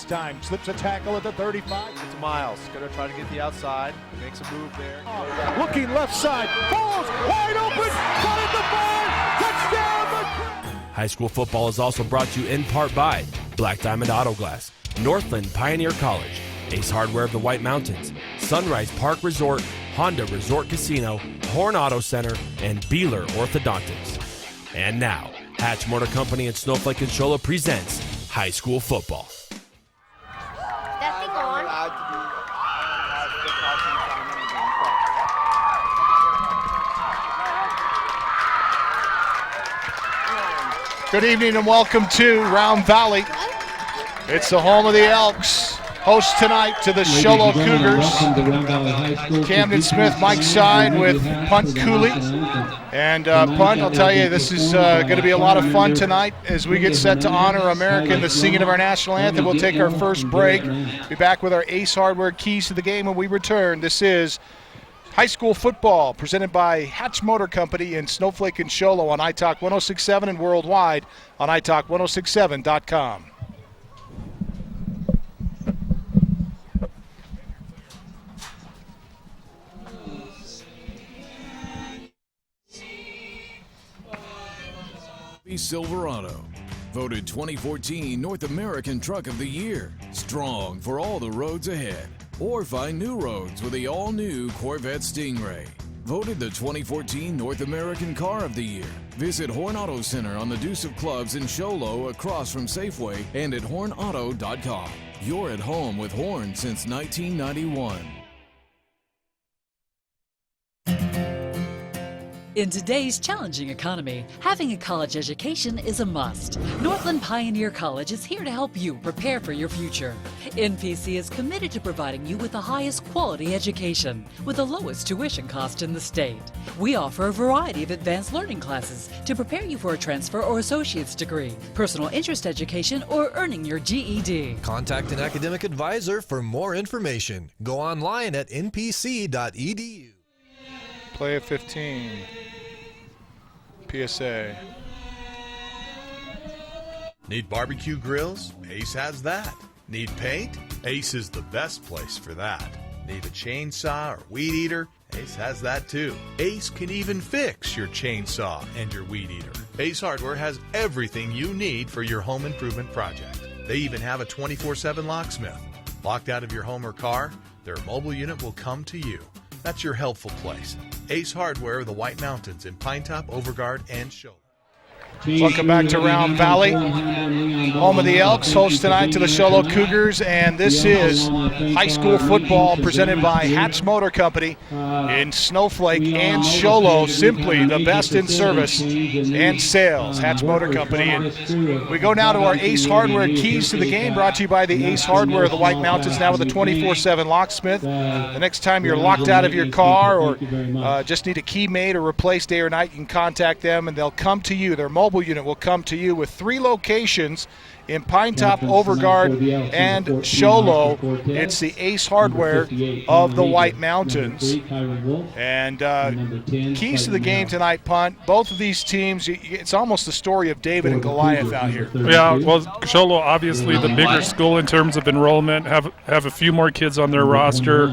time. Slips a tackle at the 35. It's Miles. Going to try to get the outside. Makes a move there. Looking left side. Falls wide open. Got it the 5. Touchdown. High school football is also brought to you in part by Black Diamond Auto Glass, Northland Pioneer College, Ace Hardware of the White Mountains, Sunrise Park Resort, Honda Resort Casino, Horn Auto Center, and Beeler Orthodontics. And now, Hatch Motor Company and Snowflake and Shola presents high school football. That thing on? Good evening and welcome to Round Valley. It's the home of the Elks. Host tonight to the Shola Cougars. Camden Smith, Mike Side with Punt Cooley. And Punt, I'll tell you, this is going to be a lot of fun tonight as we get set to honor America in the singing of our national anthem. We'll take our first break. Be back with our Ace Hardware keys to the game when we return. This is high school football presented by Hatch Motor Company and Snowflake and Shola on iTalk 106.7 and worldwide on iTalk1067.com. Silverado, voted 2014 North American Truck of the Year. Strong for all the roads ahead. Or find new roads with the all-new Corvette Stingray. Voted the 2014 North American Car of the Year. Visit Horn Auto Center on the Deuce of Clubs in Sholo across from Safeway and at hornauto.com. You're at home with Horn since 1991. In today's challenging economy, having a college education is a must. Northland Pioneer College is here to help you prepare for your future. NPC is committed to providing you with the highest quality education with the lowest tuition cost in the state. We offer a variety of advanced learning classes to prepare you for a transfer or associate's degree, personal interest education, or earning your GED. Contact an academic advisor for more information. Go online at npc.edu. Play of 15. PSA. Need barbecue grills? Ace has that. Need paint? Ace is the best place for that. Need a chainsaw or weed eater? Ace has that too. Ace can even fix your chainsaw and your weed eater. Ace Hardware has everything you need for your home improvement project. They even have a 24/7 locksmith. Locked out of your home or car, their mobile unit will come to you. That's your helpful place. Ace Hardware of the White Mountains in Pinetop, Overguard, and Shola. Welcome back to Round Valley, home of the Elks, host tonight to the Shola Cougars, and this is high school football presented by Hatch Motor Company in Snowflake and Shola, simply the best in service and sales, Hatch Motor Company. And we go now to our Ace Hardware keys to the game, brought to you by the Ace Hardware of the White Mountains, now with a 24/7 locksmith. The next time you're locked out of your car or just need a key made or replaced day or night, you can contact them and they'll come to you. Their mobile unit will come to you with 3 locations in Pinetop, Overguard, and Shola. It's the Ace Hardware of the White Mountains. And keys to the game tonight, Punt. Both of these teams, it's almost the story of David and Goliath out here. Yeah, well, Shola obviously the bigger school in terms of enrollment, have a few more kids on their roster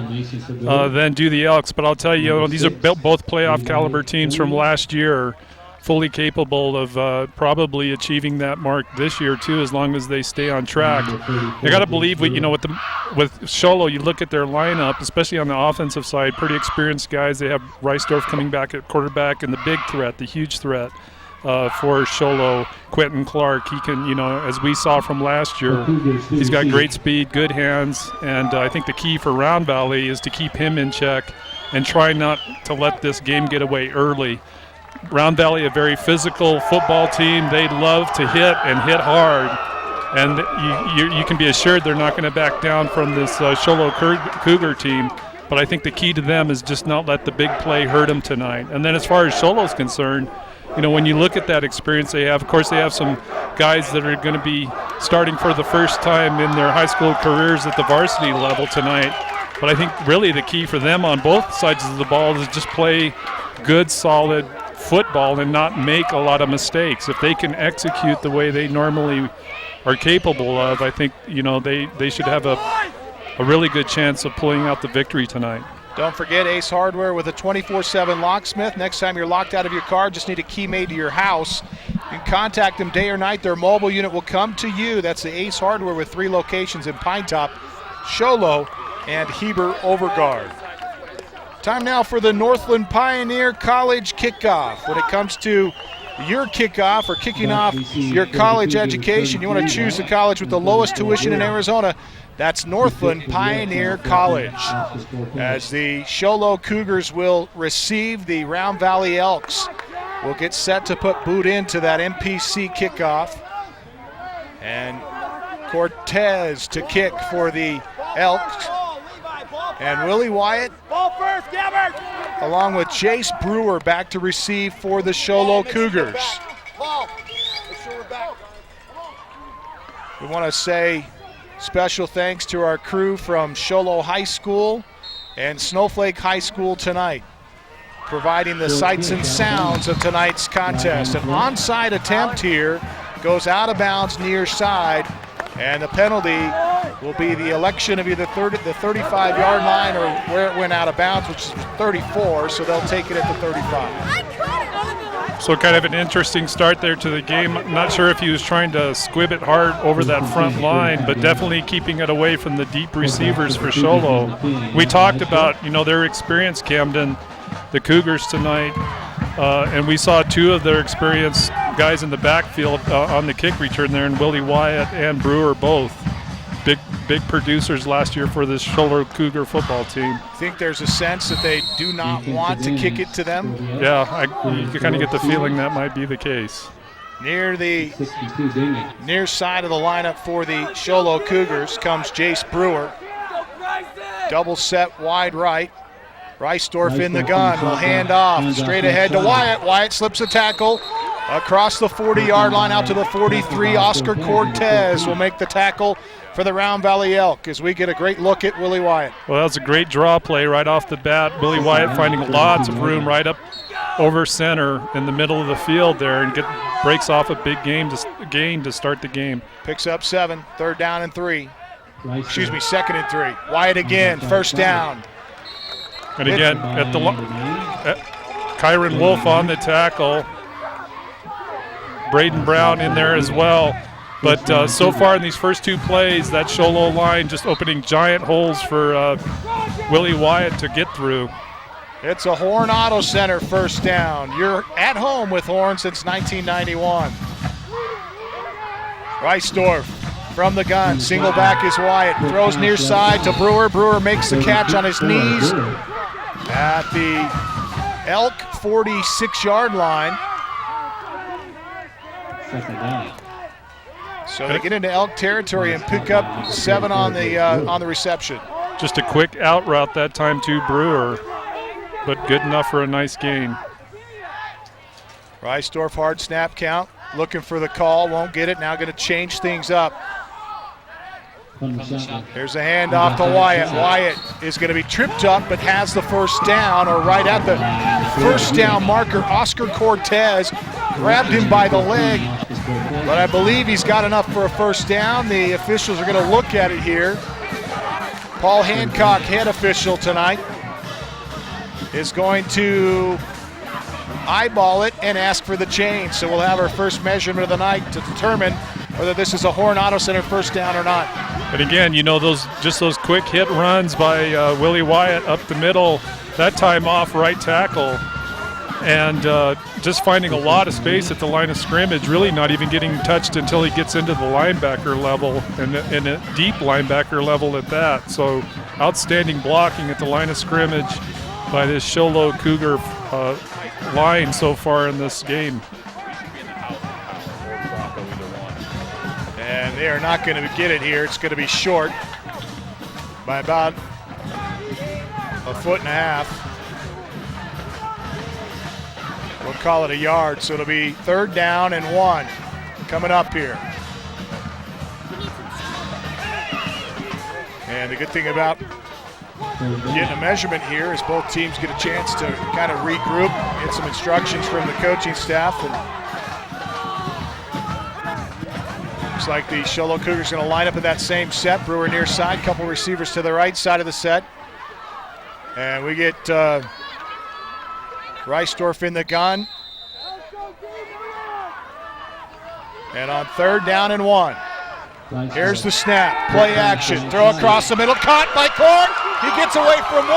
than do the Elks. But I'll tell you, these are both playoff caliber teams from last year. Fully capable of probably achieving that mark this year too, as long as they stay on track. You got to believe, with Shola, you look at their lineup, especially on the offensive side, pretty experienced guys. They have Reisdorf coming back at quarterback, and the big threat, the huge threat for Shola, Quentin Clark. He can, as we saw from last year, he's got great speed, good hands, and I think the key for Round Valley is to keep him in check and try not to let this game get away early. Round Valley, a very physical football team. They love to hit and hit hard. And you can be assured they're not going to back down from this Shola Cougar team. But I think the key to them is just not let the big play hurt them tonight. And then as far as Sholo's concerned, when you look at that experience they have, of course they have some guys that are going to be starting for the first time in their high school careers at the varsity level tonight. But I think really the key for them on both sides of the ball is just play good, solid football and not make a lot of mistakes. If they can execute the way they normally are capable of, I think, they should have a really good chance of pulling out the victory tonight. Don't forget Ace Hardware with a 24/7 locksmith. Next time you're locked out of your car, just need a key made to your house. You can contact them day or night. Their mobile unit will come to you. That's the Ace Hardware with 3 locations in Pinetop, Show Low, and Heber Overguard. Time now for the Northland Pioneer College kickoff. When it comes to your kickoff or kicking off your college education, you want to choose the college with the lowest tuition in Arizona. That's Northland Pioneer College. As the Show Low Cougars will receive the Round Valley Elks. We'll get set to put boot into that MPC kickoff. And Cortez to kick for the Elks. And Willie Wyatt, along with Jace Brewer, back to receive for the Show Low Cougars. We want to say special thanks to our crew from Show Low High School and Snowflake High School tonight, providing the sights and sounds of tonight's contest. An onside attempt here goes out of bounds near side, and the penalty will be the election of either the 35-yard line or where it went out of bounds, which is 34, so they'll take it at the 35. So kind of an interesting start there to the game. I'm not sure if he was trying to squib it hard over that front line, but definitely keeping it away from the deep receivers for Show Low. We talked about, their experience, Camden, the Cougars tonight, and we saw 2 of their experienced guys in the backfield on the kick return there, and Willie Wyatt and Brewer both. Big producers last year for this Show Low Cougar football team. I think there's a sense that they do not want to kick it to them. Yeah, you kind of get the feeling that might be the case. Near the near side of the lineup for the Show Low Cougars comes Jace Brewer. Double set wide right. Reisdorf in the gun, will hand off straight ahead to Wyatt. Wyatt slips a tackle across the 40-yard line out to the 43. Oscar Cortez will make the tackle for the Round Valley Elk as we get a great look at Willie Wyatt. Well, that was a great draw play right off the bat. Willie Wyatt finding lots of room right up over center in the middle of the field there and breaks off a big gain to start the game. Picks up 7, 3rd down and 3. Excuse me, 2nd and 3. Wyatt again, 1st down. And again, Kyron Wolf on the tackle. Braden Brown in there as well. But so far in these first 2 plays, that Show Low line just opening giant holes for Willie Wyatt to get through. It's a Horn Auto Center 1st down. You're at home with Horn since 1991. Reisdorf from the gun, single back is Wyatt, throws near side to Brewer. Brewer makes the catch on his knees at the Elk 46-yard line. So they get into Elk territory and pick up 7 on the reception. Just a quick out route that time to Brewer, but good enough for a nice gain. Reisdorf hard snap count, looking for the call, won't get it. Now going to change things up. Here's a handoff to Wyatt. Wyatt is going to be tripped up but has the 1st down, or right at the 1st down marker. Oscar Cortez grabbed him by the leg, but I believe he's got enough for a 1st down. The officials are going to look at it here. Paul Hancock, head official tonight, is going to eyeball it and ask for the change. So we'll have our first measurement of the night to determine whether this is a Horn Auto Center 1st down or not. And again, those quick hit runs by Willie Wyatt up the middle, that time off right tackle, and just finding a lot of space at the line of scrimmage, really not even getting touched until he gets into the linebacker level, and a deep linebacker level at that. So outstanding blocking at the line of scrimmage by this Show Low Cougar line so far in this game. And they are not going to get it here. It's going to be short by about 1.5 feet. We'll call it a yard, so it'll be 3rd down and 1 coming up here. And the good thing about getting a measurement here is both teams get a chance to kind of regroup, get some instructions from the coaching staff, and Looks like the Show Low Cougars going to line up in that same set. Brewer near side, couple receivers to the right side of the set. And we get Reisdorf in the gun. And on 3rd down and 1. Here's the snap, play action, throw across the middle, caught by Clark. He gets away from 1,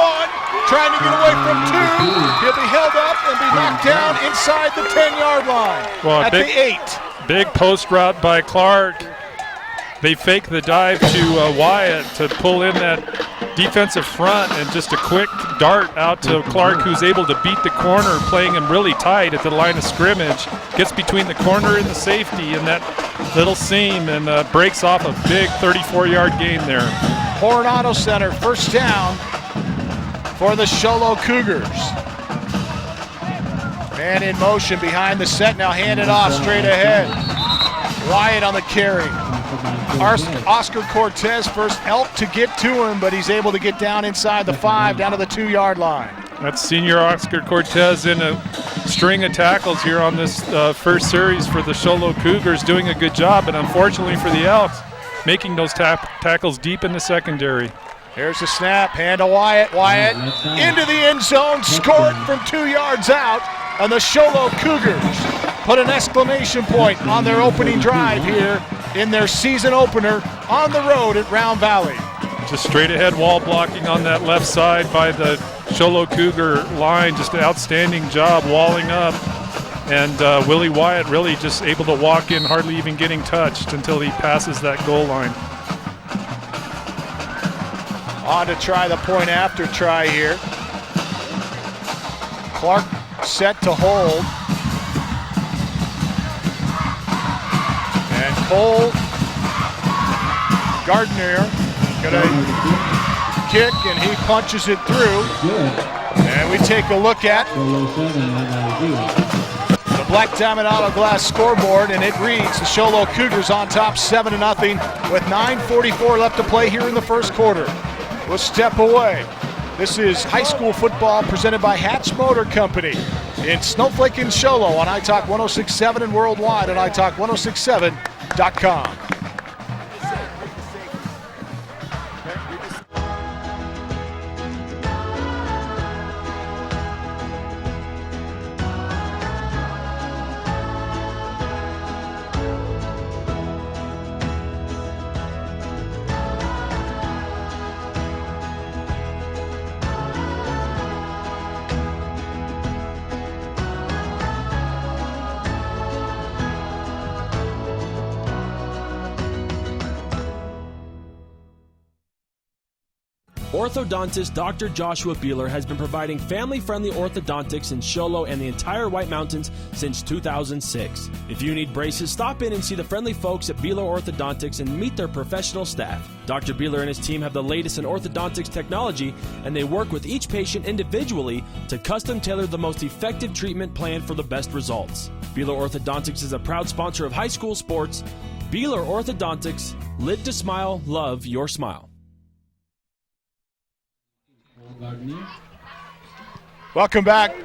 trying to get away from 2. He'll be held up and be knocked down inside the 10-yard line at the 8. Big post route by Clark. They fake the dive to Wyatt to pull in that defensive front, and just a quick dart out to Clark, who's able to beat the corner, playing him really tight at the line of scrimmage. Gets between the corner and the safety in that little seam, and breaks off a big 34-yard gain there. Coronado Center, 1st down for the Show Low Cougars. Man in motion behind the set, now handed off straight ahead. Wyatt on the carry. Oscar Cortez, first Elk to get to him, but he's able to get down inside the 5, down to the 2-yard line. That's senior Oscar Cortez in a string of tackles here on this first series for the Show Low Cougars, doing a good job, and unfortunately for the Elks, making those tackles deep in the secondary. Here's the snap, hand to Wyatt. Wyatt into the end zone, scored from 2 yards out, and the Show Low Cougars put an exclamation point on their opening drive here in their season opener on the road at Round Valley. Just straight ahead wall blocking on that left side by the Show Low Cougar line. Just an outstanding job walling up. And Willie Wyatt really just able to walk in, hardly even getting touched until he passes that goal line. On to try the point after try here. Clark set to hold. And Cole Gardner gonna kick, and he punches it through. And we take a look at the Black Diamond Auto Glass scoreboard, and it reads the Show Low Cougars on top 7-0 with 9:44 left to play here in the first quarter. We'll step away. This is high school football presented by Hatch Motor Company in Snowflake and Show Low on iTalk 106.7 and worldwide at iTalk1067.com. Orthodontist Dr. Joshua Beeler has been providing family-friendly orthodontics in Show Low and the entire White Mountains since 2006. If you need braces, stop in and see the friendly folks at Beeler Orthodontics and meet their professional staff. Dr. Beeler and his team have the latest in orthodontics technology, and they work with each patient individually to custom tailor the most effective treatment plan for the best results. Beeler Orthodontics is a proud sponsor of high school sports. Beeler Orthodontics, live to smile, love your smile. Welcome back.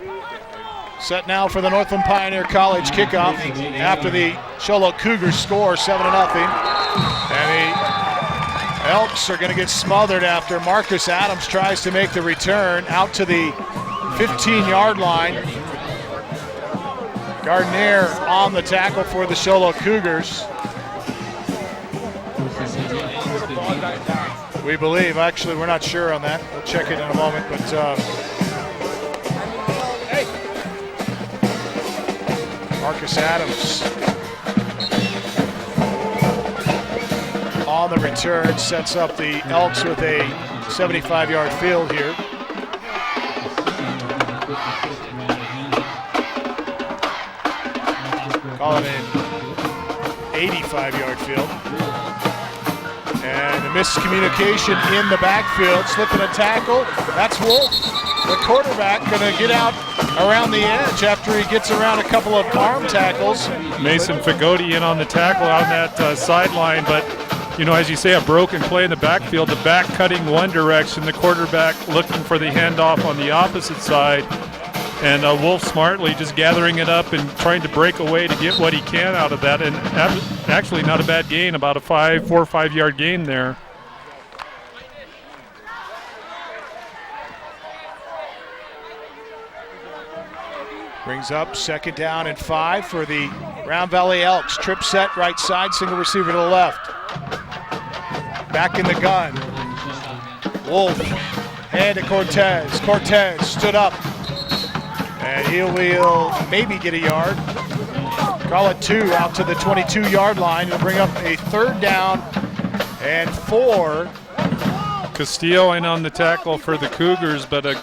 Set now for the Northland Pioneer College kickoff after the Show Low Cougars score 7-0. And the Elks are going to get smothered after Marcus Adams tries to make the return out to the 15-yard line. Gardner on the tackle for the Show Low Cougars. We believe, actually we're not sure on that. We'll check it in a moment, but Marcus Adams on the return sets up the Elks with a 75-yard field here. Call it an 85-yard field. And a miscommunication in the backfield, slipping a tackle. That's Wolf, the quarterback, going to get out around the edge after he gets around a couple of arm tackles. Mason Fagoti in on the tackle on that sideline, but you know, as you say, a broken play in the backfield, the back cutting one direction, the quarterback looking for the handoff on the opposite side. And Wolf smartly just gathering it up and trying to break away to get what he can out of that. And actually not a bad gain, about a 4 or 5 yard gain there. Brings up 2nd down and 5 for the Round Valley Elks. Trip set right side, single receiver to the left. Back in the gun. Wolf, hand to Cortez. Cortez stood up. And he will maybe get a yard. Call it 2 out to the 22-yard line. He'll bring up a 3rd down and 4. Castillo in on the tackle for the Cougars, but you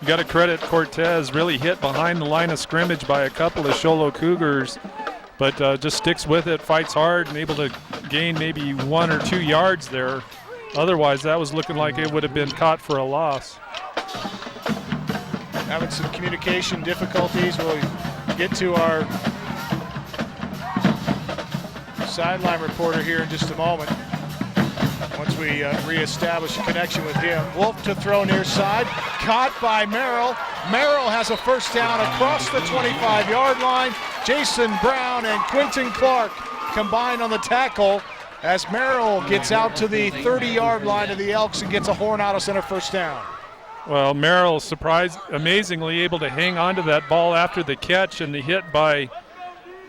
got to credit Cortez, really hit behind the line of scrimmage by a couple of Show Low Cougars, but just sticks with it, fights hard, and able to gain maybe 1 or 2 yards there. Otherwise, that was looking like it would have been caught for a loss. Having some communication difficulties. We'll get to our sideline reporter here in just a moment. Once we reestablish a connection with him. Wolf to throw near side, caught by Merrill. Merrill has a 1st down across the 25-yard line. Jason Brown and Quentin Clark combined on the tackle as Merrill gets out to the 30-yard line of the Elks and gets a horn out of center 1st down. Well, Merrill amazingly able to hang on to that ball after the catch and the hit by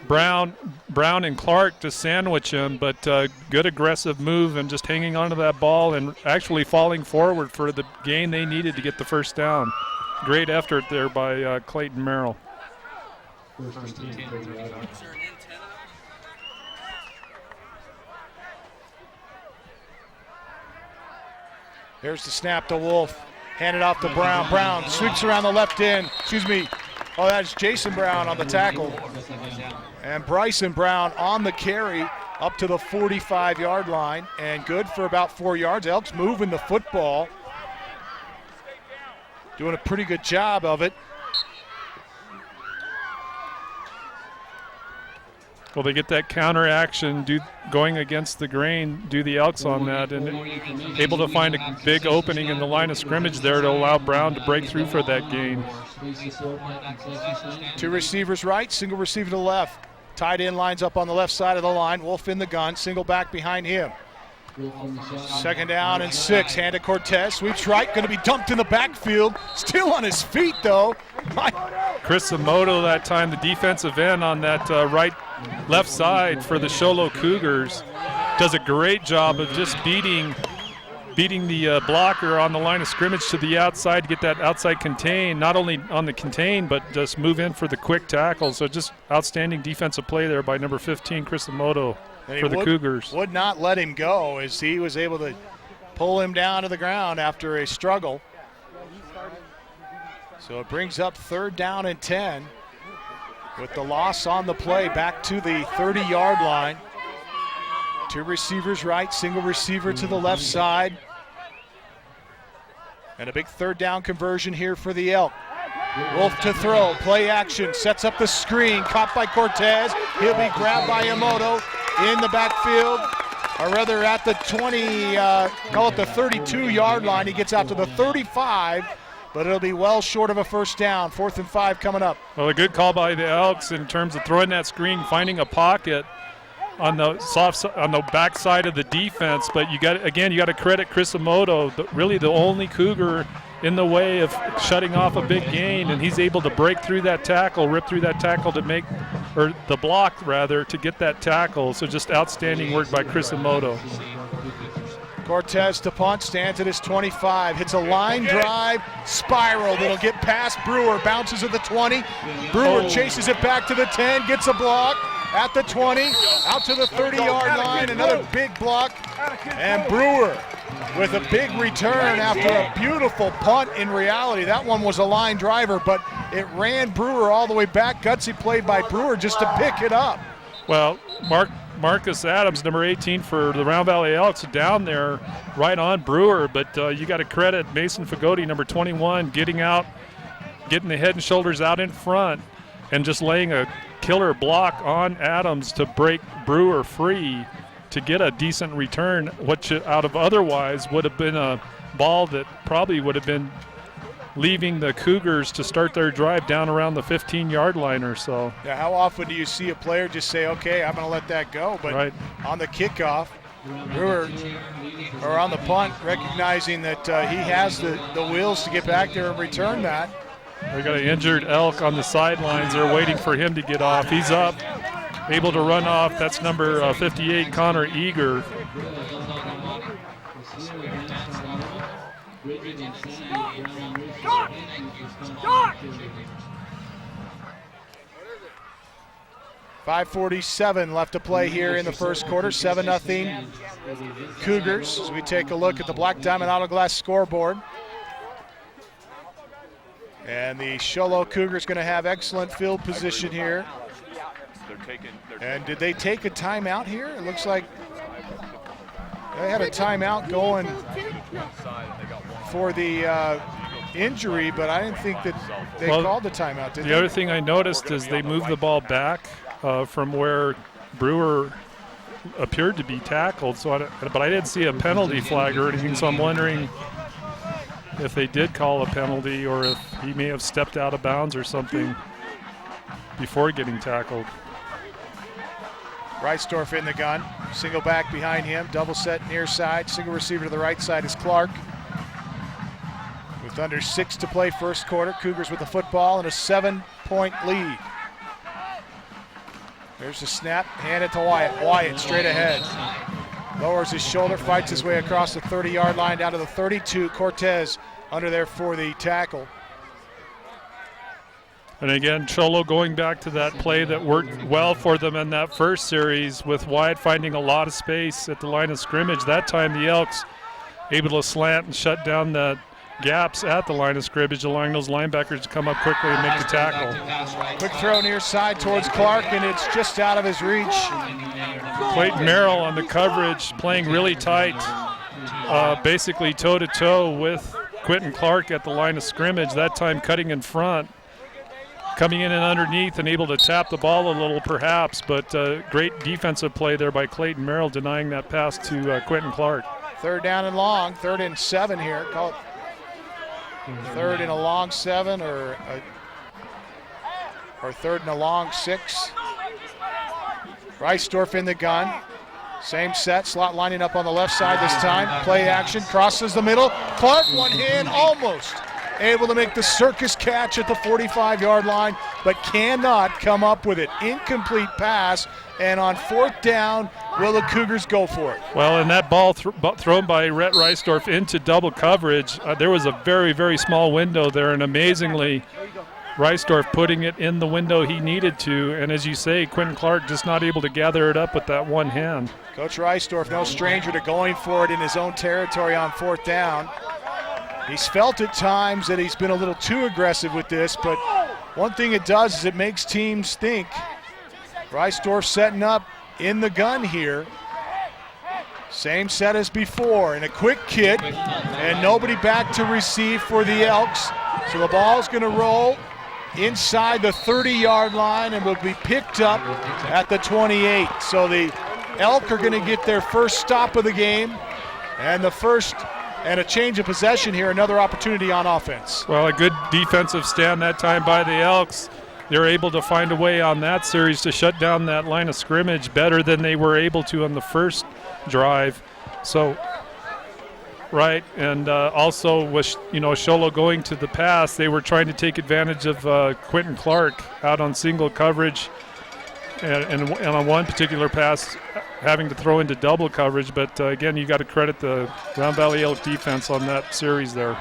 Brown and Clark to sandwich him, but good aggressive move and just hanging onto that ball and actually falling forward for the gain they needed to get the 1st down. Great effort there by Clayton Merrill. Here's the snap to Wolf. Handed off to Brown. Brown sweeps around the left end. Oh, that's Jason Brown on the tackle. And Bryson Brown on the carry up to the 45-yard line and good for about 4 yards. Elks moving the football. Doing a pretty good job of it. Well, they get that counter action going against the grain, do the Elks on that, and able to find a big opening in the line of scrimmage there to allow Brown to break through for that gain. 2 receivers right, single receiver to the left. Tight end lines up on the left side of the line. Wolf in the gun, single back behind him. 2nd down and 6, hand to Cortez, sweeps right, going to be dumped in the backfield. Still on his feet, though. Chris Amoto that time, the defensive end on that left side for the Show Low Cougars, does a great job of just beating the blocker on the line of scrimmage to the outside to get that outside contain, not only on the contain, but just move in for the quick tackle. So just outstanding defensive play there by number 15, Chris Amoto, for the Cougars. Would not let him go as he was able to pull him down to the ground after a struggle. So it brings up 3rd down and 10 with the loss on the play back to the 30-yard line. 2 receivers right, single receiver to the left side. And a big 3rd down conversion here for the Elk. Wolf to throw, play action, sets up the screen, caught by Cortez. He'll be grabbed by Amoto in the backfield, or rather at the 32-yard line. He gets out to the 35, but it'll be well short of a 1st down. 4th and 5 coming up. Well, a good call by the Elks in terms of throwing that screen, finding a pocket on the back side of the defense, but you got to credit Chris Amoto, really the only Cougar in the way of shutting off a big gain, and he's able to break through that tackle, rip through that tackle to make, or the block rather, to get that tackle. So just outstanding work by Chris Amoto. Cortez to punt, stands at his 25, hits a line drive, spiral that'll get past Brewer, bounces at the 20. Brewer chases it back to the 10, gets a block at the 20, out to the 30-yard line, another big block, and Brewer with a big return after a beautiful punt. In reality, that one was a line driver, but it ran Brewer all the way back. Gutsy play by Brewer just to pick it up. Well, Marcus Adams, number 18 for the Round Valley Elks, down there right on Brewer, but you got to credit Mason Fagoti, number 21, getting the head and shoulders out in front and just laying a killer block on Adams to break Brewer free to get a decent return, which out of otherwise would have been a ball that probably would have been leaving the Cougars to start their drive down around the 15-yard line or so. Yeah, how often do you see a player just say, okay, I'm going to let that go? But on the kickoff, Brewer, or on the punt, recognizing that he has the wheels to get back there and return that. They got an injured Elk on the sidelines. They're waiting for him to get off. He's up, able to run off. That's number 58, Connor Eager. .547 left to play here in the first quarter. 7-0 Cougars as we take a look at the Black Diamond Auto Glass scoreboard. And the Show Low Cougars going to have excellent field position here. And did they take a timeout here? It looks like they had a timeout going for the injury, but I didn't think that they called the timeout, did they? The other thing I noticed is they moved the ball back from where Brewer appeared to be tackled. But I didn't see a penalty flag or anything, so I'm wondering if they did call a penalty or if he may have stepped out of bounds or something before getting tackled. Reisdorf in the gun, single back behind him, double set near side, single receiver to the right side is Clark. With under 6 to play first quarter, Cougars with the football and a 7-point lead. There's the snap, hand it to Wyatt. Wyatt straight ahead. Lowers his shoulder, fights his way across the 30-yard line down to the 32. Cortez under there for the tackle. And again, Cholo going back to that play that worked well for them in that first series with Wyatt finding a lot of space at the line of scrimmage. That time the Elks able to slant and shut down the gaps at the line of scrimmage, allowing those linebackers to come up quickly and make the tackle. Quick throw near side towards Clark, and it's just out of his reach. Clayton Merrill on the coverage, playing really tight, basically toe-to-toe with Quentin Clark at the line of scrimmage, that time cutting in front, coming in and underneath and able to tap the ball a little perhaps, but great defensive play there by Clayton Merrill denying that pass to Quentin Clark. Third down and long, 3rd and 7 here. Call it 3rd and a long 7 or 3rd and a long 6. Reisdorf in the gun. Same set, slot lining up on the left side this time. Play action, crosses the middle. Clark, one hand, almost able to make the circus catch at the 45-yard line, but cannot come up with it. Incomplete pass, and on 4th down, will the Cougars go for it? Well, and that ball thrown by Rhett Reisdorf into double coverage, there was a very, very small window there, and amazingly, Reisdorf putting it in the window he needed to, and as you say, Quentin Clark just not able to gather it up with that one hand. Coach Reisdorf, no stranger to going for it in his own territory on 4th down. He's felt at times that he's been a little too aggressive with this, but one thing it does is it makes teams think. Reisdorf setting up in the gun here. Same set as before, and a quick kick, and nobody back to receive for the Elks. So the ball's going to roll inside the 30-yard line and will be picked up at the 28. So the Elk are going to get their first stop of the game, and a change of possession here, another opportunity on offense. Well, a good defensive stand that time by the Elks. They're able to find a way on that series to shut down that line of scrimmage better than they were able to on the first drive. So, right, and also with Sholo going to the pass, they were trying to take advantage of Quentin Clark out on single coverage, and on one particular pass having to throw into double coverage. But again, you got to credit the Round Valley Elk defense on that series there.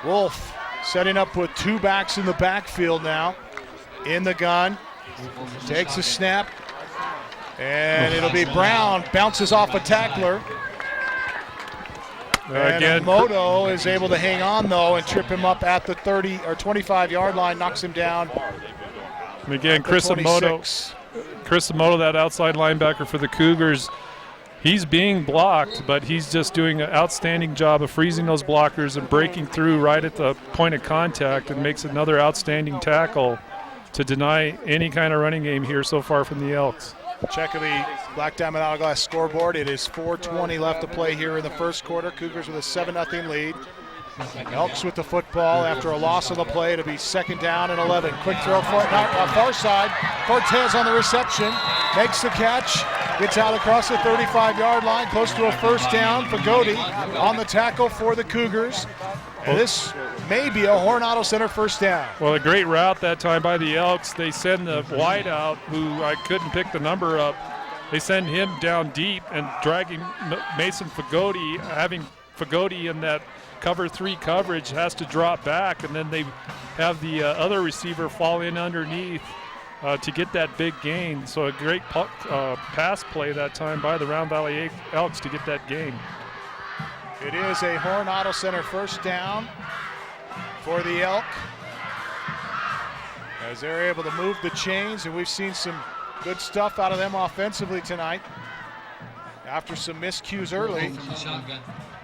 Wolf setting up with 2 backs in the backfield now. In the gun, takes a snap, and it'll be Brown, bounces off a tackler. And Moto is able to hang on though and trip him up at the 30 or 25-yard line, knocks him down. And again, Chris Moto, that outside linebacker for the Cougars, he's being blocked, but he's just doing an outstanding job of freezing those blockers and breaking through right at the point of contact, and makes another outstanding tackle to deny any kind of running game here so far from the Elks. Check of the Black Diamond Hourglass scoreboard. It is 4:20 left to play here in the first quarter. Cougars with a 7-0 lead. Elks with the football after a loss on the play. It'll be 2nd down and 11. Quick throw far side. Cortez on the reception. Makes the catch. Gets out across the 35-yard line. Close to a 1st down. Fagoti on the tackle for the Cougars. And this may be a Hornado Center 1st down. Well, a great route that time by the Elks. They send the wide out, who I couldn't pick the number up. They send him down deep and dragging Mason Fagoti, having Fagoti in that cover 3 coverage, has to drop back, and then they have the other receiver fall in underneath to get that big gain. So a great pass play that time by the Round Valley Elks to get that gain. It is a Hornado Center 1st down for the Elk, as they're able to move the chains, and we've seen some good stuff out of them offensively tonight after some miscues early.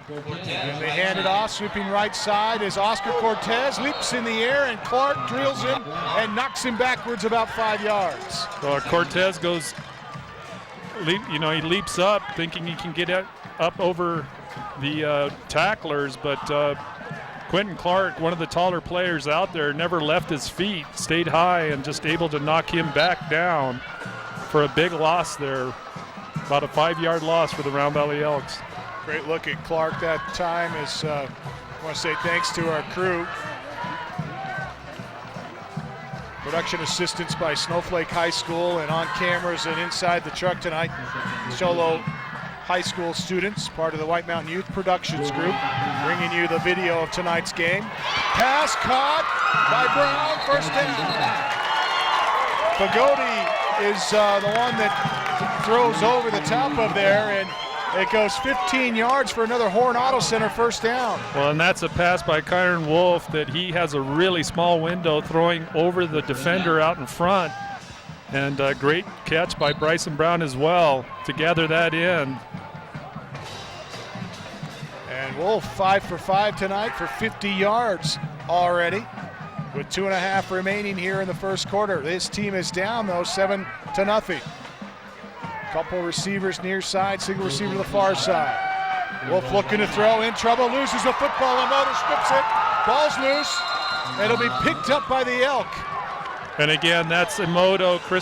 And they hand it off, sweeping right side as Oscar Cortez leaps in the air, and Clark drills him and knocks him backwards about 5 yards. Well, Cortez goes, he leaps up thinking he can get up over the tacklers, but Quentin Clark, one of the taller players out there, never left his feet, stayed high, and just able to knock him back down for a big loss there. About a 5-yard loss for the Round Valley Elks. Great look at Clark that time. I want to say thanks to our crew. Production assistance by Snowflake High School, and on cameras and inside the truck tonight, Solo High School students, part of the White Mountain Youth Productions group, bringing you the video of tonight's game. Pass caught by Brown, 1st down. Fagoti is the one that throws over the top of there, and it goes 15 yards for another Hornado Center 1st down. Well, and that's a pass by Kyron Wolf that he has a really small window throwing over the defender out in front. And a great catch by Bryson Brown as well to gather that in. And Wolf 5 for 5 tonight for 50 yards already, with 2.5 remaining here in the first quarter. This team is down though, 7-0. Couple receivers near side, single receiver to the far side. Wolf looking to throw, in trouble, loses the football, and Moto strips it. Ball's loose, and it'll be picked up by the Elk. And again, that's Chris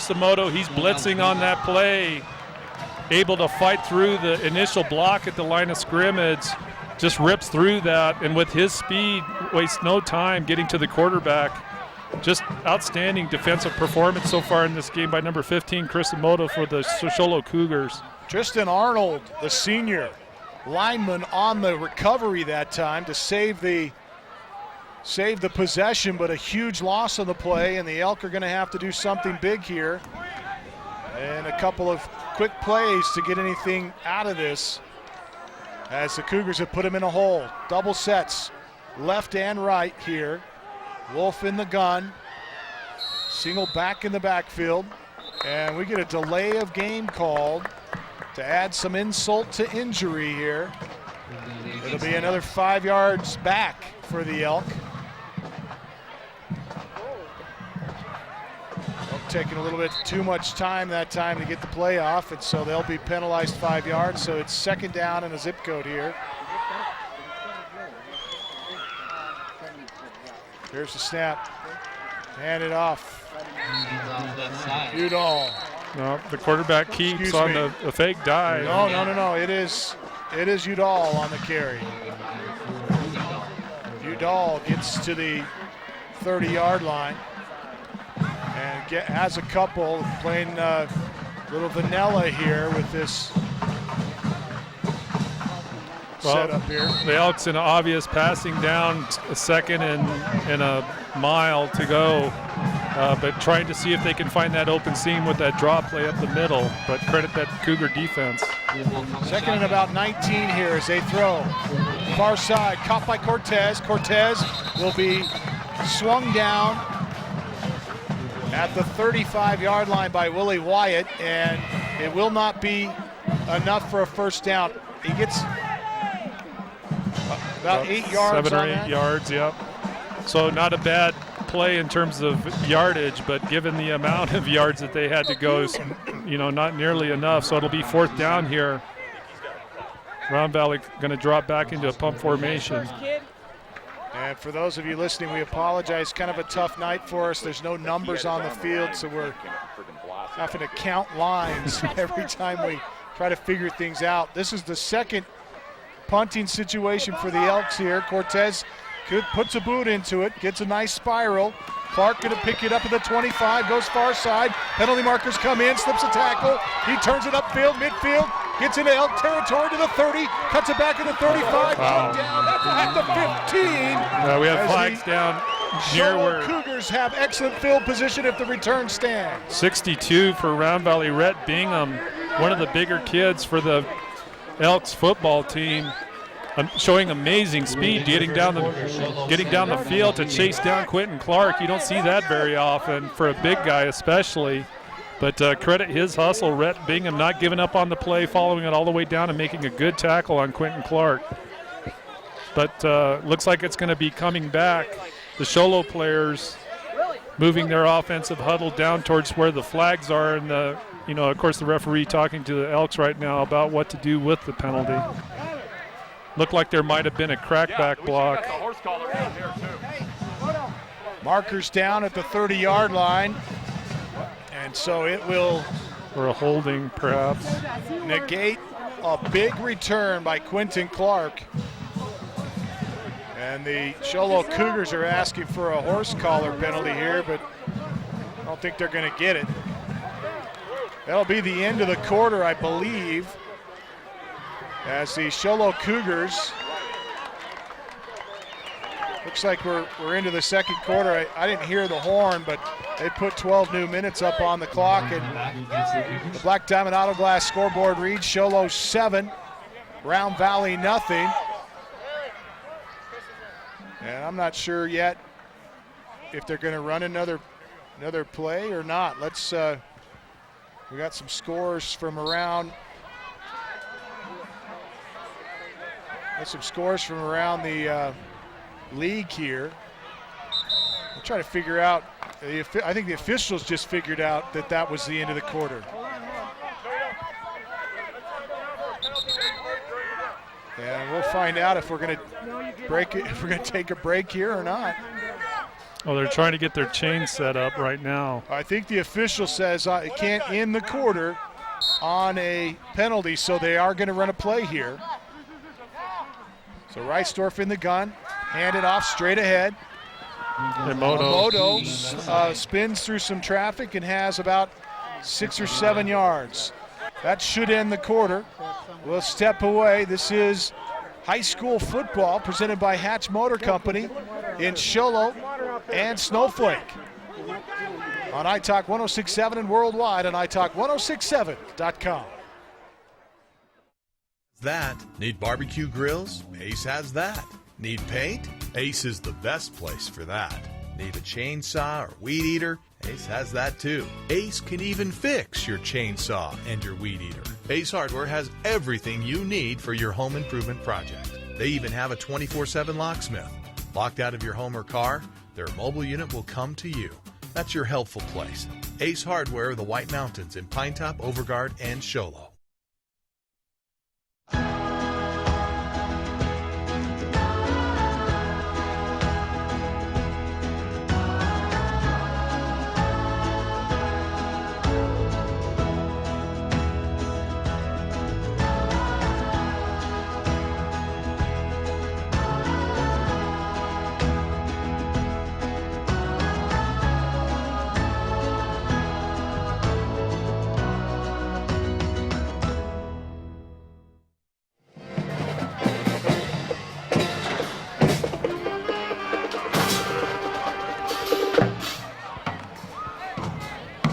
Emoto. He's blitzing on that play, able to fight through the initial block at the line of scrimmage, just rips through that, and with his speed, wastes no time getting to the quarterback. Just outstanding defensive performance so far in this game by number 15, Chris Emoto, for the Shosholo Cougars. Tristan Arnold, the senior lineman, on the recovery that time to save the possession, but a huge loss on the play, and the Elk are going to have to do something big here. And a couple of quick plays to get anything out of this, as the Cougars have put him in a hole. Double sets, left and right here. Wolf in the gun, single back in the backfield, and we get a delay of game called to add some insult to injury here. It'll be another 5 yards back for the Elk. Elk taking a little bit too much time that time to get the play off, and so they'll be penalized 5 yards, so it's 2nd down and a zip code here. Here's the snap. Hand it off. Udall. No, the quarterback keeps on the fake dive. No. It is Udall on the carry. Udall gets to the 30-yard line and has a couple, playing little vanilla here with this setup here. The Elks in an obvious passing down, a 2nd and a mile to go, but trying to see if they can find that open seam with that draw play up the middle, but credit that Cougar defense. 2nd and about 19 here as they throw. Far side, caught by Cortez. Cortez will be swung down at the 35-yard line by Willie Wyatt, and it will not be enough for a 1st down. He gets about 8 yards 7 or on 8 that. yards, yep. So not a bad play in terms of yardage, but given the amount of yards that they had to go, not nearly enough. So it'll be 4th down here. Round Valley going to drop back into a pump formation. And for those of you listening, we apologize. Kind of a tough night for us. There's no numbers on the field, so we're having to count lines every time we try to figure things out. This is the second punting situation for the Elks here. Cortez puts a boot into it, gets a nice spiral. Clark going to pick it up at the 25, goes far side. Penalty markers come in, slips a tackle. He turns it upfield, midfield, gets into Elk territory to the 30, cuts it back to the 35, down at the 15. We have flags down near where Cougars have excellent field position if the return stands. 62 for Round Valley. Rhett Bingham, one of the bigger kids for the Elks football team, showing amazing speed, getting down the field to chase down Quentin Clark. You don't see that very often for a big guy especially. But credit his hustle, Rhett Bingham not giving up on the play, following it all the way down and making a good tackle on Quentin Clark. But looks like it's going to be coming back. The Sholo players moving their offensive huddle down towards where the flags are, and of course the referee talking to the Elks right now about what to do with the penalty. Looked like there might have been a crackback block. Markers down at the 30-yard line, and so it will, or a holding perhaps, negate a big return by Quentin Clark. And the Sholo Cougars are asking for a horse collar penalty here, but I don't think they're going to get it. That'll be the end of the quarter, I believe, as the Sholo Cougars, looks like we're into the second quarter. I didn't hear the horn, but they put 12 new minutes up on the clock, and the Black Diamond Auto Glass scoreboard reads Sholo 7, Round Valley nothing. And I'm not sure yet if they're going to run another play or not. Let's we got some scores from around. The league here. We'll try to figure out. I think the officials just figured out that was the end of the quarter. And we'll find out if we're going to break it, if we're going to take a break here or not. Oh, they're trying to get their chain set up right now. I think the official says it can't end the quarter on a penalty, so they are going to run a play here. So Reisdorf in the gun, hand it off straight ahead. Moto spins through some traffic and has about 6 or 7 yards. That should end the quarter. We'll step away. This is high school football presented by Hatch Motor Company in Sholo and Snowflake on iTalk 106.7 and worldwide on iTalk1067.com. That. Need barbecue grills? Ace has that. Need paint? Ace is the best place for that. Need a chainsaw or weed eater? Ace has that too. Ace can even fix your chainsaw and your weed eater. Ace Hardware has everything you need for your home improvement project. They even have a 24/7 locksmith. Locked out of your home or car, their mobile unit will come to you. That's your helpful place. Ace Hardware of the White Mountains in Pinetop, Overguard, and Sholo.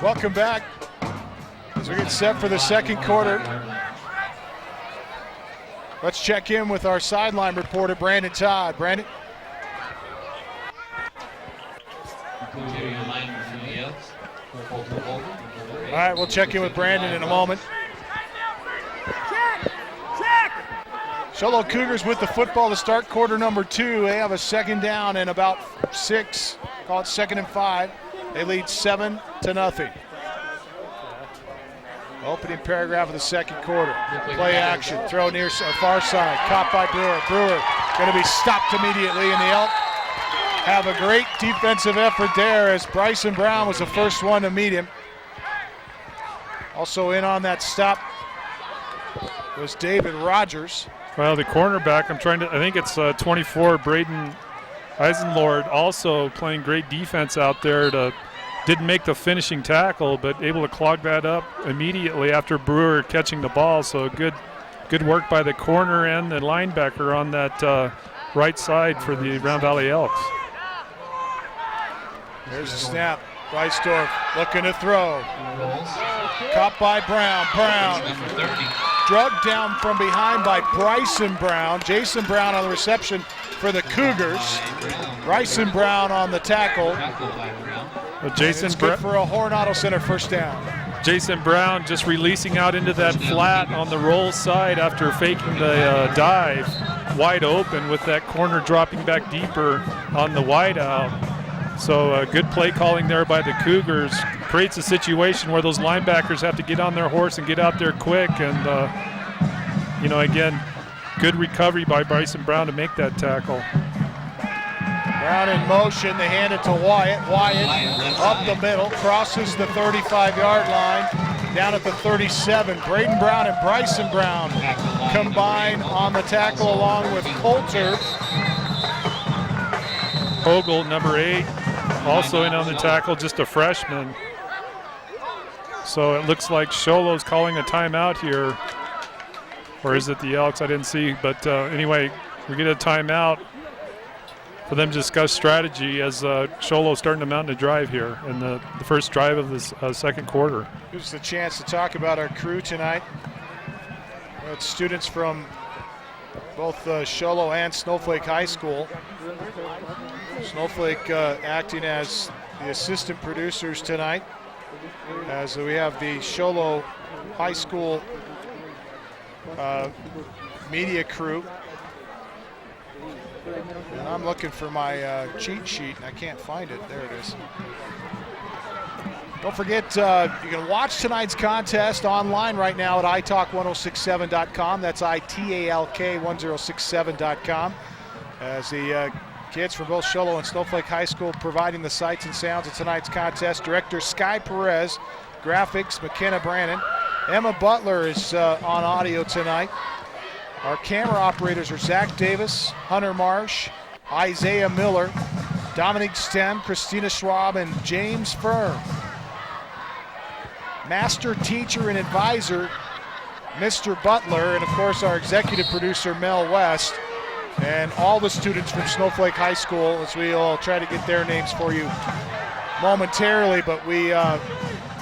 Welcome back as we get set for the second quarter. Let's check in with our sideline reporter, Brandon Todd. Brandon. All right, we'll check in with Brandon in a moment. Sholo Cougars with the football to start quarter number 2. They have a second down and about 6 Call it 2nd and 5. They lead 7-0. Opening paragraph of the second quarter. Play action, throw near far side, caught by Brewer. Brewer going to be stopped immediately, and the Elks have a great defensive effort there as Bryson Brown was the first one to meet him. Also in on that stop was David Rogers. Well, the cornerback, I think it's 24, Braden Eisenlord, also playing great defense out there. Didn't make the finishing tackle, but able to clog that up immediately after Brewer catching the ball. So good work by the corner and the linebacker on that right side for the Round Valley Elks. There's the snap. Reisdorf looking to throw. Caught by Brown. Brown drugged down from behind by Bryson Brown. Jason Brown on the reception for the Cougars. Bryson Brown on the tackle. Jason good for a Horn Center first down. Jason Brown just releasing out into that flat on the roll side after faking the dive. Wide open with that corner dropping back deeper on the wide out. So good play calling there by the Cougars. Creates a situation where those linebackers have to get on their horse and get out there quick. And, again, good recovery by Bryson Brown to make that tackle. Brown in motion. They hand it to Wyatt. Wyatt up the middle, crosses the 35-yard line, down at the 37. Braden Brown and Bryson Brown combine on the tackle along with Coulter. Hogle, number 8, also in on the tackle, just a freshman. So it looks like Sholo's calling a timeout here. Or is it the Elks? I didn't see. But anyway, we get a timeout for them to discuss strategy as Sholo's starting to mount a drive here in the first drive of this second quarter. Gives us a chance to talk about our crew tonight. It's students from both Sholo and Snowflake High School. Snowflake acting as the assistant producers tonight, as we have the Sholo High School media crew. And I'm looking for my cheat sheet and I can't find it. There it is. Don't forget, you can watch tonight's contest online right now at italk1067.com. That's ITALK1067.com. As the kids from both Sholo and Snowflake High School providing the sights and sounds of tonight's contest. Director Sky Perez, graphics McKenna Brannon. Emma Butler is on audio tonight. Our camera operators are Zach Davis, Hunter Marsh, Isaiah Miller, Dominique Stem, Christina Schwab, and James Firm. Master teacher and advisor, Mr. Butler, and of course our executive producer, Mel West, and all the students from Snowflake High School, as we all try to get their names for you momentarily, but we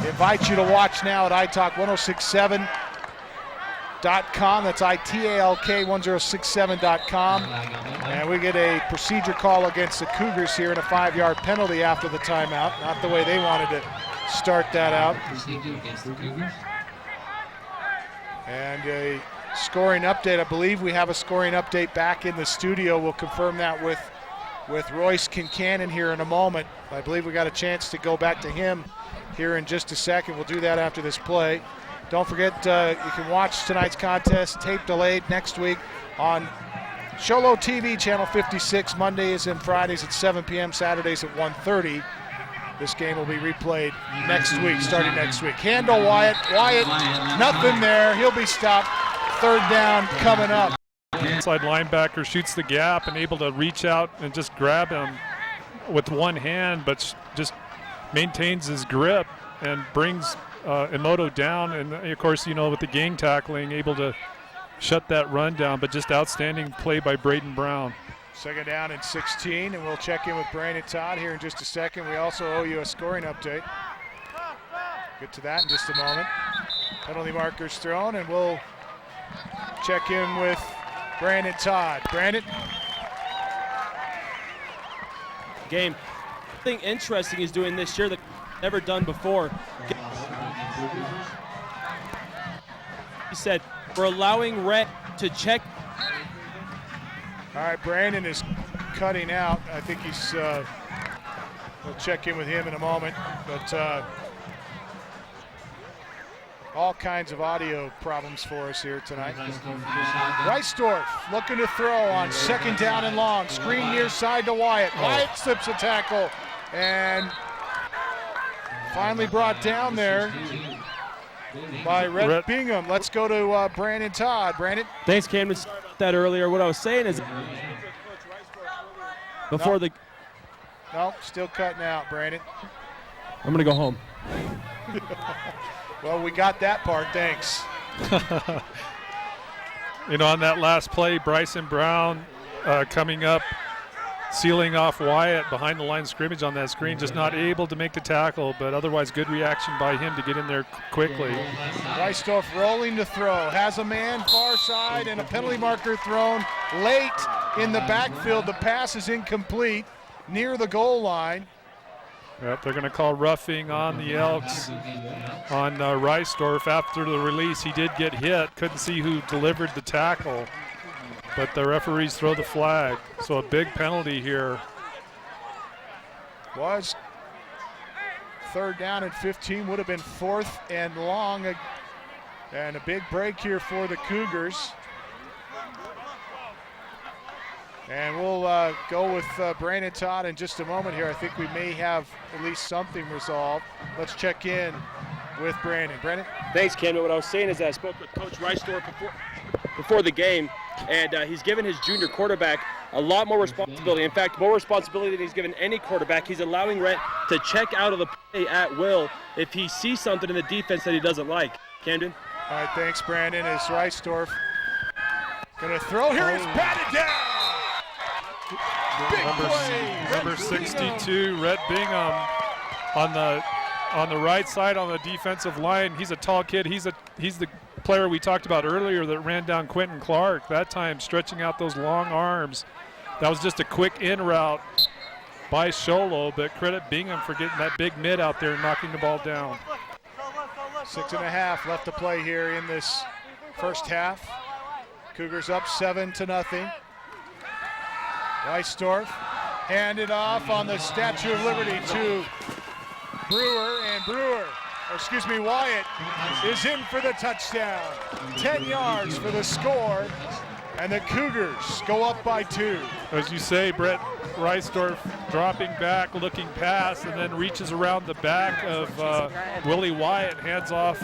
invite you to watch now at italk1067.com. That's ITALK1067.com. And we get a procedure call against the Cougars here and a 5-yard penalty after the timeout. Not the way they wanted to start that out. And a scoring update. I believe we have a scoring update back in the studio. We'll confirm that with Royce Kincannon here in a moment. I believe we got a chance to go back to him here in just a second. We'll do that after this play. Don't forget, you can watch tonight's contest tape delayed next week on Sholo TV, channel 56, Mondays and Fridays at 7 p.m., Saturdays at 1:30. This game will be replayed next week, starting next week. Handle Wyatt. Wyatt, nothing there. He'll be stopped. Third down coming up. Inside linebacker shoots the gap and able to reach out and just grab him with one hand, but just maintains his grip and brings Emoto down, and of course, with the gang tackling, able to shut that run down, but just outstanding play by Braden Brown. Second down and 16, and we'll check in with Brandon Todd here in just a second. We also owe you a scoring update. Get to that in just a moment. Penalty markers thrown, and we'll check in with Brandon Todd. Brandon? Game. Something interesting he's doing this year that never done before. He said, we're allowing Rhett to check. All right, Brandon is cutting out. I think he's We'll check in with him in a moment. But all kinds of audio problems for us here tonight. Reisdorf looking to throw on second down and long. Screen near side to Wyatt. Wyatt slips a tackle and finally brought down there by Rhett Bingham. Let's go to Brandon Todd. Brandon? Thanks, Camden. That earlier. What I was saying is before the... Nope, still cutting out, Brandon. I'm going to go home. Well, we got that part, thanks. You know, on that last play, Bryson Brown coming up, sealing off Wyatt behind the line of scrimmage on that screen, just not able to make the tackle, but otherwise good reaction by him to get in there quickly. Reisdorf rolling to throw, has a man far side and a penalty marker thrown late in the backfield. The pass is incomplete near the goal line. Yep, they're going to call roughing on the Elks on Reisdorf after the release. He did get hit, couldn't see who delivered the tackle, but the referees throw the flag. So a big penalty here. Was third down and 15, would have been fourth and long. And a big break here for the Cougars. And we'll go with Brandon Todd in just a moment here. I think we may have at least something resolved. Let's check in with Brandon. Brandon? Thanks, Camden. What I was saying is that I spoke with Coach Reisdorf before the game, and he's given his junior quarterback a lot more responsibility. In fact, more responsibility than he's given any quarterback. He's allowing Rhett to check out of the play at will if he sees something in the defense that he doesn't like. Camden? All right, thanks, Brandon. As Reisdorf going to throw here, he's batted down. Number 62, Rhett Bingham on the right side on the defensive line. He's a tall kid. He's the player we talked about earlier that ran down Quentin Clark, that time stretching out those long arms. That was just a quick in route by Sholo, but credit Bingham for getting that big mid out there and knocking the ball down. 6.5 left to play here in this first half. Cougars up 7-0. Reisdorf handed off on the Statue of Liberty to Brewer, and Wyatt is in for the touchdown. 10 yards for the score, and the Cougars go up by 2. As you say, Brett Reisdorf dropping back, looking pass, and then reaches around the back of Willie Wyatt, hands off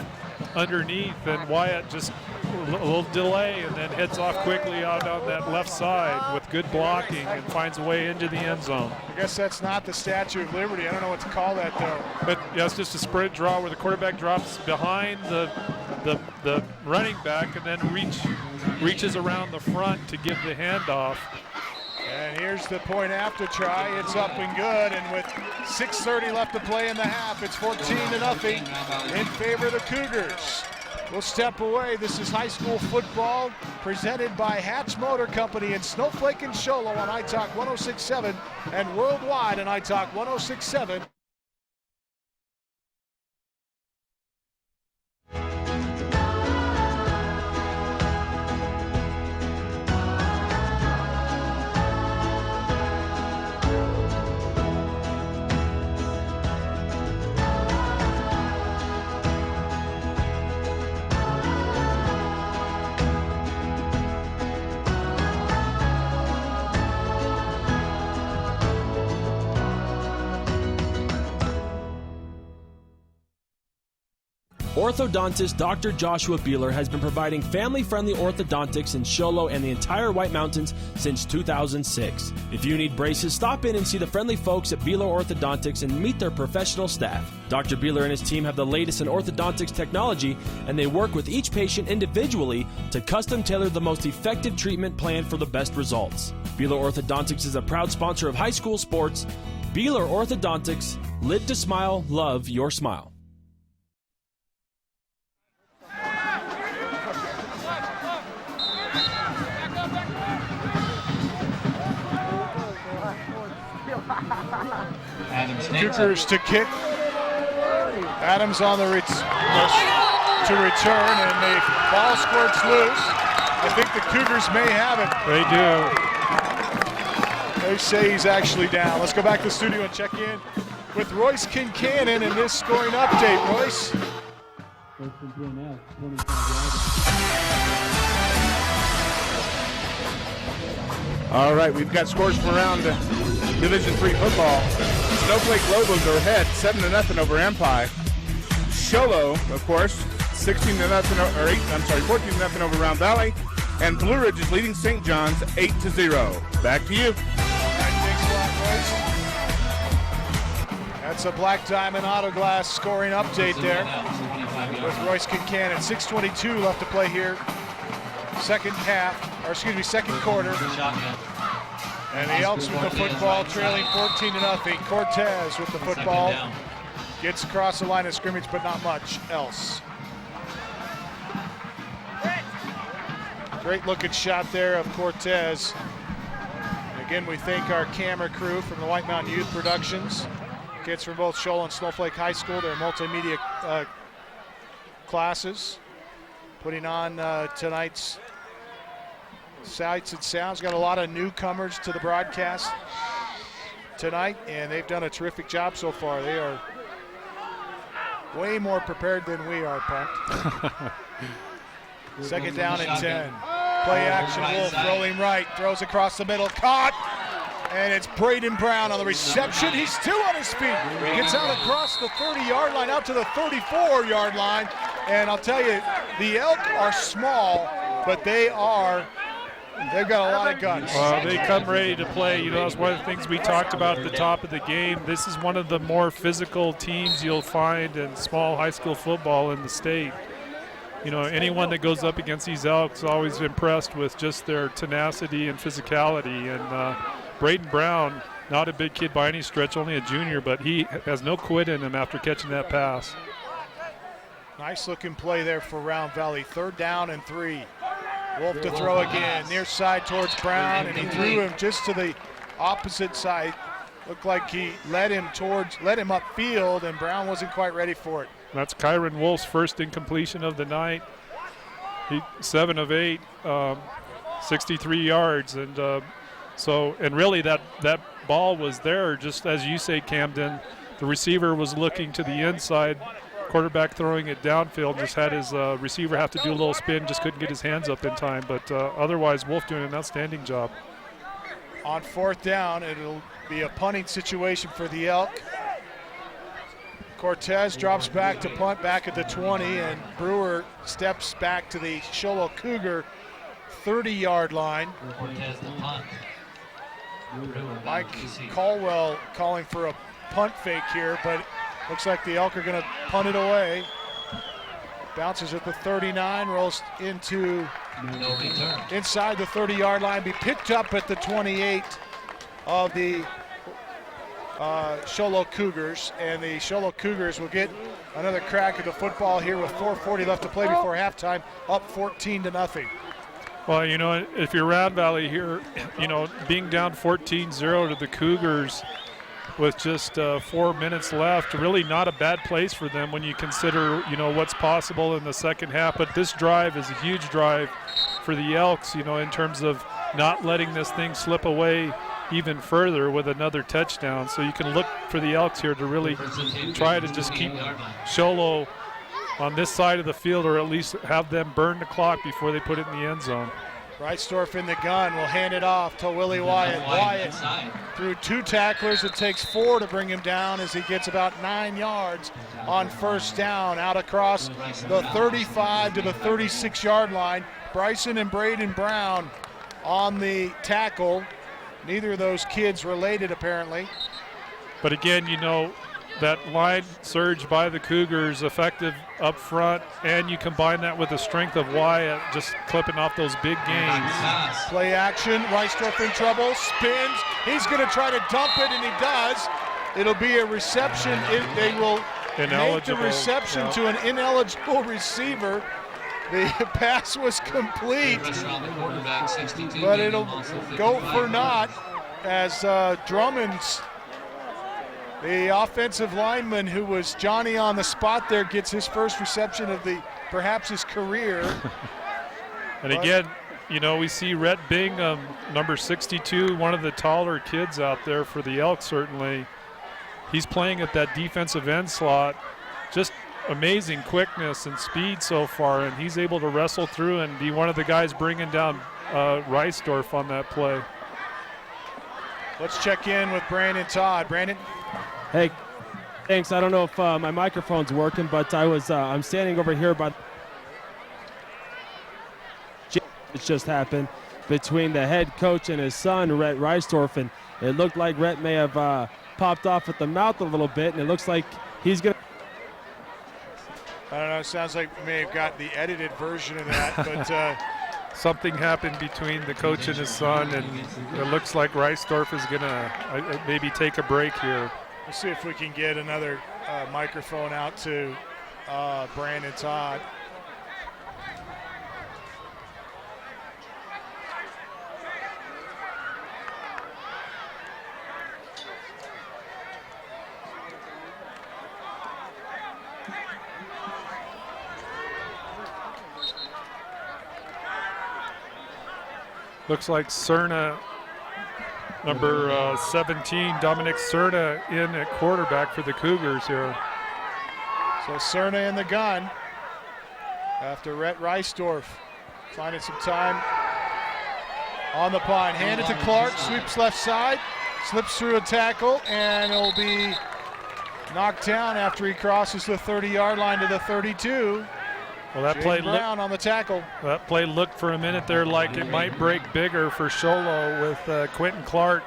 underneath, and Wyatt just a little delay and then heads off quickly out on that left side with good blocking and finds a way into the end zone. I guess that's not the Statue of Liberty. I don't know what to call that, though. But yeah, it's just a sprint draw where the quarterback drops behind the running back and then reaches around the front to give the handoff. And here's the point after try. It's up and good, and with 6:30 left to play in the half, it's 14-0 in favor of the Cougars. We'll step away. This is high school football presented by Hatch Motor Company in Snowflake and Sholo on iTalk 106.7 and worldwide on iTalk 106.7. Orthodontist Dr. Joshua Beeler has been providing family-friendly orthodontics in Sholo and the entire White Mountains since 2006. If you need braces, stop in and see the friendly folks at Beeler Orthodontics and meet their professional staff. Dr. Beeler and his team have the latest in orthodontics technology, and they work with each patient individually to custom tailor the most effective treatment plan for the best results. Beeler Orthodontics is a proud sponsor of high school sports. Beeler Orthodontics, live to smile, love your smile. Cougars to kick. Adams on the to return, and the ball squirts loose. I think the Cougars may have it. They do. They say he's actually down. Let's go back to the studio and check in with Royce Kincannon in this scoring update. Royce. All right, we've got scores from around Division III football. Snowflake Lobos are ahead 7-0 over Empire. Sholo, of course, 14-0 over Round Valley. And Blue Ridge is leading St. John's 8-0. Back to you. All right, thanks a lot, Royce. That's a Black Diamond Auto Glass scoring update there with Royce Kincannon. 6:22 left to play here. Second quarter. And the Elks with the football, trailing 14-0. Cortez with the football. Gets across the line of scrimmage, but not much else. Great looking shot there of Cortez. And again, we thank our camera crew from the White Mountain Youth Productions. Kids from both Shoal and Snowflake High School, their multimedia classes. Putting on tonight's Sights and Sounds. Got a lot of newcomers to the broadcast tonight, and they've done a terrific job so far. They are way more prepared than we are, Punt. Second down and 10. Play action, Wolf rolling right, throws across the middle, caught, and it's Braden Brown on the reception. He's still on his feet. Gets out across the 30-yard line, out to the 34-yard line. And I'll tell you, the Elk are small, but they've got a lot of guns. They come ready to play. You know, that's one of the things we talked about at the top of the game. This is one of the more physical teams you'll find in small high school football in the state. You know, anyone that goes up against these Elks is always impressed with just their tenacity and physicality. And Braden Brown, not a big kid by any stretch, only a junior, but he has no quit in him after catching that pass. Nice looking play there for Round Valley. 3rd down and 3. Wolf to throw again, near side towards Brown, and he threw him just to the opposite side. Looked like he led him upfield, and Brown wasn't quite ready for it. That's Kyron Wolf's first incompletion of the night. 7 of 8, 63 yards, and really that ball was there, just as you say, Camden. The receiver was looking to the inside. Quarterback throwing it downfield, just had his receiver have to do a little spin, just couldn't get his hands up in time. But otherwise, Wolf doing an outstanding job. On 4th down, it'll be a punting situation for the Elk. Cortez drops back to punt back at the 20, and Brewer steps back to the Sholo Cougar 30-yard line. Mike Caldwell calling for a punt fake here, but looks like the Elk are going to punt it away. Bounces at the 39, rolls into inside the 30-yard line, be picked up at the 28 of the Sholo Cougars, and the Sholo Cougars will get another crack at the football here with 4:40 left to play before halftime, up 14-0. Well, you know, if you're Round Valley here, you know, being down 14-0 to the Cougars with just 4 minutes left, really not a bad place for them when you consider, you know, what's possible in the second half. But this drive is a huge drive for the Elks, you know, in terms of not letting this thing slip away even further with another touchdown. So you can look for the Elks here to really try to just keep Sholo on this side of the field, or at least have them burn the clock before they put it in the end zone. Breitstorff in the gun will hand it off to Willie Wyatt. Wyatt through 2 tacklers. It takes 4 to bring him down as he gets about 9 yards on 1st down, out across the 35 to the 36-yard line. Bryson and Braden Brown on the tackle. Neither of those kids related, apparently. But again, you know, that line surge by the Cougars, effective up front, and you combine that with the strength of Wyatt, just clipping off those big gains. Play action, Breitstorff in trouble, spins. He's going to try to dump it, and he does. It'll be a reception. They will make the reception to an ineligible receiver. The pass was complete, but it'll go for naught as Drummond's, the offensive lineman who was Johnny on the spot there, gets his first reception of perhaps his career. And again, you know, we see Rhett Bingham, number 62, one of the taller kids out there for the Elks, certainly. he's playing at that defensive end slot. Just amazing quickness and speed so far, and he's able to wrestle through and be one of the guys bringing down Reisdorf on that play. Let's check in with Brandon Todd. Brandon? Hey, thanks. I don't know if my microphone's working, but I'm standing over here by. It's just happened between the head coach and his son, Rhett Reisdorf, and it looked like Rhett may have popped off at the mouth a little bit, and it looks like he's going to. I don't know, it sounds like we may have got the edited version of that, but something happened between the coach and his son, and it looks like Reisdorf is going to maybe take a break here. We'll see if we can get another microphone out to Brandon Todd. Looks like Cerna, number 17, Dominic Cerna in at quarterback for the Cougars here. So Cerna in the gun after Rhett Reisdorf finding some time on the punt. Handed to Clark, sweeps left side, slips through a tackle, and it'll be knocked down after he crosses the 30-yard line to the 32. Well, that play Brown on the tackle. That play looked for a minute there like it might break bigger for Sholo with Quentin Clark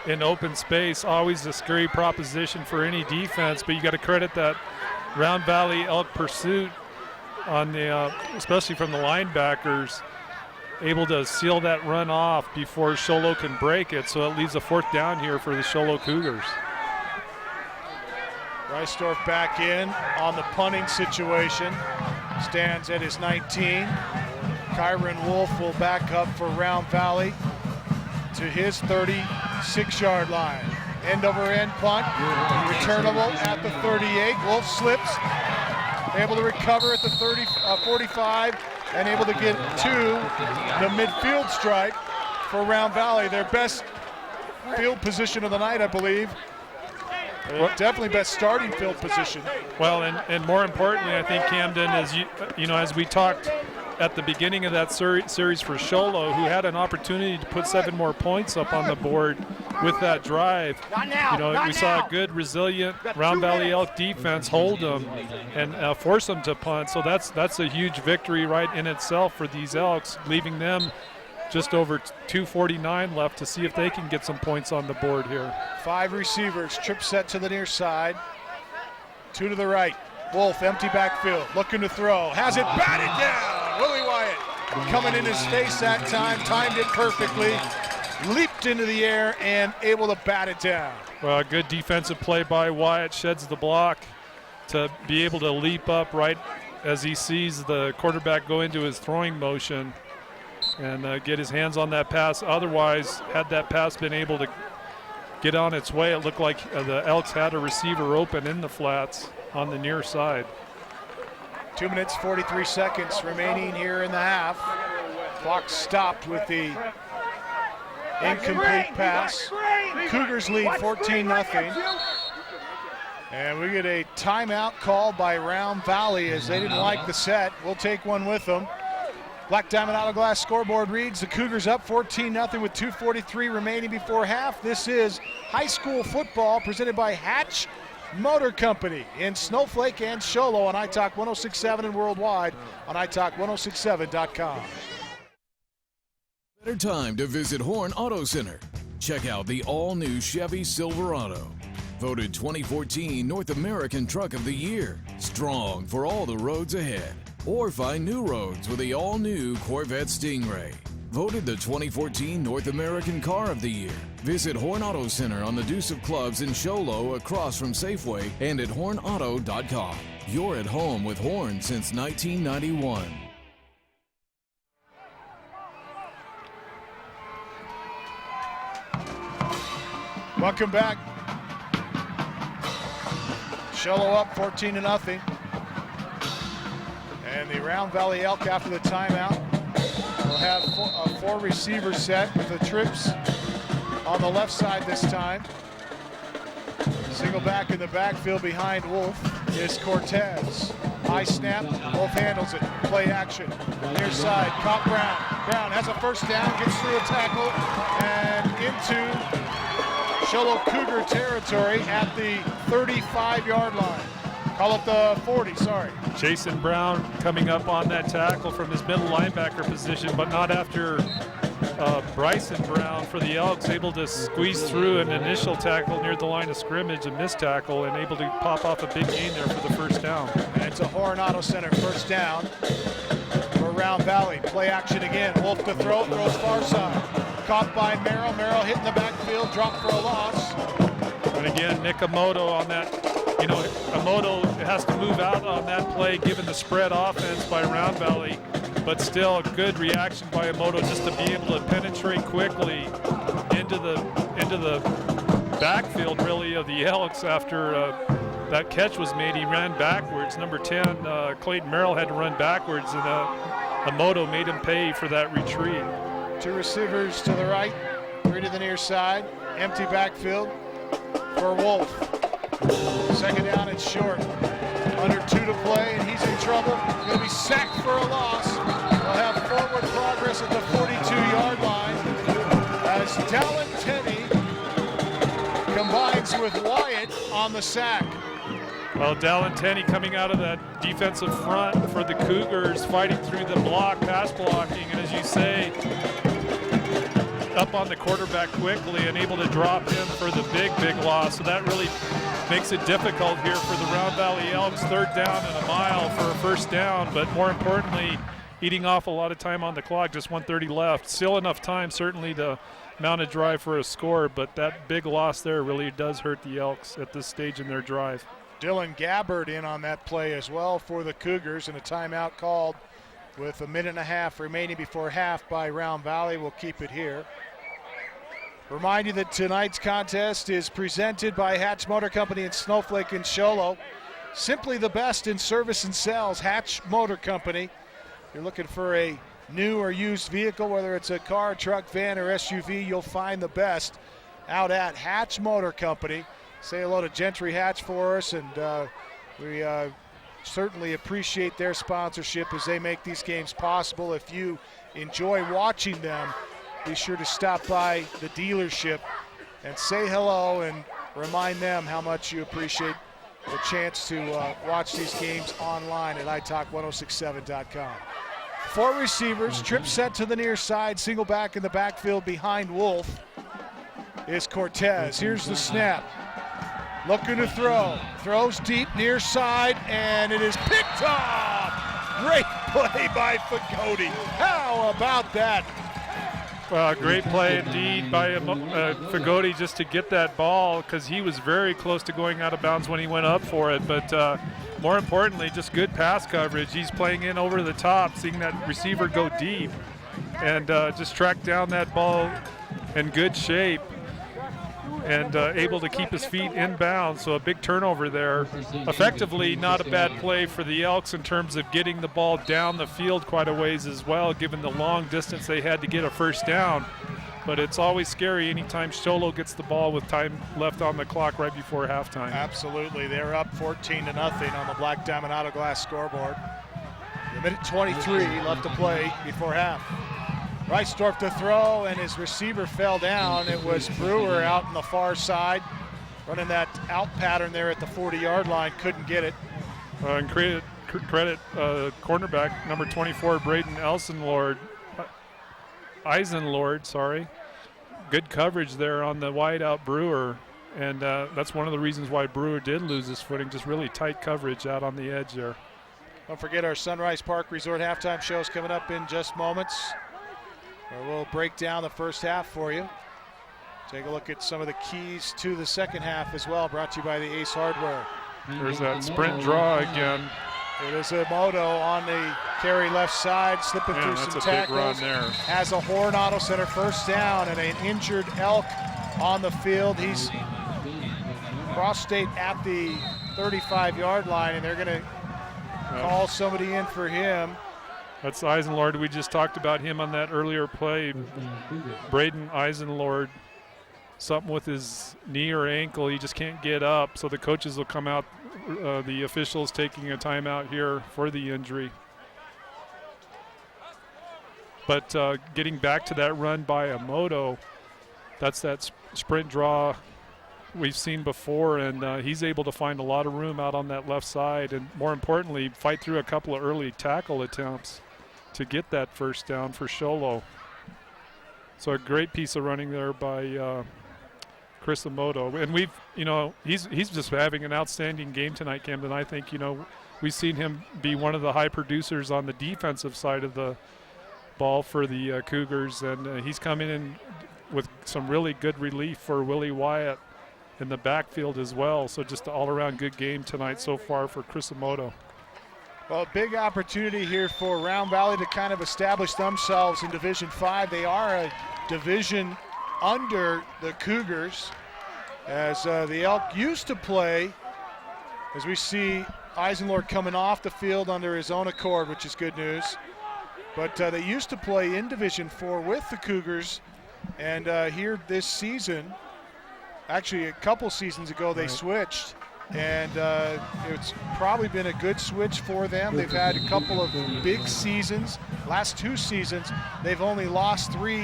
in open space. Always a scary proposition for any defense, but you got to credit that Round Valley Elk pursuit on the, especially from the linebackers, able to seal that run off before Sholo can break it. So it leaves a 4th down here for the Sholo Cougars. Reisdorf back in on the punting situation. Stands at his 19. Kyron Wolf will back up for Round Valley to his 36-yard line. End over end punt, returnable at the 38. Wolf slips, able to recover at the 45, and able to get to the midfield stripe for Round Valley. Their best field position of the night, I believe. Definitely best starting field position. Well, and more importantly, I think, Camden, as you know, as we talked at the beginning of that series for Sholo, who had an opportunity to put 7 more points up on the board with that drive. You know, we saw a good, resilient Round Valley Elk defense hold them and force them to punt. So that's a huge victory right in itself for these Elks, leaving them just over 2:49 left to see if they can get some points on the board here. 5 receivers, trip set to the near side. 2 to the right. Wolf, empty backfield, looking to throw. Has it batted down. Willie Wyatt coming in his face that time, timed it perfectly, leaped into the air and able to bat it down. Well, a good defensive play by Wyatt, sheds the block to be able to leap up right as he sees the quarterback go into his throwing motion and get his hands on that pass. Otherwise, had that pass been able to get on its way, it looked like the Elks had a receiver open in the flats on the near side. 2 minutes, 43 seconds remaining here in the half. Clock stopped with the incomplete pass. Cougars lead 14-0. And we get a timeout called by Round Valley as they didn't like the set. We'll take one with them. Black Diamond Auto Glass scoreboard reads the Cougars up 14-0 with 2:43 remaining before half. This is high school football presented by Hatch Motor Company in Snowflake and Sholo on iTalk 106.7 and worldwide on iTalk1067.com. Better time to visit Horn Auto Center. Check out the all-new Chevy Silverado. Voted 2014 North American Truck of the Year. Strong for all the roads ahead. Or find new roads with the all-new Corvette Stingray. Voted the 2014 North American Car of the Year. Visit Horn Auto Center on the Deuce of Clubs in Sholo across from Safeway and at hornauto.com. You're at home with Horn since 1991. Welcome back. Sholo up 14-0. And the Round Valley Elk after the timeout will have a 4 receiver set with the trips on the left side this time. Single back in the backfield behind Wolf is Cortez. High snap, Wolf handles it. Play action. Near side, caught Brown. Brown has a first down, gets through a tackle, and into Sholo Cougar territory at the 35-yard line. Call it the 40, sorry. Jason Brown coming up on that tackle from his middle linebacker position, but not after Bryson Brown for the Elks, able to squeeze through an initial tackle near the line of scrimmage, a missed tackle, and able to pop off a big gain there for the first down. And it's a Coronado Center first down for Round Valley. Play action again. Wolf to throw, throws far side. Caught by Merrill. Merrill hitting the backfield, dropped for a loss. And again, Nick Amoto on that. You know, Amoto has to move out on that play given the spread offense by Round Valley, but still a good reaction by Amoto just to be able to penetrate quickly into the backfield really of the Elks after that catch was made. He ran backwards. Number 10, Clayton Merrill had to run backwards, and Amoto made him pay for that retreat. Two receivers to the right, three to the near side. Empty backfield for Wolf. Second down, it's short. Under 2 to play, and he's in trouble. Going to be sacked for a loss. They'll have forward progress at the 42-yard line as Dallin Tenney combines with Wyatt on the sack. Well, Dallin Tenney coming out of that defensive front for the Cougars, fighting through the block, pass blocking, and as you say, up on the quarterback quickly and able to drop him for the big loss. So that really makes it difficult here for the Round Valley Elks. 3rd down and a mile for a first down, but more importantly, eating off a lot of time on the clock, just 1:30 left. Still enough time certainly to mount a drive for a score, but that big loss there really does hurt the Elks at this stage in their drive. Dylan Gabbard in on that play as well for the Cougars, and a timeout called with a minute and a half remaining before half by Round Valley. We'll keep it here. Remind you that tonight's contest is presented by Hatch Motor Company in Snowflake and Sholo. Simply the best in service and sales. Hatch Motor Company. If you're looking for a new or used vehicle, whether it's a car, truck, van, or SUV, you'll find the best out at Hatch Motor Company. Say hello to Gentry Hatch for us, and we certainly appreciate their sponsorship as they make these games possible. If you enjoy watching them, be sure to stop by the dealership and say hello and remind them how much you appreciate the chance to watch these games online at italk1067.com. 4 receivers, trip set to the near side, single back in the backfield behind Wolf is Cortez. Here's the snap. Looking to throw. Throws deep near side, and it is picked off. Great play by Fagoti. How about that? Great play indeed by Fagoti just to get that ball, because he was very close to going out of bounds when he went up for it. But more importantly, just good pass coverage. He's playing in over the top, seeing that receiver go deep, and just tracked down that ball in good shape and able to keep his feet in bounds. So a big turnover there. Effectively not a bad play for the Elks in terms of getting the ball down the field quite a ways as well, given the long distance they had to get a first down. But it's always scary anytime Sholo gets the ball with time left on the clock right before halftime. Absolutely. They're up 14-0 on the Black Diamond Auto Glass scoreboard. A minute 23 left to play before half. Reisdorf to throw, and his receiver fell down. It was Brewer out on the far side, running that out pattern there at the 40-yard line, couldn't get it. And credit cornerback number 24, Braden Eisenlord. Good coverage there on the wide out Brewer, and that's one of the reasons why Brewer did lose his footing, just really tight coverage out on the edge there. Don't forget our Sunrise Park Resort halftime show is coming up in just moments, where we'll break down the first half for you. Take a look at some of the keys to the second half as well, brought to you by the Ace Hardware. There's that sprint draw again. It is Amoto on the carry left side, slipping through some tackles. Big run there. Has a Coronado Center first down and an injured Elk on the field. He's cross-state at the 35-yard line, and they're going to call somebody in for him. That's Eisenlord. We just talked about him on that earlier play. Braden Eisenlord something with his knee or ankle. He just can't get up. So the coaches will come out, the officials taking a timeout here for the injury. But getting back to that run by Emoto, that's that sprint draw we've seen before, and he's able to find a lot of room out on that left side, and more importantly, fight through a couple of early tackle attempts to get that first down for Sholo. So a great piece of running there by Chris Emoto. And we've, he's just having an outstanding game tonight, Camden. I think, we've seen him be one of the high producers on the defensive side of the ball for the Cougars, and he's coming in with some really good relief for Willie Wyatt in the backfield as well. So just an all-around good game tonight so far for Chris Emoto. Well, a big opportunity here for Round Valley to kind of establish themselves in Division 5. They are a division under the Cougars, as the Elk used to play, as we see Eisenlord coming off the field under his own accord, which is good news. But they used to play in Division 4 with the Cougars, and here this season, actually a couple seasons ago, they switched, and it's probably been a good switch for them. They've had a couple of big seasons. Last 2 seasons, they've only lost 3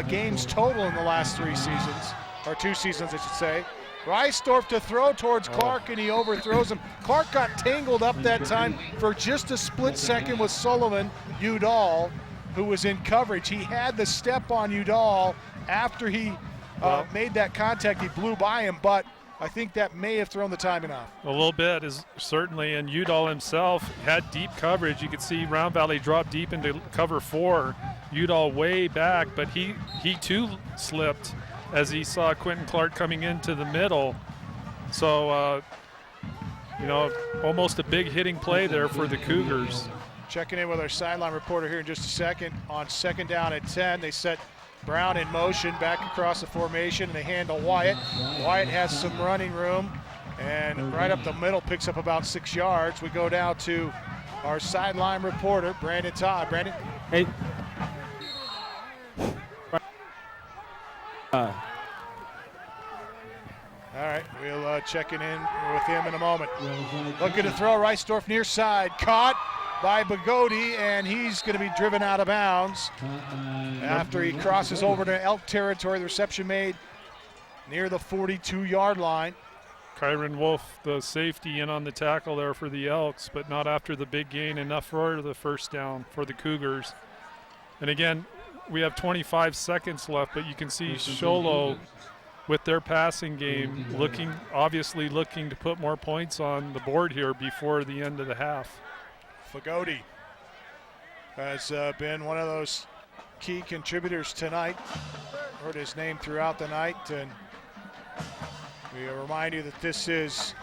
games total in the last 3 seasons, or 2 seasons, I should say. Reisdorf to throw towards Clark, and he overthrows him. Clark got tangled up that time for just a split second with Sullivan Udall, who was in coverage. He had the step on Udall after he made that contact. He blew by him, but I think that may have thrown the timing off. A little bit is certainly, and Udall himself had deep coverage. You could see Round Valley drop deep into cover 4. Udall way back, but he too slipped as he saw Quentin Clark coming into the middle. So, almost a big hitting play there for the Cougars. Checking in with our sideline reporter here in just a second. On 2nd down at 10, they set Brown in motion back across the formation, and they hand to Wyatt. Wyatt has some running room, and right up the middle picks up about 6 yards. We go down to our sideline reporter, Brandon Todd. Brandon? Hey. All right, we'll check in with him in a moment. Looking to throw, Reisdorf near side, caught by Bagodi, and he's going to be driven out of bounds after he crosses over to Elk territory. The reception made near the 42-yard line. Kyron Wolf, the safety, in on the tackle there for the Elks, but not after the big gain. Enough for the first down for the Cougars. And again, we have 25 seconds left, but you can see Sholo with their passing game obviously looking to put more points on the board here before the end of the half. Fagodi has been one of those key contributors tonight. Heard his name throughout the night, and we remind you that this is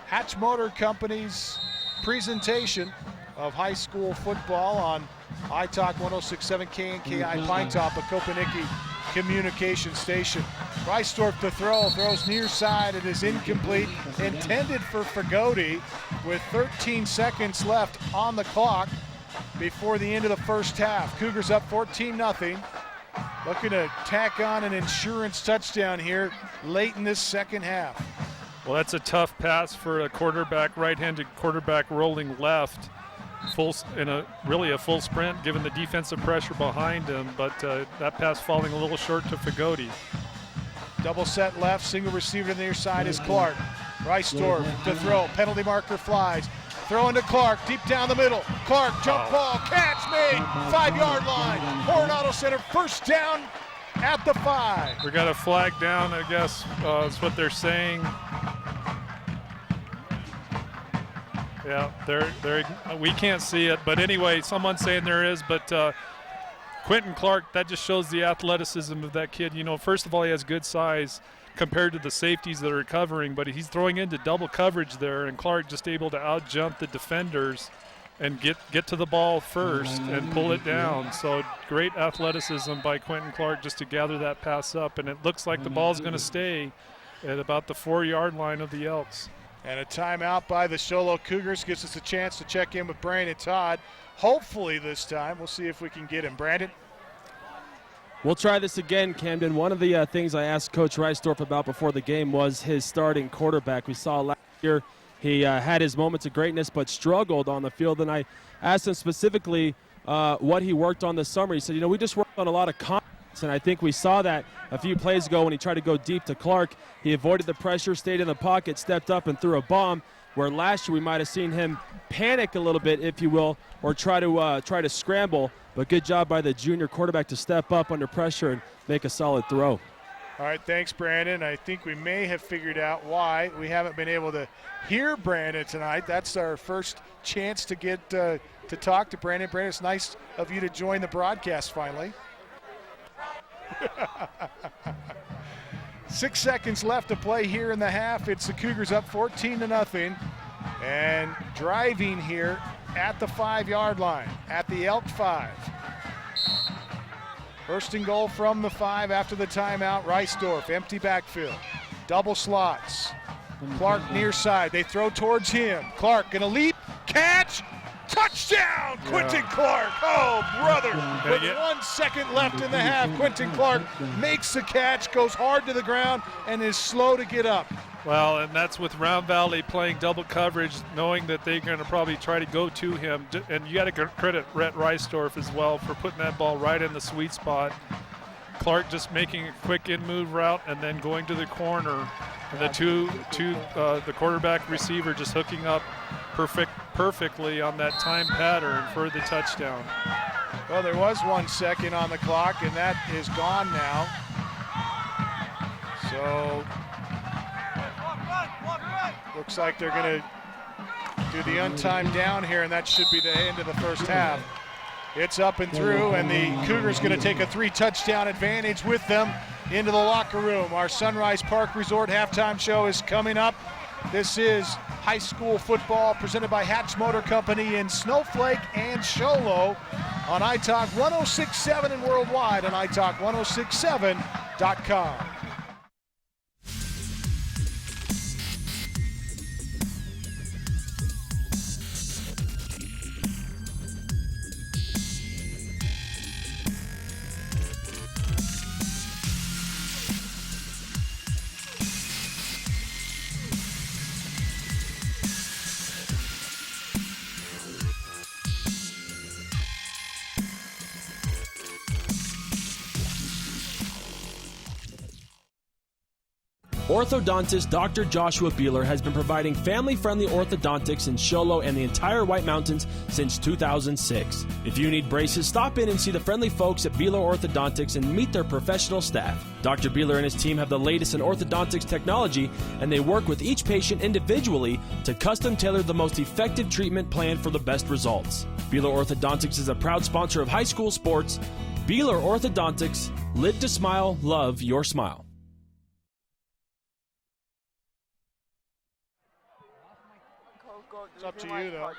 Hatch Motor Company's presentation of high school football on iTalk 106.7 KNKI Pine Top, a Kopanicki communication station. Reisdorf to throw, throws near side, it is incomplete, intended for Fagodi with 13 seconds left on the clock before the end of the first half. Cougars up 14-0. Looking to tack on an insurance touchdown here late in this second half. Well, that's a tough pass for a quarterback, right-handed quarterback rolling left. Really a full sprint given the defensive pressure behind him, but that pass falling a little short to Fagodi. Double set left, single receiver to the near side is Clark. Reisdorf to throw, penalty marker flies. Throw into Clark, deep down the middle. Clark, jump ball, catch made, 5-yard line. Coronado Center, first down at the 5. We got a flag down, I guess, is what they're saying. Yeah, we can't see it, but anyway, someone's saying there is, but Quentin Clark, that just shows the athleticism of that kid. First of all, he has good size compared to the safeties that are covering, but he's throwing into double coverage there, and Clark just able to out-jump the defenders and get to the ball first and pull it down. So great athleticism by Quentin Clark just to gather that pass up, and it looks like the ball's going to stay at about the 4-yard line of the Elks. And a timeout by the Sholo Cougars gives us a chance to check in with Brandon Todd. Hopefully this time, we'll see if we can get him. Brandon? We'll try this again, Camden. One of the things I asked Coach Reisdorf about before the game was his starting quarterback. We saw last year he had his moments of greatness but struggled on the field, and I asked him specifically what he worked on this summer. He said, we just worked on a lot of confidence, and I think we saw that a few plays ago when he tried to go deep to Clark. He avoided the pressure, stayed in the pocket, stepped up and threw a bomb, where last year we might have seen him panic a little bit, if you will, or try to scramble. But good job by the junior quarterback to step up under pressure and make a solid throw. All right, thanks, Brandon. I think we may have figured out why we haven't been able to hear Brandon tonight. That's our first chance to get to talk to Brandon. Brandon, it's nice of you to join the broadcast finally. 6 seconds left to play here in the half. It's the Cougars up 14-0 and driving here at the 5-yard line, at the Elk 5. First and goal from the 5 after the timeout. Reisdorf, empty backfield. Double slots. Clark near side. They throw towards him. Clark gonna leap, catch, touchdown, Quentin Clark. Oh, brother. With 1 second left in the half, Quentin Clark makes the catch, goes hard to the ground, and is slow to get up. Well, and that's with Round Valley playing double coverage, knowing that they're going to probably try to go to him. And you got to credit Rhett Reisdorf as well for putting that ball right in the sweet spot. Clark just making a quick in-move route and then going to the corner. And the quarterback receiver just hooking up perfectly on that time pattern for the touchdown. Well, there was 1 second on the clock, and that is gone now. So looks like they're going to do the untimed down here, and that should be the end of the first half. It's up and through, and the Cougars going to take a 3-touchdown advantage with them into the locker room. Our Sunrise Park Resort halftime show is coming up. This is high school football presented by Hatch Motor Company in Snowflake and Show Low on iTalk 106.7 and worldwide on iTalk1067.com. Orthodontist Dr. Joshua Beeler has been providing family-friendly orthodontics in Show Low and the entire White Mountains since 2006. If you need braces, stop in and see the friendly folks at Beeler Orthodontics and meet their professional staff. Dr. Beeler and his team have the latest in orthodontics technology, and they work with each patient individually to custom tailor the most effective treatment plan for the best results. Beeler Orthodontics is a proud sponsor of high school sports. Beeler Orthodontics, live to smile, love your smile. It's up to you, though.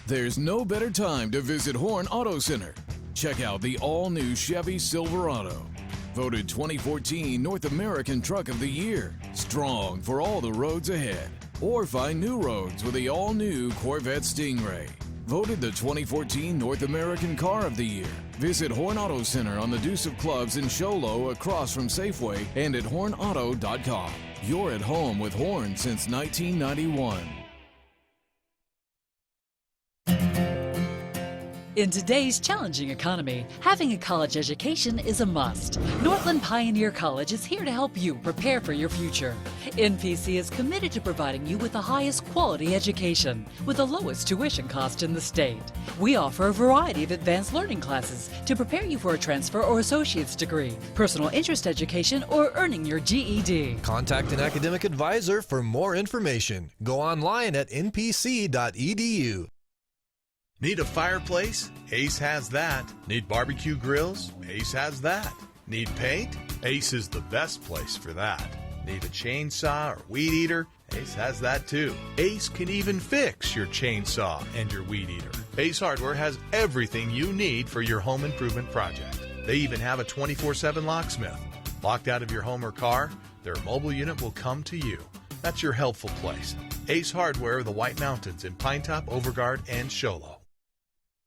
There's no better time to visit Horn Auto Center. Check out the all-new Chevy Silverado. Voted 2014 North American Truck of the Year. Strong for all the roads ahead. Or find new roads with the all-new Corvette Stingray. Voted the 2014 North American Car of the Year. Visit Horn Auto Center on the Deuce of Clubs in Show Low across from Safeway and at hornauto.com. You're at home with Horn since 1991. In today's challenging economy, having a college education is a must. Northland Pioneer College is here to help you prepare for your future. NPC is committed to providing you with the highest quality education with the lowest tuition cost in the state. We offer a variety of advanced learning classes to prepare you for a transfer or associate's degree, personal interest education, or earning your GED. Contact an academic advisor for more information. Go online at npc.edu. Need a fireplace? Ace has that. Need barbecue grills? Ace has that. Need paint? Ace is the best place for that. Need a chainsaw or weed eater? Ace has that too. Ace can even fix your chainsaw and your weed eater. Ace Hardware has everything you need for your home improvement project. They even have a 24/7 locksmith. Locked out of your home or car? Their mobile unit will come to you. That's your helpful place. Ace Hardware of the White Mountains in Pinetop, Overguard, and Show Low.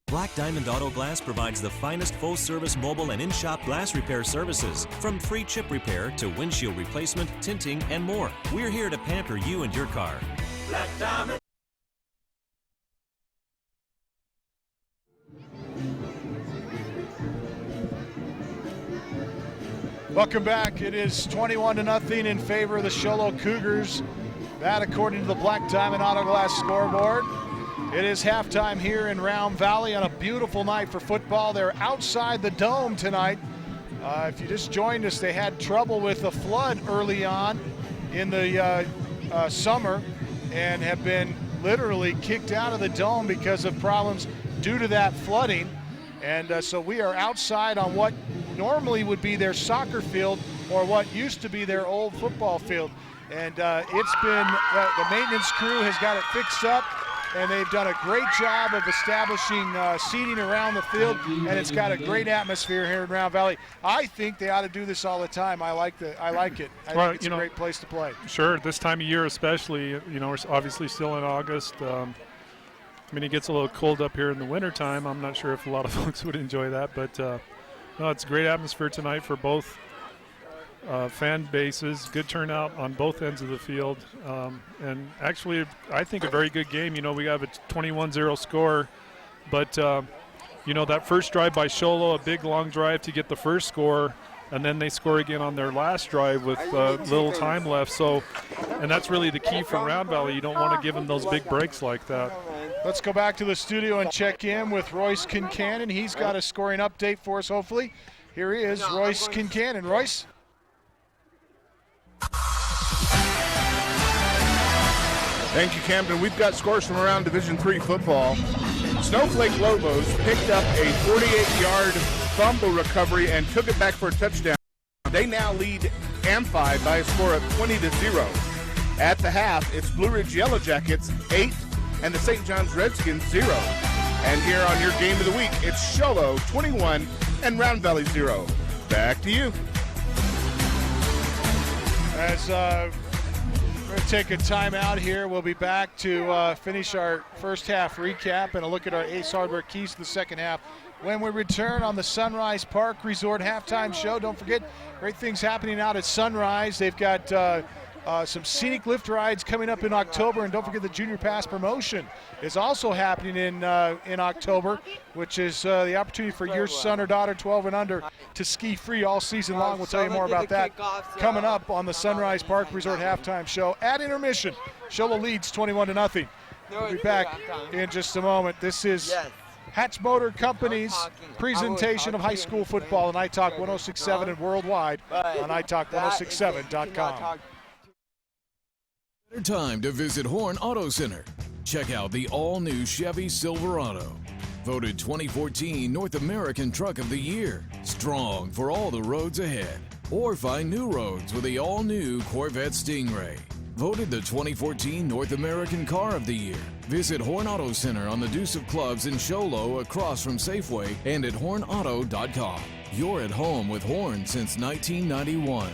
Black Diamond Auto Glass provides the finest full-service mobile and in-shop glass repair services, from free chip repair to windshield replacement, tinting, and more. We're here to pamper you and your car. Black Diamond. Welcome back. It is 21-0 in favor of the Show Low Cougars. That according to the Black Diamond Auto Glass scoreboard. It is halftime here in Round Valley on a beautiful night for football. They're outside the dome tonight. If you just joined us, they had trouble with a flood early on in the summer and have been literally kicked out of the dome because of problems due to that flooding. And so we are outside on what normally would be their soccer field or what used to be their old football field. And it's been, the maintenance crew has got it fixed up, and they've done a great job of establishing seating around the field, and it's got a great atmosphere here in Round Valley. I think they ought to do this all the time. I like it. I think it's a great place to play. Sure, this time of year especially. We're obviously still in August. It gets a little cold up here in the wintertime. I'm not sure if a lot of folks would enjoy that, but no, it's a great atmosphere tonight for both fan bases. Good turnout on both ends of the field, and actually I think a very good game. We have a 21-0 score, but that first drive by Show Low, a big long drive to get the first score, and then they score again on their last drive with little time left. So, and that's really the key for Round Valley. You don't want to give them those big breaks like that. Let's go back to the studio and check in with Royce Kincannon. He's got a scoring update for us, hopefully. Here he is, Royce Kincannon. Royce? Thank you, Camden. We've got scores from around Division III football. Snowflake Lobos picked up a 48-yard fumble recovery and took it back for a touchdown. They now lead Amphi by a score of 20-0. At the half, it's Blue Ridge Yellow Jackets 8 and the St. John's Redskins 0. And here on your game of the week, it's Show Low 21 and Round Valley 0. Back to you. As we're going to take a timeout here, we'll be back to finish our first half recap and a look at our Ace Hardware keys to the second half when we return on the Sunrise Park Resort halftime show. Don't forget, great things happening out at Sunrise. They've got some scenic lift rides coming up in October, and don't forget the Junior Pass promotion is also happening in October, which is the opportunity for your son or daughter 12 and under to ski free all season long. We'll tell you more about that coming up on the Sunrise Park Resort halftime show at intermission. Show Low leads 21-0. We'll be back in just a moment. This is Hatch Motor Company's presentation of high school football on iTalk 106.7 and worldwide on iTalk1067.com. Time to visit Horn Auto Center. Check out the all-new Chevy Silverado. Voted 2014 North American Truck of the Year. Strong for all the roads ahead. Or find new roads with the all-new Corvette Stingray. Voted the 2014 North American Car of the Year. Visit Horn Auto Center on the Deuce of Clubs in Show Low across from Safeway and at hornauto.com. You're at home with Horn since 1991.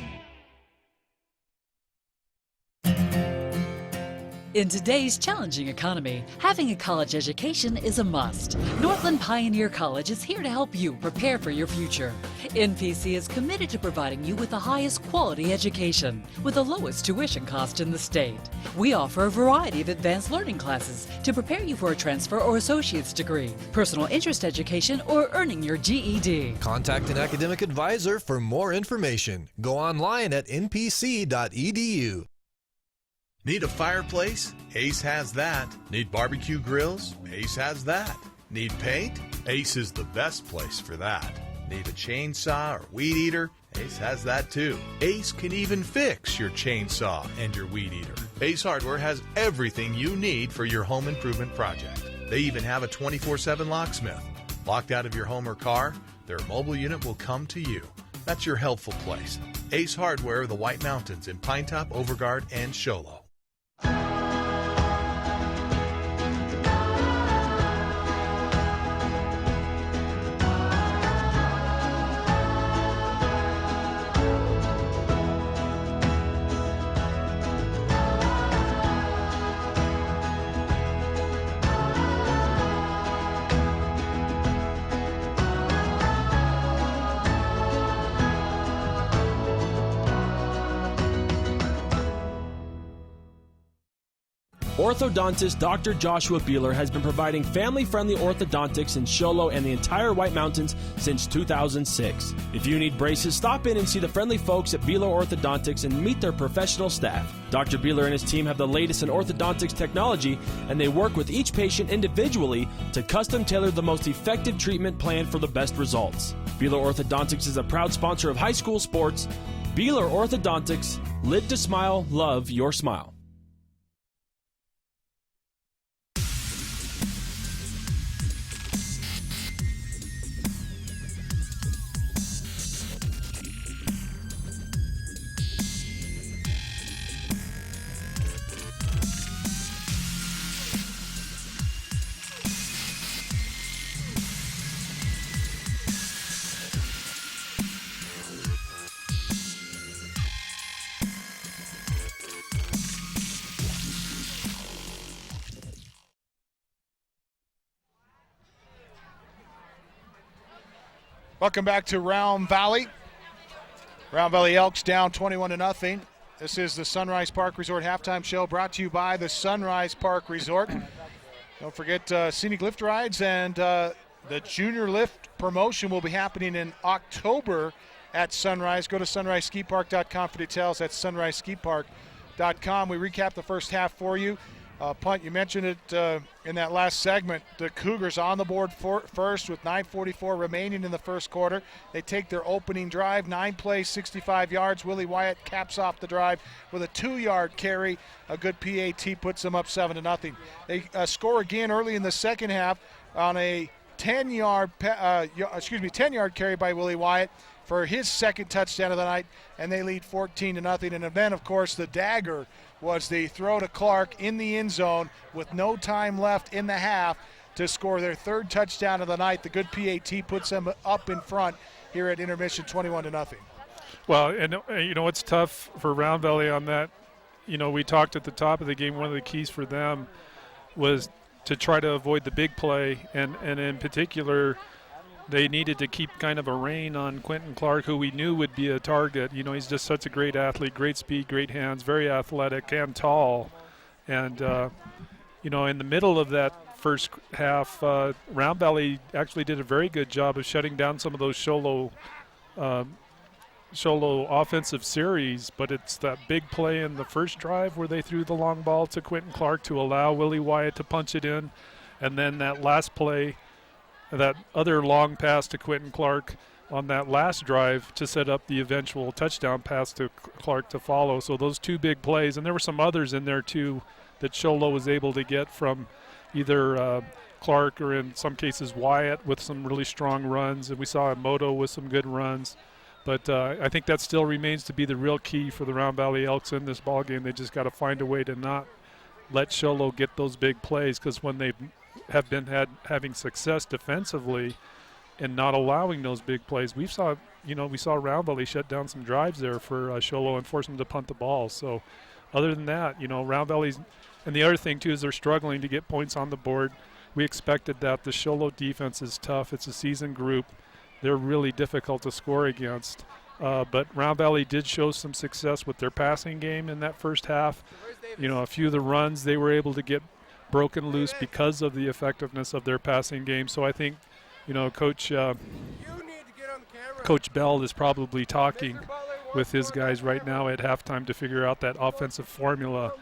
In today's challenging economy, having a college education is a must. Northland Pioneer College is here to help you prepare for your future. NPC is committed to providing you with the highest quality education with the lowest tuition cost in the state. We offer a variety of advanced learning classes to prepare you for a transfer or associate's degree, personal interest education, or earning your GED. Contact an academic advisor for more information. Go online at npc.edu. Need a fireplace? Ace has that. Need barbecue grills? Ace has that. Need paint? Ace is the best place for that. Need a chainsaw or weed eater? Ace has that too. Ace can even fix your chainsaw and your weed eater. Ace Hardware has everything you need for your home improvement project. They even have a 24/7 locksmith. Locked out of your home or car? Their mobile unit will come to you. That's your helpful place. Ace Hardware of the White Mountains in Pinetop, Overguard, and Show Low. Orthodontist Dr. Joshua Beeler has been providing family-friendly orthodontics in Show Low and the entire White Mountains since 2006. If you need braces, stop in and see the friendly folks at Beeler Orthodontics and meet their professional staff. Dr. Beeler and his team have the latest in orthodontics technology, and they work with each patient individually to custom tailor the most effective treatment plan for the best results. Beeler Orthodontics is a proud sponsor of high school sports. Beeler Orthodontics, live to smile, love your smile. Welcome back to Round Valley. Round Valley Elks down 21-0. This is the Sunrise Park Resort halftime show brought to you by the Sunrise Park Resort. Don't forget scenic lift rides and the junior lift promotion will be happening in October at Sunrise. Go to sunriseskipark.com for details. That's sunriseskipark.com. We recap the first half for you. Punt, you mentioned it in that last segment. The Cougars on the board first with 9:44 remaining in the first quarter. They take their opening drive, 9 plays, 65 yards. Willie Wyatt caps off the drive with a 2-yard carry. A good PAT puts them up 7-0. They score again early in the second half on a 10-yard carry by Willie Wyatt for his second touchdown of the night, and they lead 14-0. And then, of course, the dagger was the throw to Clark in the end zone with no time left in the half to score their third touchdown of the night. The good PAT puts them up in front here at intermission 21-0. Well, and it's tough for Round Valley on that. We talked at the top of the game, one of the keys for them was to try to avoid the big play, and in particular, they needed to keep kind of a rein on Quentin Clark, who we knew would be a target. He's just such a great athlete, great speed, great hands, very athletic and tall. And, in the middle of that first half, Round Valley actually did a very good job of shutting down some of those Show Low offensive series, but it's that big play in the first drive where they threw the long ball to Quentin Clark to allow Willie Wyatt to punch it in, and then that last play, that other long pass to Quentin Clark on that last drive to set up the eventual touchdown pass to Clark to follow. So those two big plays, and there were some others in there too that Show Low was able to get from either Clark or in some cases Wyatt with some really strong runs, and we saw Moto with some good runs. But I think that still remains to be the real key for the Round Valley Elks in this ballgame. They just got to find a way to not let Show Low get those big plays, because when they have been having success defensively and not allowing those big plays, we saw Round Valley shut down some drives there for Show Low and force them to punt the ball. So other than that, Round Valley's, and the other thing too is they're struggling to get points on the board. We expected that. The Show Low defense is tough. It's a seasoned group. They're really difficult to score against. But Round Valley did show some success with their passing game in that first half. A few of the runs they were able to get broken loose because of the effectiveness of their passing game. So I think, Coach Bell is probably talking with his guys right now at halftime to figure out that offensive formula,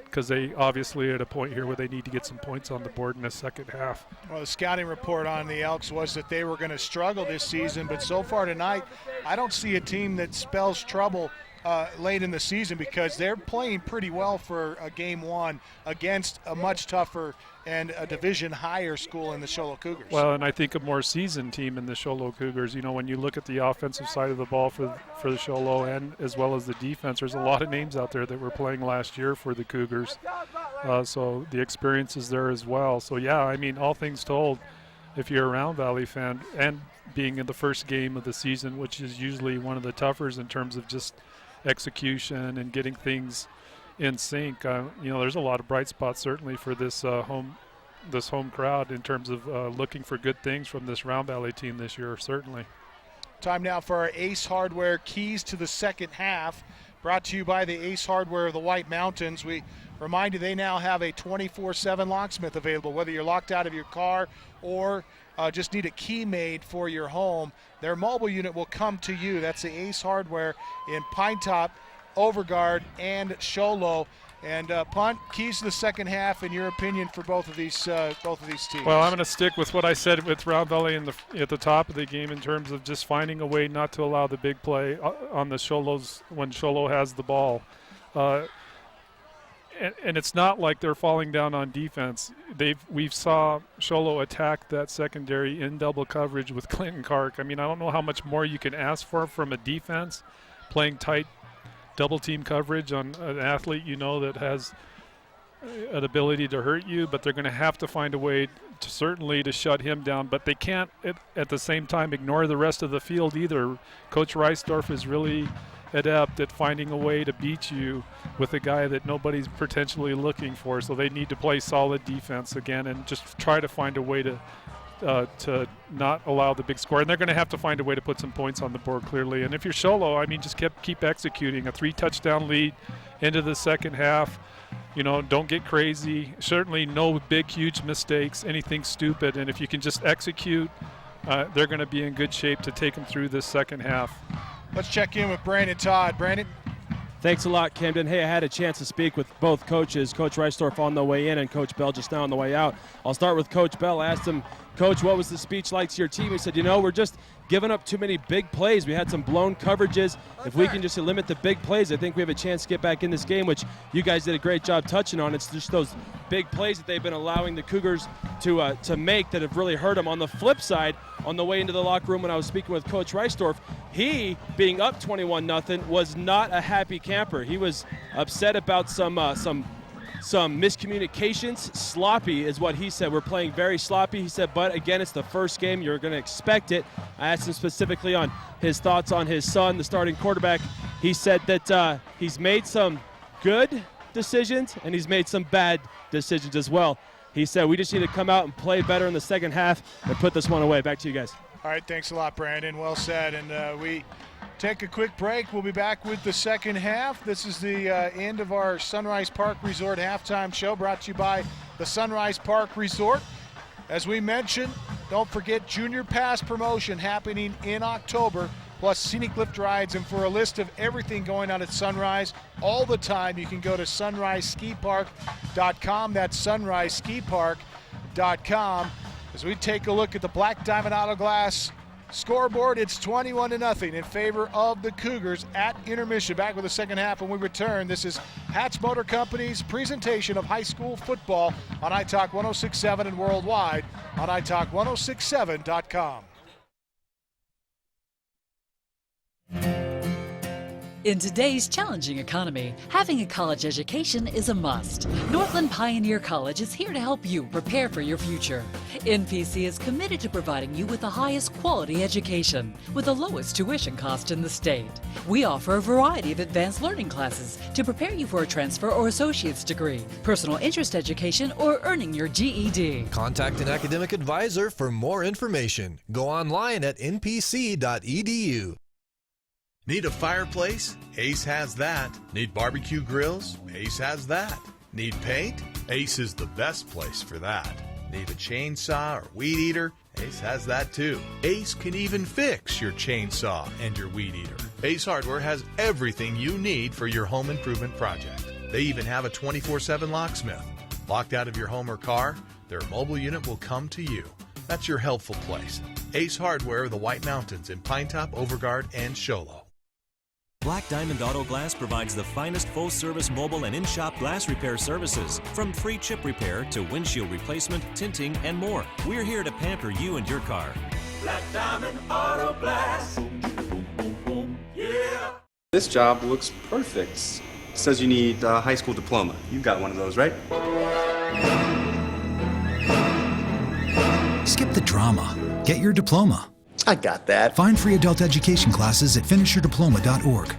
because they obviously are at a point here where they need to get some points on the board in the second half. Well, the scouting report on the Elks was that they were going to struggle this season, but so far tonight, I don't see a team that spells trouble late in the season, because they're playing pretty well for a game one against a much tougher and a division higher school in the Show Low Cougars. Well, and I think a more seasoned team in the Show Low Cougars. When you look at the offensive side of the ball for the Show Low, and as well as the defense, there's a lot of names out there that were playing last year for the Cougars. So the experience is there as well. So yeah, all things told, if you're a Round Valley fan, and being in the first game of the season, which is usually one of the toughers in terms of just execution and getting things in sync, there's a lot of bright spots certainly for this home crowd in terms of looking for good things from this Round Valley team this year, certainly. Time now for our Ace Hardware keys to the second half, brought to you by the Ace Hardware of the White Mountains. We remind you they now have a 24/7 locksmith available, whether you're locked out of your car or just need a key made for your home. Their mobile unit will come to you. That's the Ace Hardware in Pine Top, Overguard, and Sholo. And Punt, keys to the second half, in your opinion, for both of these teams. Well, I'm going to stick with what I said with Round Valley at the top of the game in terms of just finding a way not to allow the big play on the Sholos when Sholo has the ball. And it's not like they're falling down on defense. We've saw Sholo attack that secondary in double coverage with Clinton Kark. I mean, I don't know how much more you can ask for from a defense playing tight double team coverage on an athlete that has an ability to hurt you, but they're going to have to find a way to shut him down. But they can't at the same time ignore the rest of the field either. Coach Reisdorf is really adept at finding a way to beat you with a guy that nobody's potentially looking for. So they need to play solid defense again and just try to find a way to not allow the big score. And they're going to have to find a way to put some points on the board, clearly. And if you're Sholo, I mean, just keep executing. A 3-touchdown lead into the second half. Don't get crazy. Certainly no big, huge mistakes, anything stupid. And if you can just execute, they're going to be in good shape to take them through this second half. Let's check in with Brandon Todd. Brandon? Thanks a lot, Camden. Hey, I had a chance to speak with both coaches, Coach Reisdorf on the way in and Coach Bell just now on the way out. I'll start with Coach Bell. I asked him, Coach, what was the speech like to your team? He said, we're just giving up too many big plays. We had some blown coverages. If we can just limit the big plays, I think we have a chance to get back in this game, which you guys did a great job touching on. It's just those big plays that they've been allowing the Cougars to make that have really hurt them. On the flip side, on the way into the locker room when I was speaking with Coach Reisdorf, he, being up 21-0, was not a happy camper. He was upset about some miscommunications. Sloppy is what he said. We're playing very sloppy. He said, but again, it's the first game. You're going to expect it. I asked him specifically on his thoughts on his son, the starting quarterback. He said that he's made some good decisions and he's made some bad decisions as well. He said we just need to come out and play better in the second half and put this one away. Back to you guys. All right, thanks a lot, Brandon. Well said. And we take a quick break. We'll be back with the second half. This is the end of our Sunrise Park Resort halftime show, brought to you by the Sunrise Park Resort. As we mentioned, don't forget Junior Pass promotion happening in October, plus scenic lift rides. And for a list of everything going on at Sunrise all the time, you can go to sunriseskipark.com. That's sunriseskipark.com. As we take a look at the Black Diamond Auto Glass scoreboard, it's 21-0 in favor of the Cougars at intermission. Back with the second half when we return. This is Hatch Motor Company's presentation of high school football on iTalk 106.7 and worldwide on iTalk1067.com. In today's challenging economy, having a college education is a must. Northland Pioneer College is here to help you prepare for your future. NPC is committed to providing you with the highest quality education with the lowest tuition cost in the state. We offer a variety of advanced learning classes to prepare you for a transfer or associate's degree, personal interest education, or earning your GED. Contact an academic advisor for more information. Go online at npc.edu. Need a fireplace? Ace has that. Need barbecue grills? Ace has that. Need paint? Ace is the best place for that. Need a chainsaw or weed eater? Ace has that too. Ace can even fix your chainsaw and your weed eater. Ace Hardware has everything you need for your home improvement project. They even have a 24/7 locksmith. Locked out of your home or car? Their mobile unit will come to you. That's your helpful place. Ace Hardware of the White Mountains in Pine Top, Overguard, and Sholo. Black Diamond Auto Glass provides the finest full-service mobile and in-shop glass repair services. From free chip repair to windshield replacement, tinting, and more. We're here to pamper you and your car. Black Diamond Auto Glass. Yeah. This job looks perfect. It says you need a high school diploma. You've got one of those, right? Skip the drama. Get your diploma. I got that. Find free adult education classes at finishyourdiploma.org.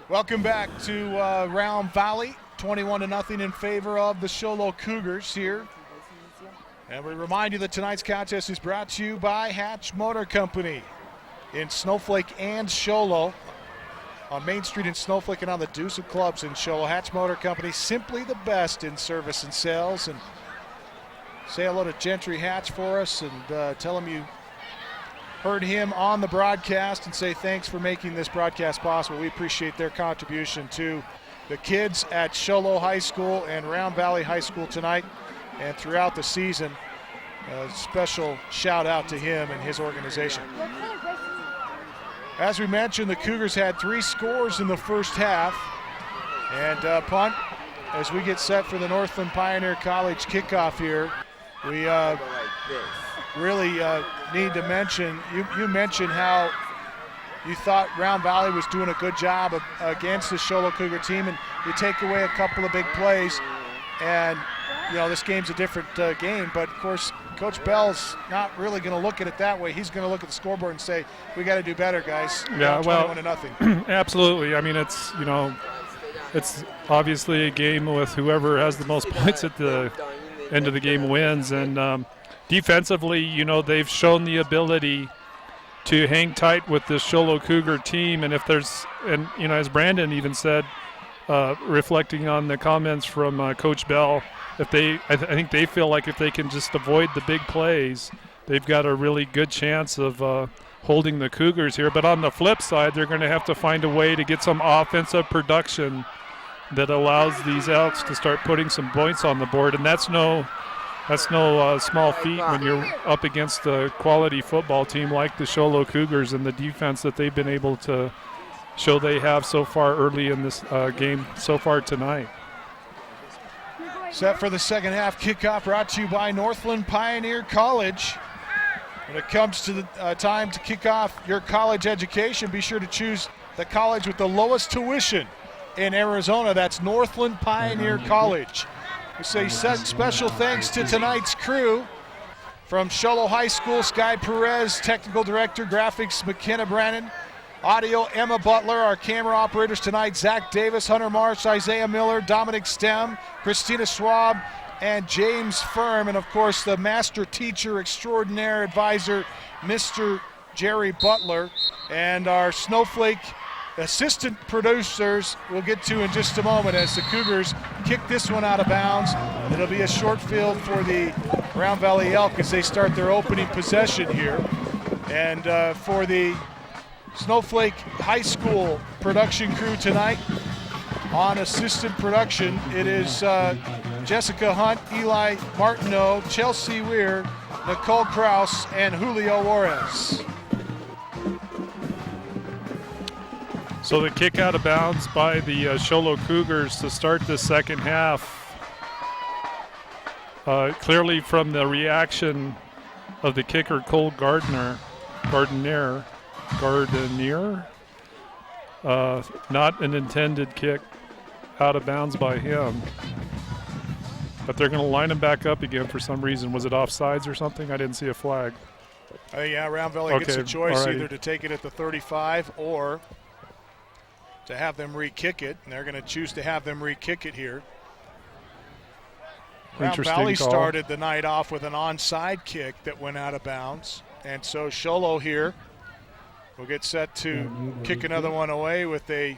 Welcome back to Round Valley. 21-0 in favor of the Show Low Cougars here. And we remind you that tonight's contest is brought to you by Hatch Motor Company in Snowflake and Show Low. On Main Street in Snowflake and on the Deuce of Clubs in Show Low. Hatch Motor Company, simply the best in service and sales. And say hello to Gentry Hatch for us and tell him you heard him on the broadcast and say thanks for making this broadcast possible. We appreciate their contribution to the kids at Show Low High School and Round Valley High School tonight and throughout the season. A special shout out to him and his organization. As we mentioned, the Cougars had 3 scores in the first half. And punt as we get set for the Northland Pioneer College kickoff here. We really need to mention, you mentioned how you thought Round Valley was doing a good job against the Show Low Cougar team, and you take away a couple of big plays, and this game's a different game, but of course Coach Bell's not really going to look at it that way. He's going to look at the scoreboard and say, we got to do better, guys. Yeah, well, 21-0. Absolutely. I mean, it's obviously a game with whoever has the most points at the end of the game wins, and defensively, they've shown the ability to hang tight with this Show Low Cougar team. And as Brandon even said, reflecting on the comments from Coach Bell, I think they feel like if they can just avoid the big plays, they've got a really good chance of holding the Cougars here. But on the flip side, they're going to have to find a way to get some offensive production that allows these Elks to start putting some points on the board, and that's no small feat when you're up against a quality football team like the Show Low Cougars and the defense that they've been able to show they have so far early in this game so far tonight. Set for the second half kickoff, brought to you by Northland Pioneer College. When it comes to the time to kick off your college education, be sure to choose the college with the lowest tuition in Arizona. That's Northland Pioneer College. We say special thanks to tonight's crew from Show Low High School, Sky Perez, Technical Director, Graphics, McKenna Brannon, Audio, Emma Butler, our camera operators tonight, Zach Davis, Hunter Marsh, Isaiah Miller, Dominic Stem, Christina Schwab, and James Firm, and of course the master teacher extraordinaire advisor, Mr. Jerry Butler, and our Snowflake assistant producers we'll get to in just a moment as the Cougars kick this one out of bounds. It'll be a short field for the Round Valley Elk as they start their opening possession here. And for the Snowflake High School production crew tonight, on assistant production, it is Jessica Hunt, Eli Martineau, Chelsea Weir, Nicole Kraus, and Julio Juarez. So the kick out of bounds by the Show Low Cougars to start the second half. Clearly from the reaction of the kicker, Cole Gardner, not an intended kick out of bounds by him. But they're going to line him back up again for some reason. Was it offsides or something? I didn't see a flag. Yeah, Round Valley gets a choice either to take it at the 35 or to have them re-kick it, and they're going to choose to have them re-kick it here. Round Valley started the night off with an onside kick that went out of bounds, and so Show Low here will get set to kick another one away with a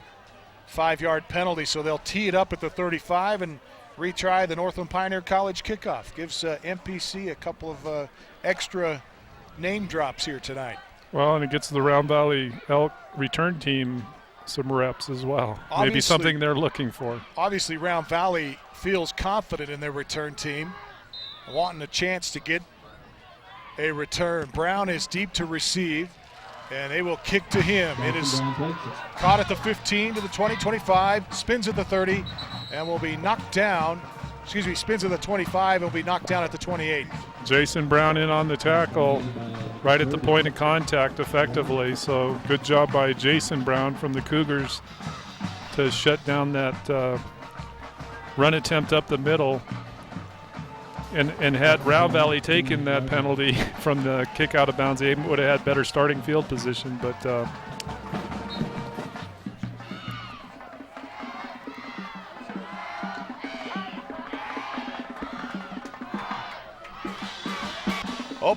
5-yard penalty, so they'll tee it up at the 35 and retry the Northland Pioneer College kickoff. Gives MPC a couple of extra name drops here tonight. Well, and it gets the Round Valley Elk return team some reps as well. Maybe something they're looking for. Obviously, Round Valley feels confident in their return team, wanting a chance to get a return. Brown is deep to receive, and they will kick to him. It is caught at the 15 to the 20, 25, spins at the 30, and will be knocked down. Spins at the 25 and will be knocked down at the 28. Jason Brown in on the tackle, right at the point of contact effectively. So good job by Jason Brown from the Cougars to shut down that run attempt up the middle. And had Round Valley taken that penalty from the kick out of bounds, they would have had better starting field position. But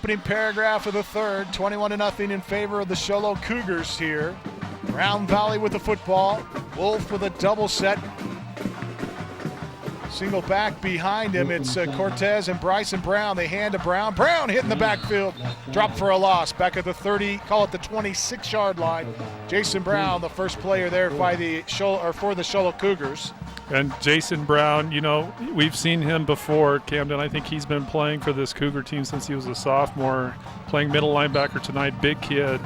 opening paragraph of the third. 21-0 in favor of the Show Low Cougars here. Round Valley with the football. Wolf with a double set. Single back behind him. It's Cortez and Bryson Brown. They hand to Brown. Brown hit in the backfield. Drop for a loss. Back at the 30, call it the 26-yard line. Jason Brown, the first player there by for the Show Low Cougars. And Jason Brown, you know, we've seen him before, Camden. I think he's been playing for this Cougar team since he was a sophomore, playing middle linebacker tonight. Big kid,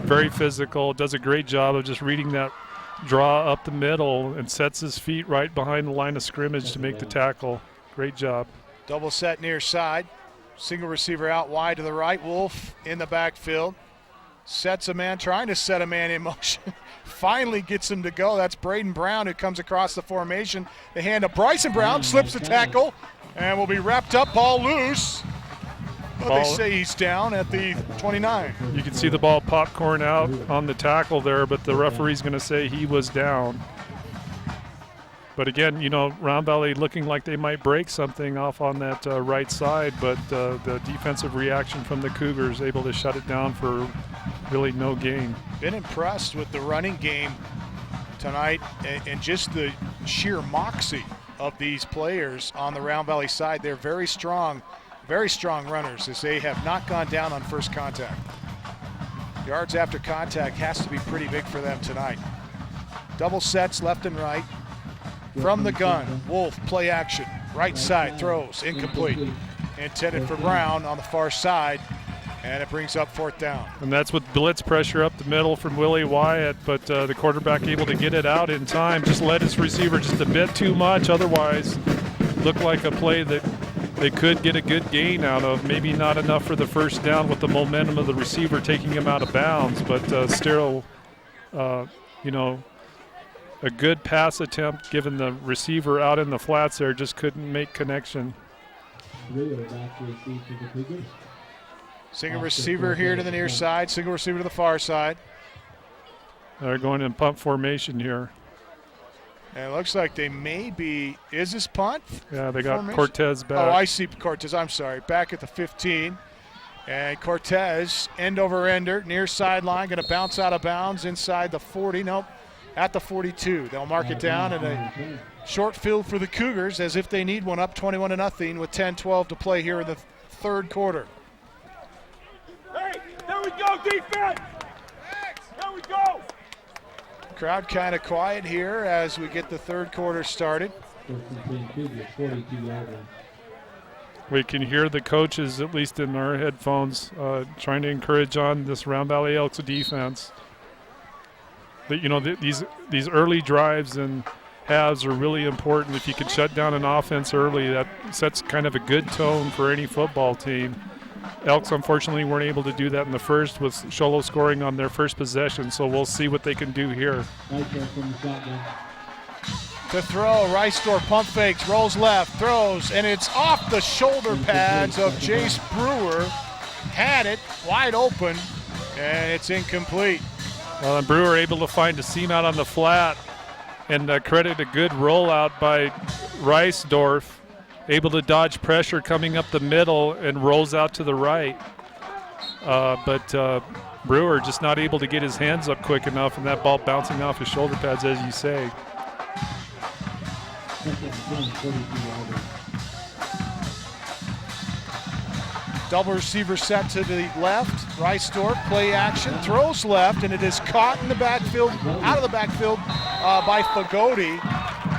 very physical, does a great job of just reading that draw up the middle and sets his feet right behind the line of scrimmage to make the tackle. Great job. Double set near side. Single receiver out wide to the right. Wolf in the backfield. Sets a man, trying to set a man in motion. Finally gets him to go. That's Braden Brown who comes across the formation. The hand to Bryson Brown, slips the tackle, and will be wrapped up, ball loose. But they say he's down at the 29. You can see the ball popcorn out on the tackle there, but the referee's going to say he was down. But again, you know, Round Valley looking like they might break something off on that right side, but the defensive reaction from the Cougars able to shut it down for really no gain. Been impressed with the running game tonight and just the sheer moxie of these players on the Round Valley side. They're very strong runners as they have not gone down on first contact. Yards after contact has to be pretty big for them tonight. Double sets left and right. From the gun, Wolf, play action. Right side, throws, incomplete. Intended for Brown on the far side, and it brings up fourth down. And that's with blitz pressure up the middle from Willie Wyatt, but the quarterback able to get it out in time. Just led his receiver just a bit too much. Otherwise, looked like a play that they could get a good gain out of. Maybe not enough for the first down with the momentum of the receiver taking him out of bounds, but still, you know, a good pass attempt given the receiver out in the flats there, just couldn't make connection. Single receiver here to the near side, single receiver to the far side. They're going in punt formation here. And it looks like they may be, is this punt? Yeah, they got formation? Cortez back. Oh, I see Cortez, I'm sorry. Back at the 15. And Cortez, end over ender, near sideline, going to bounce out of bounds inside the 40. Nope. At the 42. They'll mark it down in a short field for the Cougars as if they need one, up 21-0 with 10-12 to play here in the third quarter. Hey, there we go, defense! There we go! Crowd kind of quiet here as we get the third quarter started. We can hear the coaches, at least in our headphones, trying to encourage on this Round Valley Elks defense. You know, these early drives and halves are really important. If you can shut down an offense early, that sets kind of a good tone for any football team. Elks, unfortunately, weren't able to do that in the first with Show Low scoring on their first possession, so we'll see what they can do here. To throw, Rice-Door pump fakes, rolls left, throws, and it's off the shoulder pads of Jace Brewer. Had it wide open, and it's incomplete. Well, and Brewer able to find a seam out on the flat, and credit a good rollout by Rice-Dorf, able to dodge pressure coming up the middle and rolls out to the right. But Brewer just not able to get his hands up quick enough, and that ball bouncing off his shoulder pads, as you say. Double receiver set to the left. Rice-Dorf, play action, throws left, and it is caught in the backfield, out of the backfield by Fagoti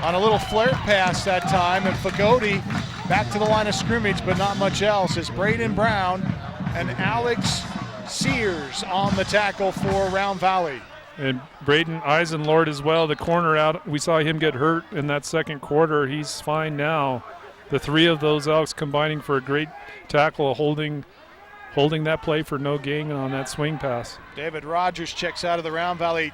on a little flare pass that time. And Fagoti back to the line of scrimmage, but not much else, as Braden Brown and Alex Sears on the tackle for Round Valley. And Braden Eisenlord as well, the corner out. We saw him get hurt in that second quarter. He's fine now. The three of those Elks combining for a great tackle, holding that play for no gain on that swing pass. David Rogers checks out of the Round Valley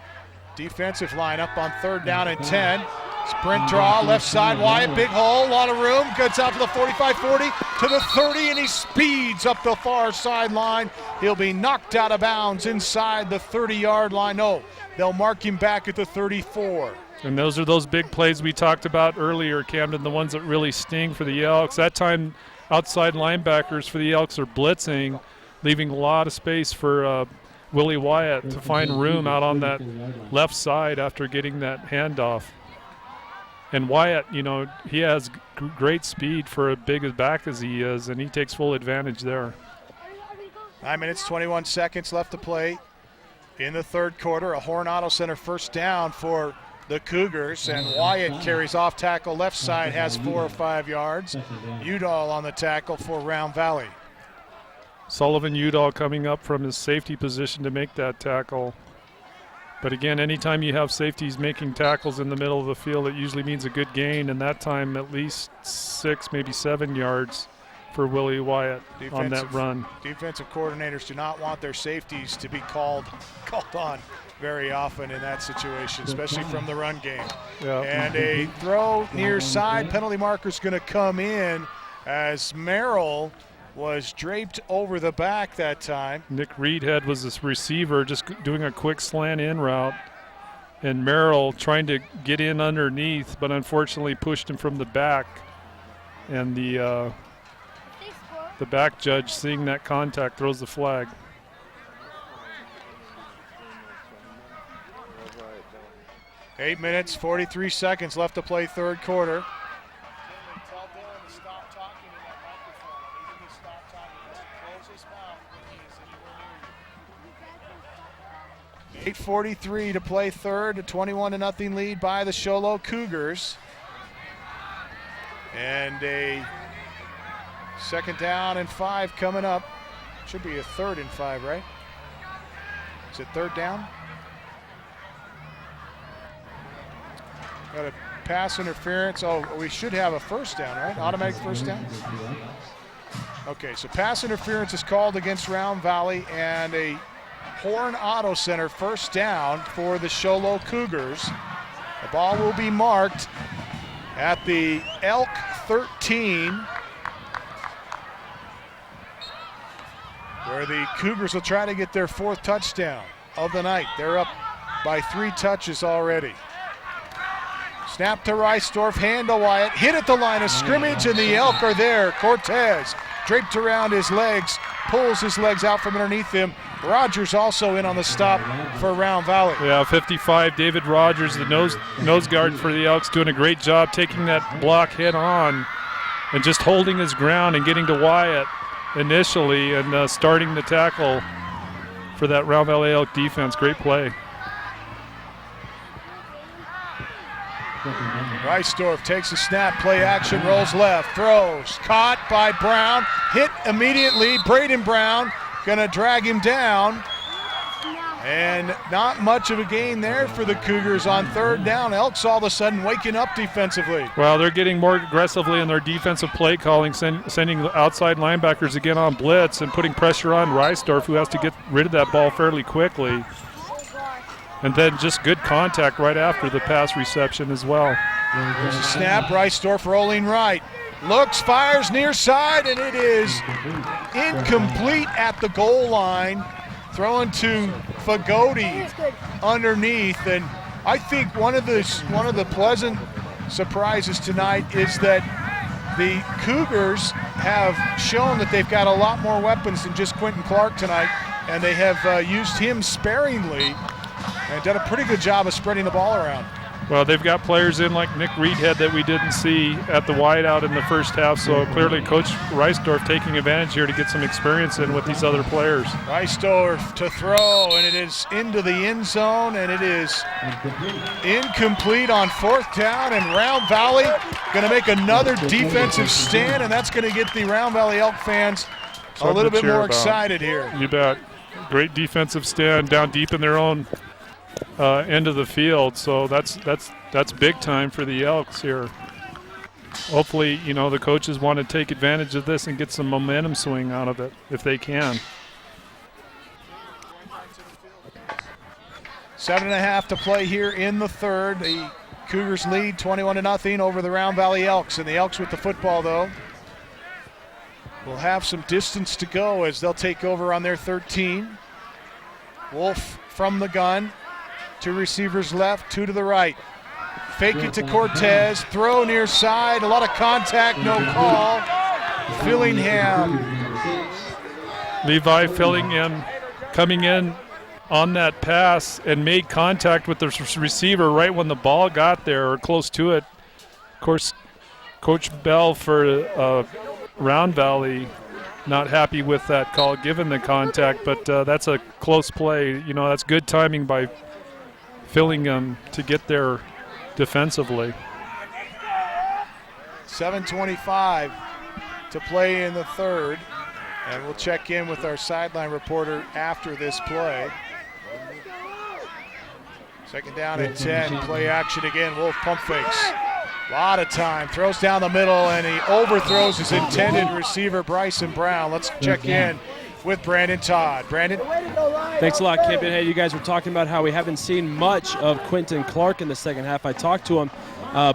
defensive line up on third down and 10. Sprint draw, left side, Wyatt, big hole, a lot of room, gets out to the 45-40, to the 30, and he speeds up the far sideline. He'll be knocked out of bounds inside the 30-yard line. No, they'll mark him back at the 34. And those are those big plays we talked about earlier, Camden, the ones that really sting for the Elks. That time, outside linebackers for the Elks are blitzing. leaving a lot of space for Willie Wyatt to find room out on that left side after getting that handoff. And Wyatt, you know, he has great speed for as big as back as he is, and he takes full advantage there. 9 minutes, 21 seconds left to play in the third quarter. A Horn Auto Center first down for the Cougars, and Wyatt carries off tackle left side, has 4 or 5 yards. Udall on the tackle for Round Valley. Sullivan Udall coming up from his safety position to make that tackle. But again, anytime you have safeties making tackles in the middle of the field, it usually means a good gain, and that time at least 6, maybe 7 yards for Willie Wyatt on that run. Defensive coordinators do not want their safeties to be called on very often in that situation, especially from the run game. Yeah. And a throw near side. Penalty marker's going to come in as Merrill was draped over the back that time. Nick Reedhead was this receiver just doing a quick slant in route, and Merrill trying to get in underneath, but unfortunately pushed him from the back. And the back judge, seeing that contact, throws the flag. Eight minutes, 43 seconds left to play third quarter. 8:43 to play third, a 21-0 lead by the Sholo Cougars. And a second down and 5 coming up. Should be a 3rd and 5, right? Is it 3rd down? Got a pass interference. Oh, we should have a first down, right? Automatic first down? Okay, so pass interference is called against Round Valley, and a Horn Auto Center first down for the Sholo Cougars. The ball will be marked at the Elk 13, where the Cougars will try to get their 4th touchdown of the night. They're up by 3 touches already. Snap to Reisdorf, hand to Wyatt, hit at the line of scrimmage, and the Elk are there. Cortez draped around his legs, pulls his legs out from underneath him. Rogers also in on the stop for Round Valley. Yeah, 55, David Rogers, the nose guard for the Elks, doing a great job taking that block head on and just holding his ground and getting to Wyatt initially and starting the tackle for that Round Valley Elk defense. Great play. Reisdorf takes a snap, play action, rolls left, throws, caught by Brown, hit immediately. Braden Brown gonna drag him down, and not much of a gain there for the Cougars on 3rd down. Elks all of a sudden waking up defensively. Well, they're getting more aggressively in their defensive play calling, sending the outside linebackers again on blitz and putting pressure on Reisdorf, who has to get rid of that ball fairly quickly. And then just good contact right after the pass reception as well. There's a snap, Reisdorf rolling right. Looks, fires near side, and it is incomplete at the goal line. Throwing to Fagoti underneath. And I think one of the pleasant surprises tonight is that the Cougars have shown that they've got a lot more weapons than just Quentin Clark tonight, and they have used him sparingly and done a pretty good job of spreading the ball around. Well, they've got players in like Nick Reedhead that we didn't see at the wideout in the first half, so clearly Coach Reisdorf taking advantage here to get some experience in with these other players. Reisdorf to throw, and it is into the end zone, and it is incomplete on 4th down, and Round Valley going to make another defensive stand, and that's going to get the Round Valley Elk fans a little bit more excited here. You bet. Great defensive stand down deep in their own end of the field, so that's big time for the Elks here. Hopefully, you know, the coaches want to take advantage of this and get some momentum swing out of it if they can. 7.5 to play here in the third. The Cougars lead 21-0 over the Round Valley Elks, and the Elks with the football though will have some distance to go as they'll take over on their 13. Wolf from the gun. 2 receivers left, 2 to the right. Fake it to Cortez, throw near side, a lot of contact, no call. Fillingham Levi Fillingham coming in on that pass and made contact with the receiver right when the ball got there or close to it. Of course, Coach Bell for Round Valley not happy with that call given the contact, but that's a close play. You know, that's good timing by Fillingham to get there defensively. 7:25 to play in the third, and we'll check in with our sideline reporter after this play. Second down and 10, play action again. Wolf pump fakes. A lot of time, throws down the middle, and he overthrows his intended receiver, Bryson Brown. Let's check in with Brandon Todd. Brandon? Thanks a lot, Camden. Hey, you guys were talking about how we haven't seen much of Quentin Clark in the second half. I talked to him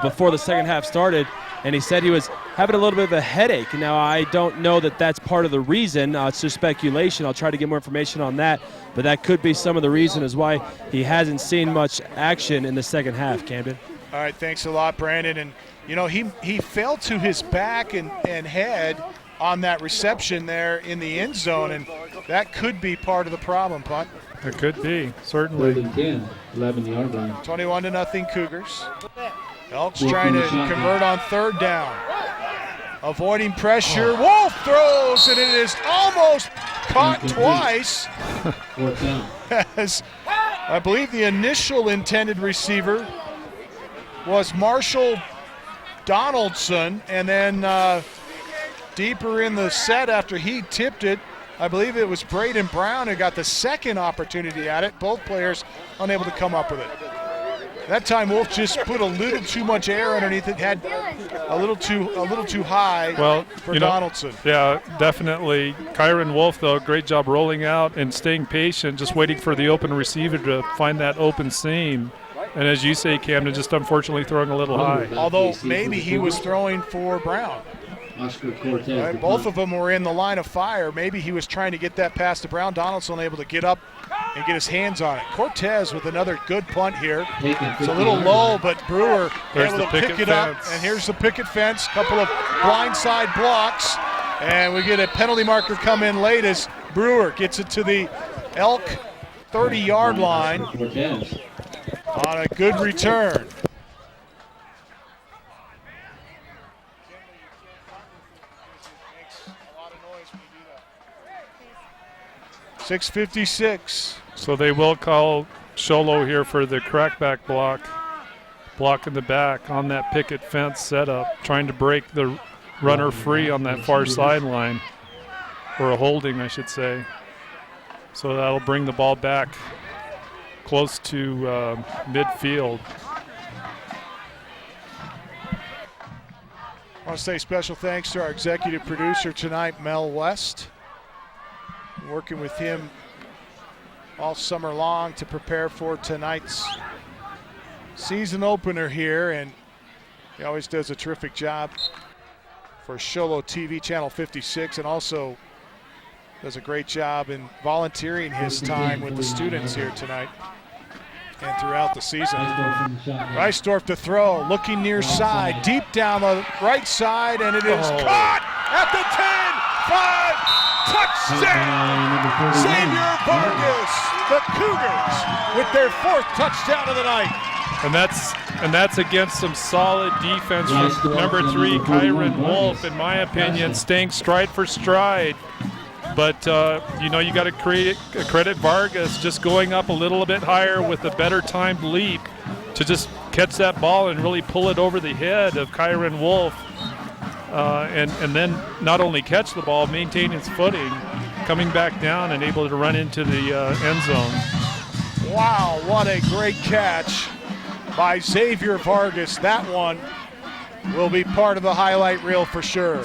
before the second half started, and he said he was having a little bit of a headache. Now, I don't know that that's part of the reason. It's just speculation. I'll try to get more information on that, but that could be some of the reason as why he hasn't seen much action in the second half, Camden. All right, thanks a lot, Brandon. And, you know, he fell to his back and head on that reception there in the end zone, and that could be part of the problem, Punt. It could be, certainly. 11-yard line. 21-0 Cougars. Elks trying to convert on third down. Avoiding pressure. Wolf throws, and it is almost caught twice. As I believe the initial intended receiver was Marshall Donaldson, and then deeper in the set after he tipped it, I believe it was Braden Brown who got the second opportunity at it. Both players unable to come up with it. That time Wolf just put a little too much air underneath it, had a little too high for Donaldson. Yeah, definitely. Kyron Wolf, though, great job rolling out and staying patient, just waiting for the open receiver to find that open seam. And as you say, Camden, just unfortunately throwing a little high. Although maybe he was throwing for Brown. Right, both of them were in the line of fire. Maybe he was trying to get that pass to Brown. Donaldson able to get up and get his hands on it. Cortez with another good punt here. It's a little low, but Brewer able to pick it up. And here's the picket fence. Couple of blindside blocks. And we get a penalty marker come in late as Brewer gets it to the Elk 30-yard line on a good return. 6:56. So they will call Sholo here for the crackback block in the back on that picket fence setup, trying to break the runner free on that far sideline, or a holding, I should say. So that'll bring the ball back close to midfield. I want to say special thanks to our executive producer tonight, Mel West. Working with him all summer long to prepare for tonight's season opener here, and he always does a terrific job for Sholo TV Channel 56, and also does a great job in volunteering his time with the students here tonight and throughout the season. Reisdorf to throw, looking near side, deep down the right side, and it is caught at the 10, 5, touchdown! Xavier Vargas, the Cougars, with their fourth touchdown of the night. And that's against some solid defense from number 3, Kyron Wolf, in my opinion, staying stride for stride. But, you know, you got to credit Vargas just going up a little bit higher with a better timed leap to just catch that ball and really pull it over the head of Kyron Wolf. And then not only catch the ball, maintain its footing, coming back down and able to run into the end zone. Wow, what a great catch by Xavier Vargas. That one will be part of the highlight reel for sure.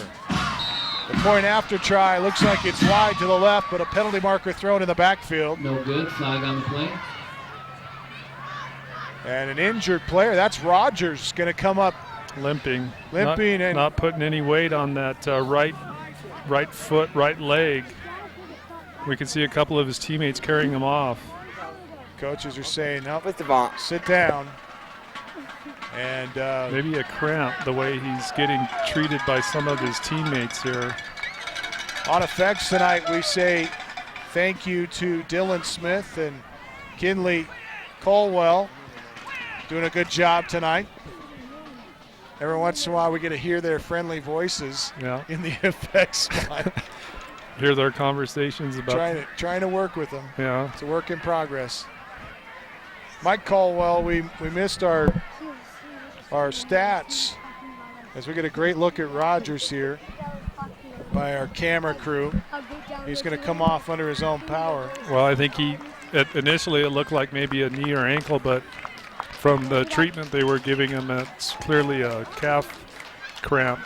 The point after try looks like it's wide to the left, but a penalty marker thrown in the backfield. No good, flag on the play. And an injured player, that's Rogers, going to come up limping, and not putting any weight on that right foot, right leg. We can see a couple of his teammates carrying him off. Coaches are saying, no, sit down. And maybe a cramp the way he's getting treated by some of his teammates here. On effects tonight, we say thank you to Dylan Smith and Kinley Colwell, doing a good job tonight. Every once in a while we get to hear their friendly voices in the effects spot. Hear their conversations about trying to work with them. Yeah. It's a work in progress. Mike Colwell, we missed our stats as we get a great look at Rogers here by our camera crew. He's going to come off under his own power. Well, I think initially it looked like maybe a knee or ankle, but from the treatment they were giving him, it's clearly a calf cramp.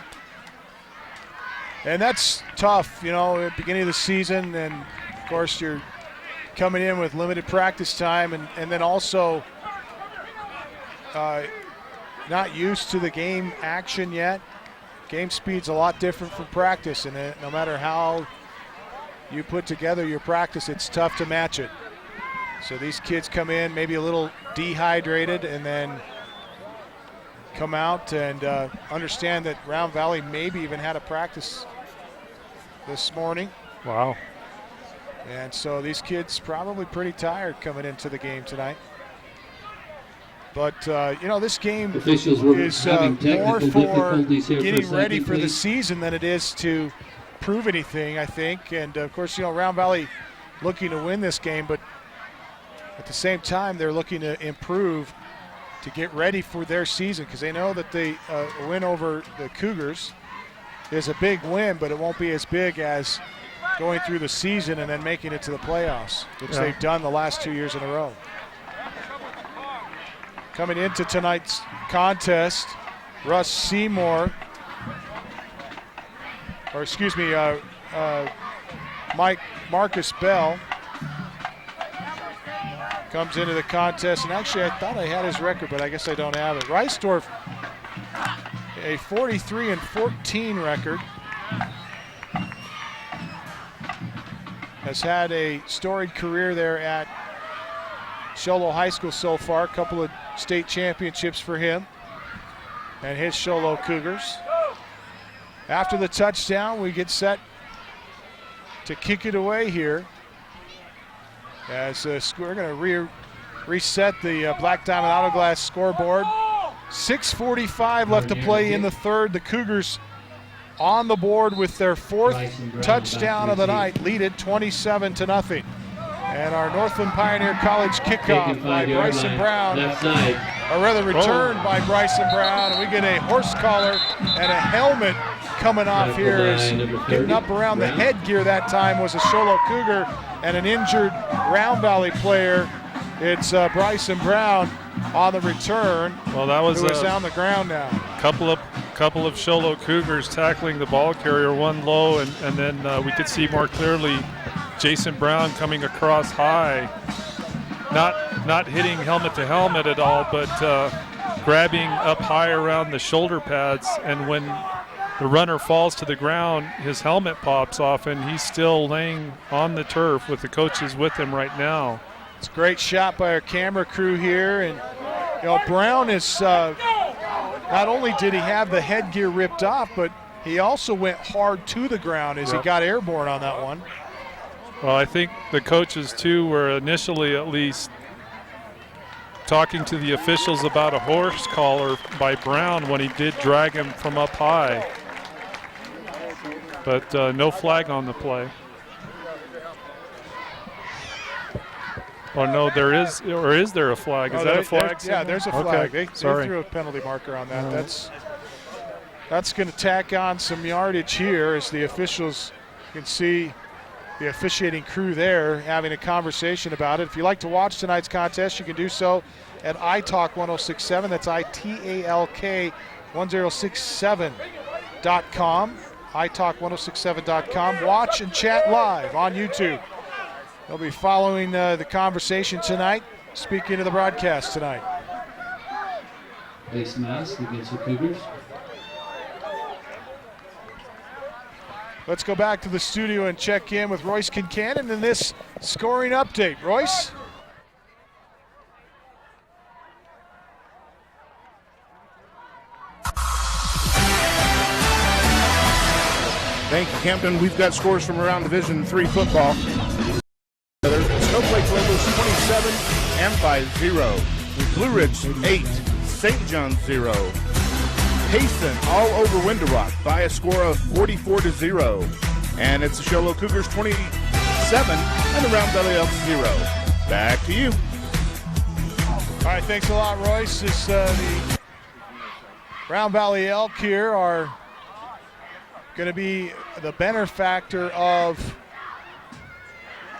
And that's tough, you know, at the beginning of the season, and of course you're coming in with limited practice time and then also not used to the game action yet. Game speed's a lot different from practice, and no matter how you put together your practice, it's tough to match it. So these kids come in maybe a little dehydrated and then come out and understand that Round Valley maybe even had a practice this morning. Wow. And so these kids probably pretty tired coming into the game tonight. But, you know, this game is more for getting ready for the season than it is to prove anything, I think. And, of course, you know, Round Valley looking to win this game, but at the same time they're looking to improve to get ready for their season because they know that the win over the Cougars is a big win, but it won't be as big as going through the season and then making it to the playoffs, which they've done the last 2 years in a row. Coming into tonight's contest, Russ Seymour, or excuse me, Marcus Bell comes into the contest, and actually I thought I had his record, but I guess I don't have it. Reisdorf, a 43-14 record, has had a storied career there at Show Low High School so far. A couple of state championships for him and his Show Low Cougars. After the touchdown, we get set to kick it away here. As we're going to reset the Black Diamond Autoglass scoreboard. 6:45 left to play in the third. The Cougars on the board with their fourth touchdown of the night, lead it 27-0. And our Northland Pioneer College kickoff by Bryson Brown, or rather returned by Bryson Brown, and we get a horse collar and a helmet coming off here. As getting up around the headgear that time was a Show Low Cougar and an injured Round Valley player. It's Bryson Brown on the return. Well, that was who is on the ground now. Couple of Show Low Cougars tackling the ball carrier, one low, and then we could see more clearly Jason Brown coming across high, not hitting helmet to helmet at all, but grabbing up high around the shoulder pads, and when the runner falls to the ground, his helmet pops off, and he's still laying on the turf with the coaches with him right now. It's a great shot by our camera crew here, and you know, Brown is not only did he have the headgear ripped off, but he also went hard to the ground as he got airborne on that one. Well, I think the coaches, too, were initially at least talking to the officials about a horse collar by Brown when he did drag him from up high. But no flag on the play. Oh, no, there is, or is there a flag? Is that a flag? Yeah, there's a flag. Okay. They threw a penalty marker on that. That's going to tack on some yardage here as the officials can see the officiating crew there having a conversation about it. If you'd like to watch tonight's contest, you can do so at iTalk 1067. That's ITALK 1067.com. iTalk1067.com. Watch and chat live on YouTube. They'll be following the conversation tonight, speaking to the broadcast tonight. Face mask against the Cougars. Let's go back to the studio and check in with Royce Kincannon in this scoring update. Royce? Thank you, Camden. We've got scores from around Division III football. Snowflake Lobos 27, Amphi 0. Blue Ridge 8, St. John 0. Payson all over Window Rock by a score of 44-0. And it's the Show Low Cougars 27 and the Round Valley Elks 0. Back to you. All right, thanks a lot, Royce. The Round Valley Elk here are going to be the benefactor of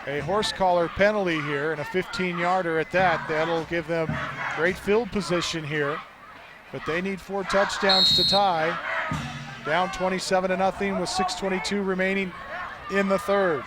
a horse collar penalty here and a 15-yarder at that. That'll give them great field position here, but they need 4 touchdowns to tie. Down 27-0 with 6:22 remaining in the third.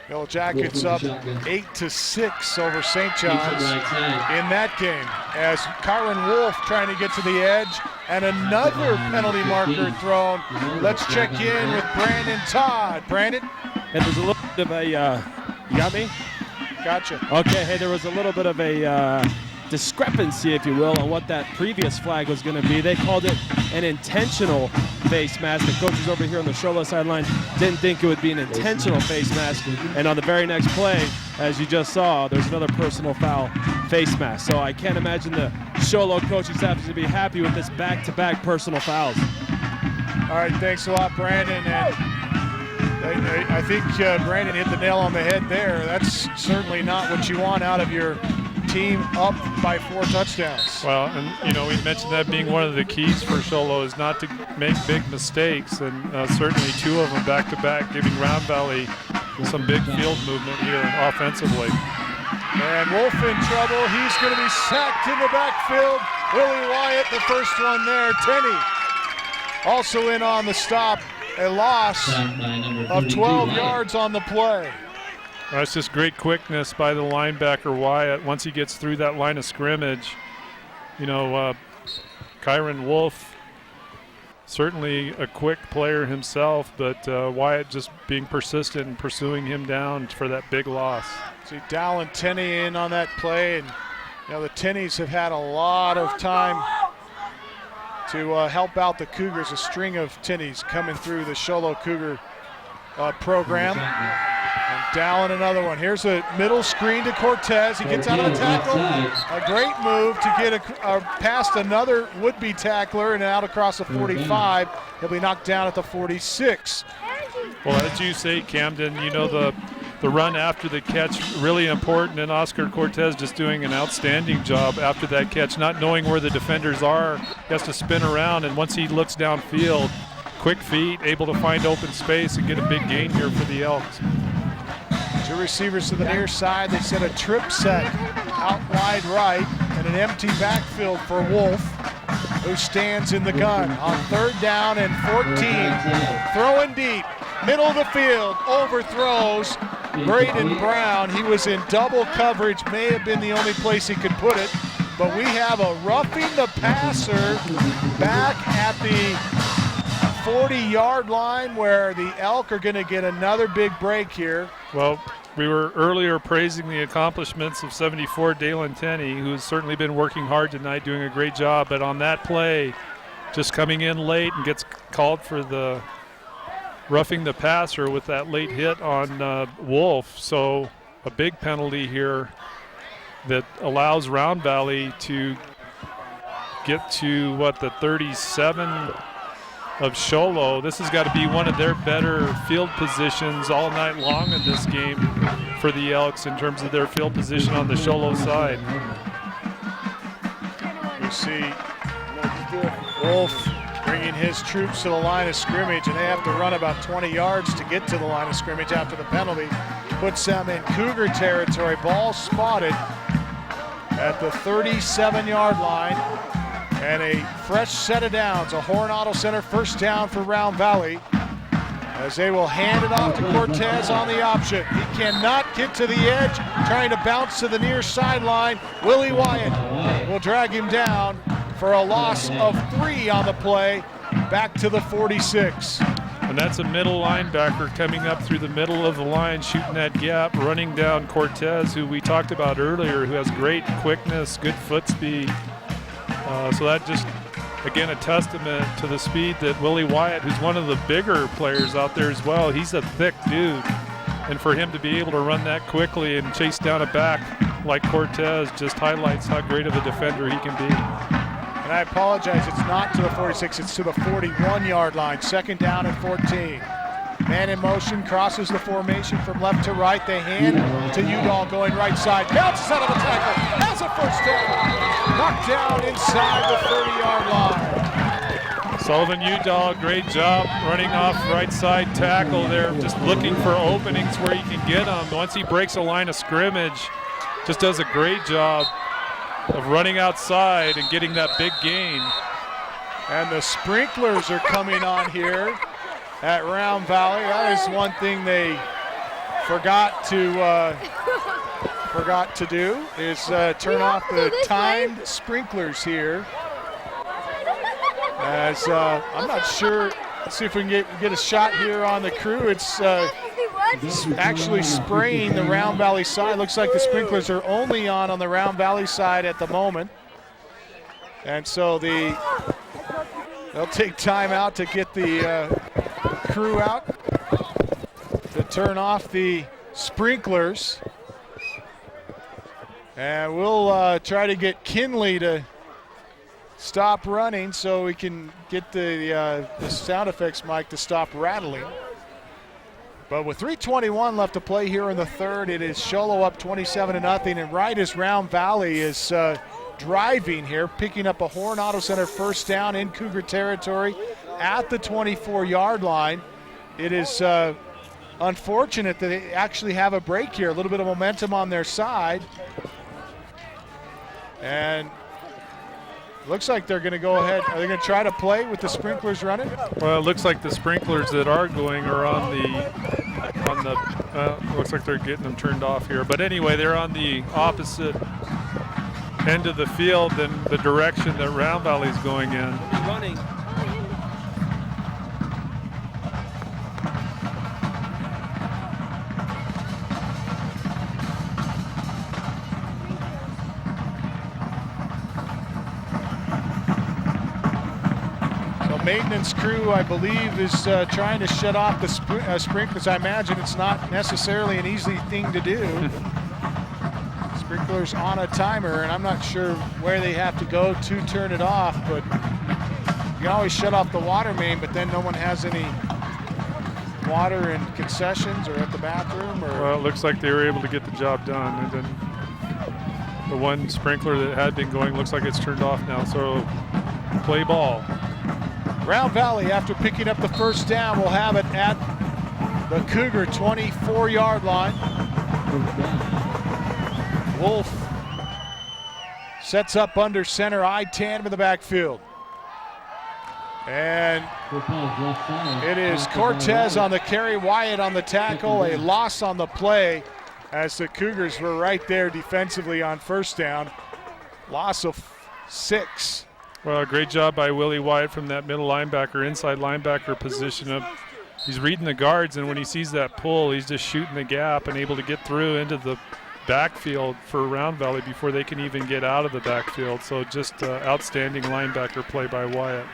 Yellow Jackets up 8-6 over St. John's in that game as Kyron Wolf trying to get to the edge and another penalty marker thrown. Let's check in with Brandon Todd. Brandon? And there's a little bit of a, you got me? Gotcha. Okay, hey, there was a little bit of a discrepancy, if you will, on what that previous flag was going to be. They called it an intentional face mask. The coaches over here on the Show sideline didn't think it would be an intentional face mask. And on the very next play, as you just saw, there's another personal foul face mask. So I can't imagine the Show coaching staff is going to be happy with this back-to-back personal fouls. All right, thanks a lot, Brandon. And I think Brandon hit the nail on the head there. That's certainly not what you want out of your team up by 4 touchdowns. Well, and you know, we mentioned that being one of the keys for Sholo is not to make big mistakes, and certainly 2 of them back-to-back, giving Round Valley some big field movement here offensively. And Wolf in trouble. He's going to be sacked in the backfield. Willie Wyatt, the first one there. Tenney also in on the stop. A loss of 12 yards on the play. That's just great quickness by the linebacker Wyatt. Once he gets through that line of scrimmage, you know, Kyron Wolf, certainly a quick player himself, but Wyatt just being persistent and pursuing him down for that big loss. See Dallin Tenney in on that play, and you know the Tenneys have had a lot of time to help out the Cougars. A string of Tenneys coming through the Show Cougar program. And Dallin another one. Here's a middle screen to Cortez. He gets out of the tackle. A great move to get past another would-be tackler and out across the 45. He'll be knocked down at the 46. Well, as you say, Camden, you know the run after the catch really important, and Oscar Cortez just doing an outstanding job after that catch, not knowing where the defenders are. He has to spin around, and once he looks downfield, quick feet, able to find open space and get a big gain here for the Elks. 2 receivers to the near side. They set a trip set out wide right and an empty backfield for Wolf, who stands in the gun on 3rd down and 14. Throwing deep, middle of the field, overthrows Braden Brown. He was in double coverage, may have been the only place he could put it, but we have a roughing the passer back at the 40-yard line where the Elk are going to get another big break here. Well, we were earlier praising the accomplishments of 74 Dalen Tenney, who's certainly been working hard tonight, doing a great job. But on that play, just coming in late and gets called for the roughing the passer with that late hit on Wolf. So a big penalty here that allows Round Valley to get to, the 37 of Sholo. This has got to be one of their better field positions all night long in this game for the Elks in terms of their field position on the Sholo side. You see Wolf bringing his troops to the line of scrimmage, and they have to run about 20 yards to get to the line of scrimmage after the penalty. Puts them in Cougar territory. Ball spotted at the 37-yard line. And a fresh set of downs. A Horn Auto Center first down for Round Valley as they will hand it off to Cortez on the option. He cannot get to the edge, trying to bounce to the near sideline. Willie Wyatt will drag him down for a loss of 3 on the play, back to the 46. And that's a middle linebacker coming up through the middle of the line, shooting that gap, running down Cortez, who we talked about earlier, who has great quickness, good foot speed. So that just again, a testament to the speed that Willie Wyatt, who's one of the bigger players out there as well, he's a thick dude. And for him to be able to run that quickly and chase down a back like Cortez just highlights how great of a defender he can be. And I apologize, it's not to the 46, it's to the 41-yard line. Second down and 14. Man in motion, crosses the formation from left to right. They hand to Udall going right side. Bounces out of the tackle, has a first down. Knocked down inside the 30-yard line. Sullivan Udall, great job running off right side tackle there, just looking for openings where he can get them. Once he breaks a line of scrimmage, just does a great job of running outside and getting that big gain. And the sprinklers are coming on here at Round Valley. That is one thing they forgot to do is turn off the timed sprinklers here. As I'm not sure, let's see if we can get a shot here on the crew. It's actually spraying the Round Valley side. Looks like the sprinklers are only on the Round Valley side at the moment. And so they'll take time out to get the crew out to turn off the sprinklers. And we'll try to get Kinley to stop running so we can get the sound effects mic to stop rattling. But with 3:21 left to play here in the third, it is Sholo up 27-0. And right as Round Valley is driving here, picking up a Horn Auto Center first down in Cougar territory at the 24-yard line. It is unfortunate that they actually have a break here, a little bit of momentum on their side. And looks like they're going to go ahead. Are they going to try to play with the sprinklers running? Well, it looks like the sprinklers that are going are on the looks like they're getting them turned off here. But anyway, they're on the opposite end of the field than the direction that Round Valley's going in. Running. Maintenance crew, I believe, is trying to shut off the sprinklers. I imagine it's not necessarily an easy thing to do. Sprinklers on a timer, and I'm not sure where they have to go to turn it off, but you can always shut off the water main, but then no one has any water in concessions or at the bathroom. Well, it looks like they were able to get the job done, and then the one sprinkler that had been going looks like it's turned off now, so play ball. Round Valley, after picking up the first down, will have it at the Cougar 24-yard line. Wolf sets up under center, eye tandem in the backfield. And it is Cortez on the carry, Wyatt on the tackle, a loss on the play as the Cougars were right there defensively on first down. Loss of 6. Well, great job by Willie Wyatt from that middle linebacker, inside linebacker position. He's reading the guards, and when he sees that pull, he's just shooting the gap and able to get through into the backfield for Round Valley before they can even get out of the backfield. So just outstanding linebacker play by Wyatt.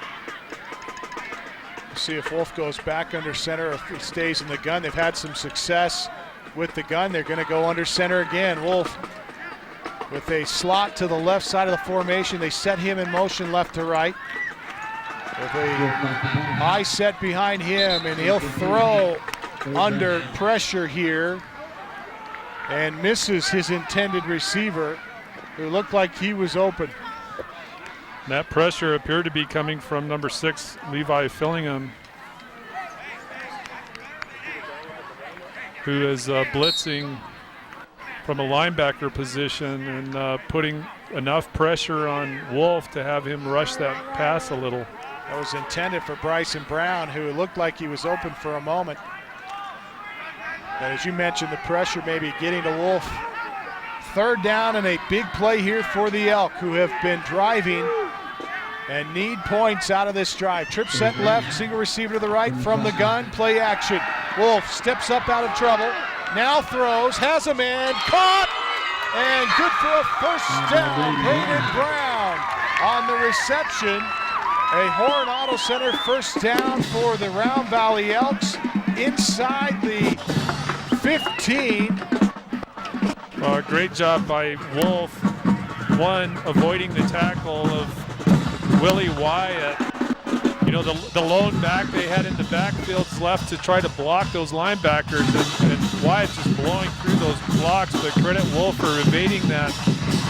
We'll see if Wolf goes back under center or if he stays in the gun. They've had some success with the gun. They're going to go under center again. Wolf with a slot to the left side of the formation. They set him in motion left to right. With a high set behind him, and he'll throw under pressure here and misses his intended receiver, who looked like he was open. That pressure appeared to be coming from number 6, Levi Fillingham, who is blitzing from a linebacker position and putting enough pressure on Wolf to have him rush that pass a little. That was intended for Bryson Brown, who looked like he was open for a moment. But as you mentioned, the pressure maybe getting to Wolf. Third down and a big play here for the Elk, who have been driving and need points out of this drive. Trip set left, single receiver to the right from the gun, play action. Wolf steps up out of trouble. Now throws, has a man, caught, and good for a first down. Braden Brown on the reception, A Horn Auto Center first down for the Round Valley Elks inside the 15. Great job by Wolf. One, avoiding the tackle of Willie Wyatt. You know, the lone back they had in the backfield's left to try to block those linebackers, and Wyatt just blowing through those blocks, but credit Wolf for evading that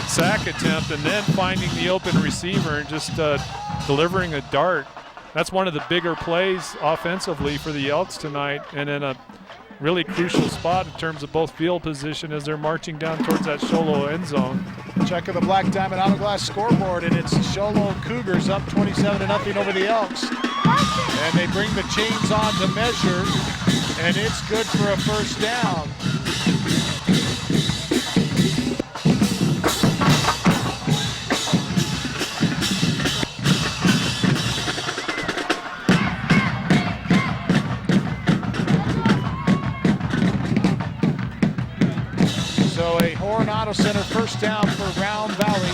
sack attempt and then finding the open receiver and just delivering a dart. That's one of the bigger plays offensively for the Elks tonight, and in a really crucial spot in terms of both field position as they're marching down towards that Sholo end zone. Check of the Black Diamond Autoglass scoreboard, and it's Sholo Cougars up 27-0 over the Elks. And they bring the chains on to measure, and it's good for a first down. So a Horn Auto Center first down for Round Valley.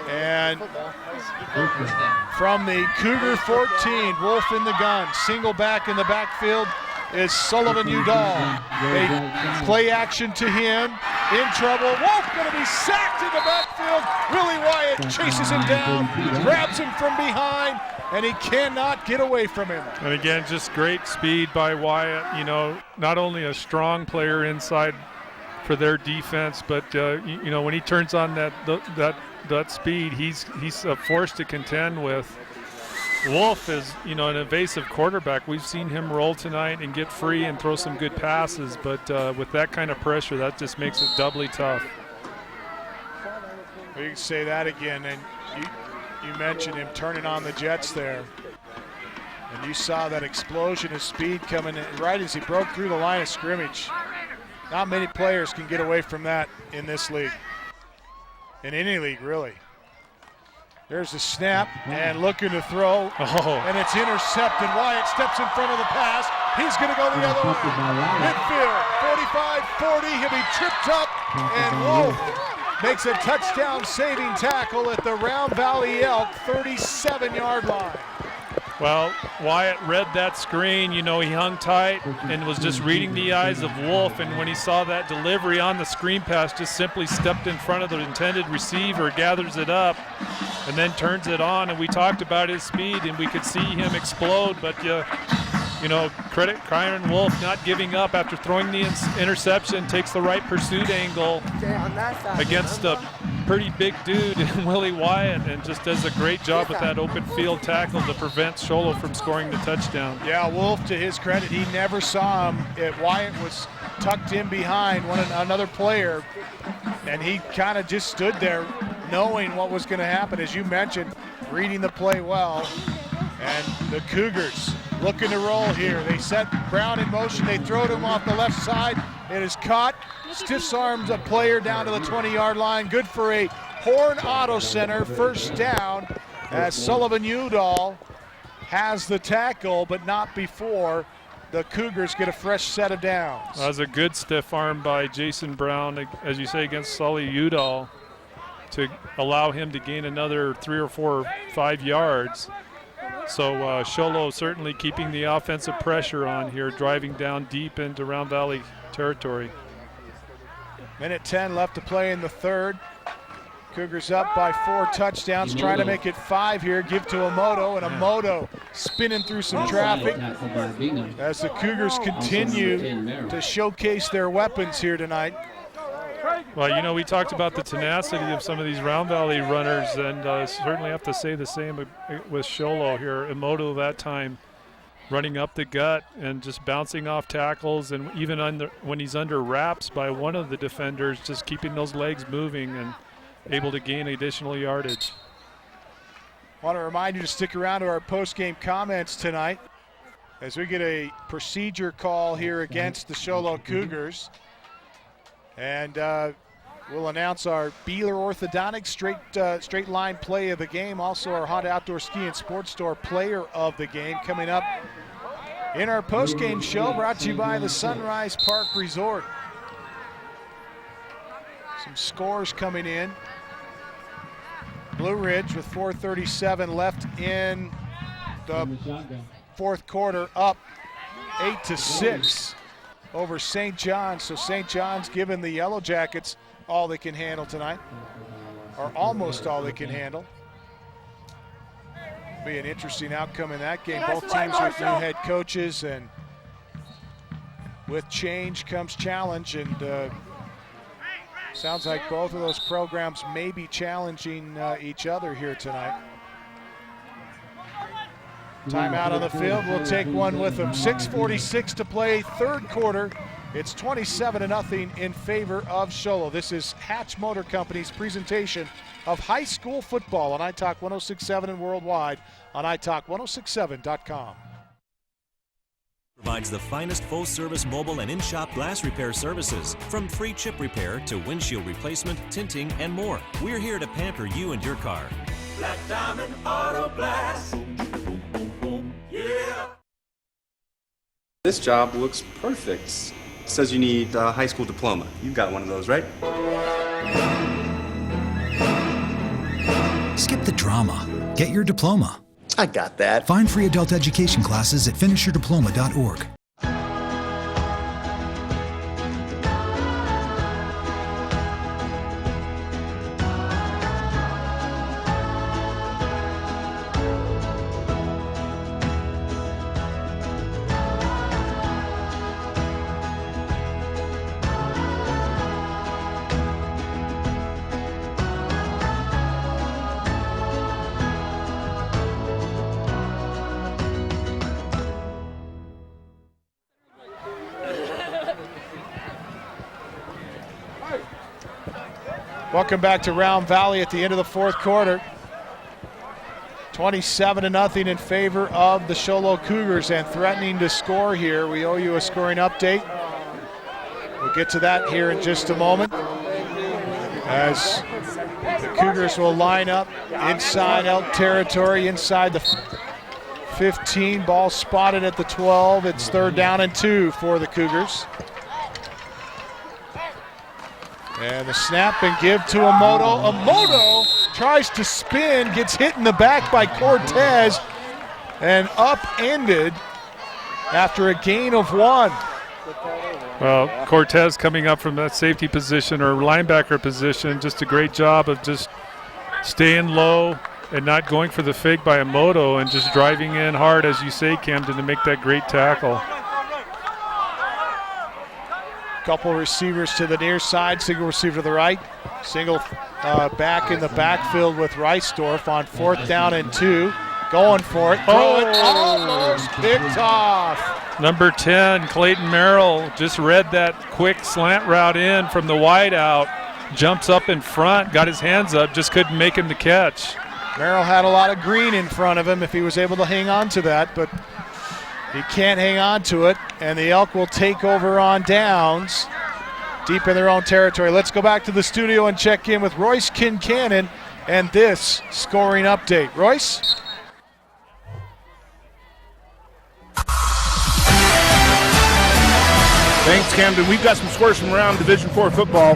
And from the Cougar 14, Wolf in the gun. Single back in the backfield is Sullivan Udall. They play action to him. In trouble. Wolf going to be sacked in the backfield. Willie Wyatt chases him down, grabs him from behind, and he cannot get away from him. And again, just great speed by Wyatt. You know, not only a strong player inside for their defense, but you know, when he turns on that speed, he's a force to contend with. Wolf is, you know, an evasive quarterback. We've seen him roll tonight and get free and throw some good passes, but with that kind of pressure, that just makes it doubly tough. Well, you can say that again, and you mentioned him turning on the jets there. And you saw that explosion of speed coming in right as he broke through the line of scrimmage. Not many players can get away from that in this league. In any league, really. There's the snap, and looking to throw, and it's intercepted. Wyatt steps in front of the pass. He's going to go the other way. Midfield, 45-40. He'll be tripped up, and Wolf makes a touchdown-saving tackle at the Round Valley Elk 37-yard line. Well, Wyatt read that screen. You know, he hung tight and was just reading the eyes of Wolf, and when he saw that delivery on the screen pass, just simply stepped in front of the intended receiver, gathers it up, and then turns it on. And we talked about his speed, and we could see him explode, but you know, credit Kyron Wolf not giving up after throwing the interception, takes the right pursuit angle against a pretty big dude in Willie Wyatt, and just does a great job with that open field tackle to prevent Sholo from scoring the touchdown. Yeah, Wolf, to his credit, he never saw him. Wyatt was tucked in behind another player, and he kind of just stood there knowing what was going to happen, as you mentioned, reading the play well. And the Cougars looking to roll here. They set Brown in motion. They throw to him off the left side. It is caught. Stiffs arms a player down to the 20-yard line. Good for a Horn Auto Center first down as Sullivan Udall has the tackle, but not before the Cougars get a fresh set of downs. That was a good stiff arm by Jason Brown, as you say, against Sully Udall to allow him to gain another 3 or 4 or 5 yards. So Sholo certainly keeping the offensive pressure on here, driving down deep into Round Valley territory. Minute 10 left to play in the third. Cougars up by 4 touchdowns, trying to make it 5 here. Give to Amoto, and Amoto spinning through some traffic as the Cougars continue to showcase their weapons here tonight. Well, you know, we talked about the tenacity of some of these Round Valley runners, and certainly have to say the same with Sholo here. Emoto that time running up the gut and just bouncing off tackles, and even when he's under wraps by one of the defenders, just keeping those legs moving and able to gain additional yardage. I want to remind you to stick around to our post-game comments tonight as we get a procedure call here against the Sholo Cougars. And we'll announce our Beeler Orthodontics straight line play of the game. Also our Honda Outdoor Ski and Sports Store player of the game coming up in our post-game show, brought to you by the Sunrise Park Resort. Some scores coming in. Blue Ridge with 4:37 left in the fourth quarter, up 8-6 over St. John's. So St. John's giving the Yellow Jackets all they can handle tonight, or almost all they can handle. Be an interesting outcome in that game. Both teams with new head coaches, and with change comes challenge, and sounds like both of those programs may be challenging each other here tonight. Timeout on the field. We'll take one with them. 6:46 to play, third quarter. It's 27-0 in favor of Show Low. This is Hatch Motor Company's presentation of high school football on iTalk 106.7 and worldwide on iTalk1067.com. Provides the finest full-service mobile and in-shop glass repair services, from free chip repair to windshield replacement, tinting, and more. We're here to pamper you and your car. Black Diamond Auto Glass. Yeah. This job looks perfect. It says you need a high school diploma. You've got one of those, right? Skip the drama. Get your diploma. I got that. Find free adult education classes at finishyourdiploma.org. Welcome back to Round Valley at the end of the fourth quarter. 27-0 in favor of the Show Low Cougars, and threatening to score here. We owe you a scoring update. We'll get to that here in just a moment, as the Cougars will line up inside Elk territory, inside the 15. Ball spotted at the 12. It's 3rd down and 2 for the Cougars. And the snap and give to Amoto. Amoto tries to spin, gets hit in the back by Cortez, and upended after a gain of 1. Well, Cortez coming up from that safety position or linebacker position, just a great job of just staying low and not going for the fake by Amoto, and just driving in hard, as you say, Camden, to make that great tackle. Couple receivers to the near side, single receiver to the right. Single back in the backfield with Reisdorf on 4th down and 2. Going for it, throw it, almost picked off. Number 10, Clayton Merrill, just read that quick slant route in from the wide out. Jumps up in front, got his hands up, just couldn't make him the catch. Merrill had a lot of green in front of him if he was able to hang on to that, but he can't hang on to it, and the Elk will take over on downs deep in their own territory. Let's go back to the studio and check in with Royce Kincannon and this scoring update. Royce? Thanks, Camden. We've got some scores from around Division IV football.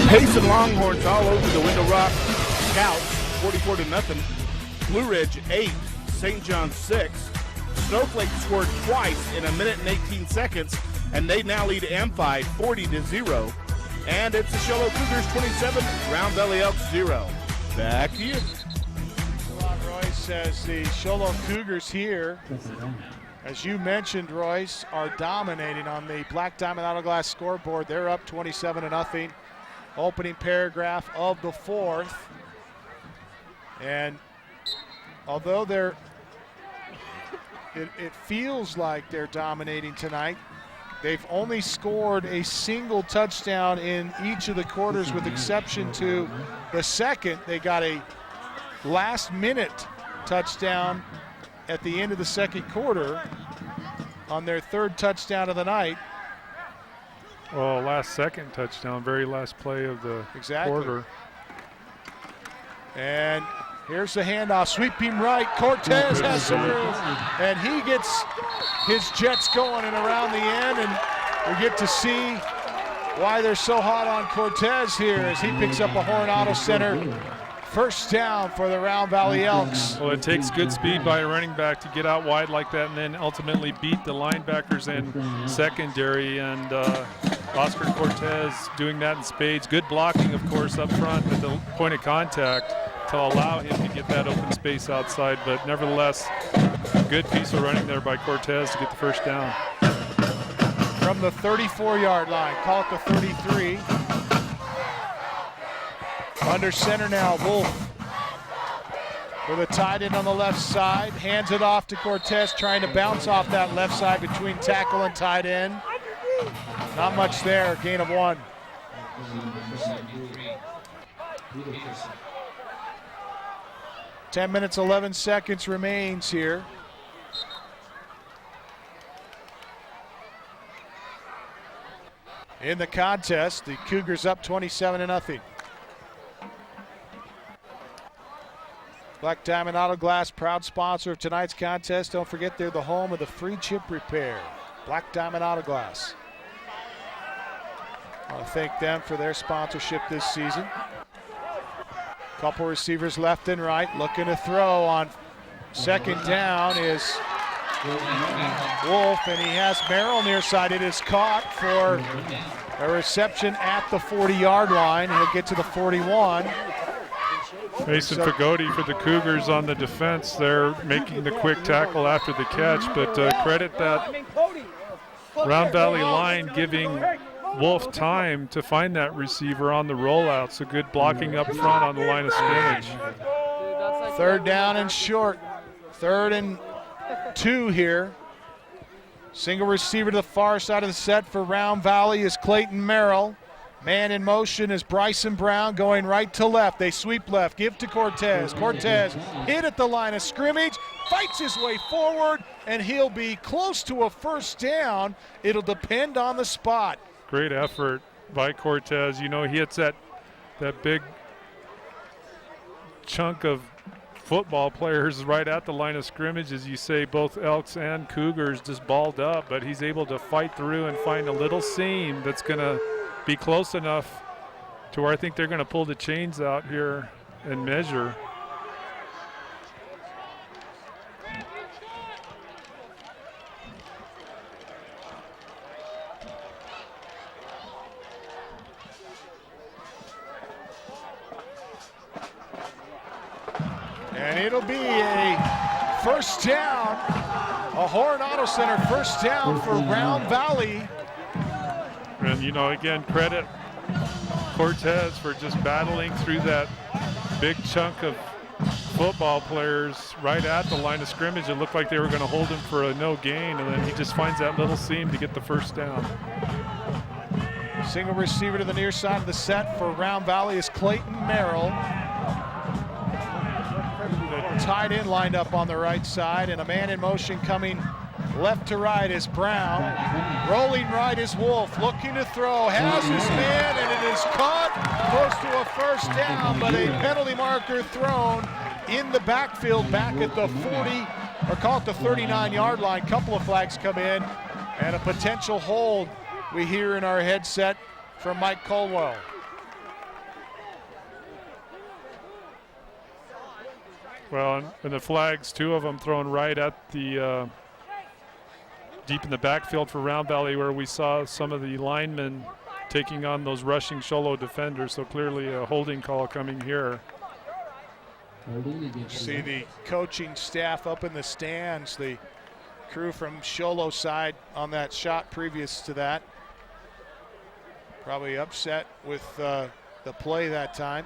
Pace and Longhorns all over the Window Rock Scouts, 44-0. Blue Ridge 8, St. John 6. Snowflake scored twice in 1 minute and 18 seconds, and they now lead Amphi 40-0. And it's the Show Low Cougars 27, Round Valley Elks 0. Back to you. Royce says the Show Low Cougars here, as you mentioned, Royce, are dominating on the Black Diamond Auto Glass scoreboard. They're up 27-0. Opening paragraph of the fourth. And although it feels like they're dominating tonight, they've only scored a single touchdown in each of the quarters, with exception to the second. They got a last-minute touchdown at the end of the second quarter on their 3rd touchdown of the night. Well, last second touchdown, very last play of the quarter. And here's the handoff, sweeping right. Cortez has some room, and he gets his Jets going and around the end, and we get to see why they're so hot on Cortez here as he picks up a Horn Auto Center First down for the Round Valley Elks. Well, it takes good speed by a running back to get out wide like that and then ultimately beat the linebackers in secondary. And Oscar Cortez doing that in spades. Good blocking, of course, up front at the point of contact to allow him to get that open space outside. But nevertheless, good piece of running there by Cortez to get the first down. From the 34-yard line, call it the 33. Under center now, Wolf with a tight end on the left side. Hands it off to Cortez, trying to bounce off that left side between tackle and tight end. Not much there, gain of 1. Ten minutes, 11 seconds remains here. In the contest, the Cougars up 27-0. Black Diamond Auto Glass, proud sponsor of tonight's contest. Don't forget, they're the home of the free chip repair. Black Diamond Auto Glass. I want to thank them for their sponsorship this season. Couple receivers left and right, looking to throw on second down is Wolf, and he has Merrill near side. It is caught for a reception at the 40-yard line. He'll get to the 41. Mason Pagodi for the Cougars on the defense there, making the quick tackle after the catch, but credit that Round Valley line giving Wolf time to find that receiver on the rollout. So good blocking up front on the line of scrimmage. Third down and short. 3rd and 2 here. Single receiver to the far side of the set for Round Valley is Clayton Merrill. Man in motion is Bryson Brown going right to left. They sweep left, give to Cortez. Cortez hit at the line of scrimmage, fights his way forward, and he'll be close to a first down. It'll depend on the spot. Great effort by Cortez. You know, he hits that big chunk of football players right at the line of scrimmage. As you say, both Elks and Cougars just balled up, but he's able to fight through and find a little seam that's going to be close enough to where I think they're going to pull the chains out here and measure. And it'll be a first down, a Horn Auto Center first down for Round Valley. And, you know, again, credit Cortez for just battling through that big chunk of football players right at the line of scrimmage. It looked like they were going to hold him for a no gain, and then he just finds that little seam to get the first down. Single receiver to the near side of the set for Round Valley is Clayton Merrill. The tight end lined up on the right side, and a man in motion coming left to right is Brown. Rolling right is Wolf, looking to throw, has his man, and it is caught close to a first down, but a penalty marker thrown in the backfield back at the 40, or call it the 39-yard line. Couple of flags come in, and a potential hold we hear in our headset from Mike Colwell. Well, and the flags, 2 of them thrown right at the deep in the backfield for Round Valley, where we saw some of the linemen taking on those rushing Sholo defenders. So clearly a holding call coming here. See the coaching staff up in the stands, the crew from Sholo side on that shot previous to that. Probably upset with the play that time.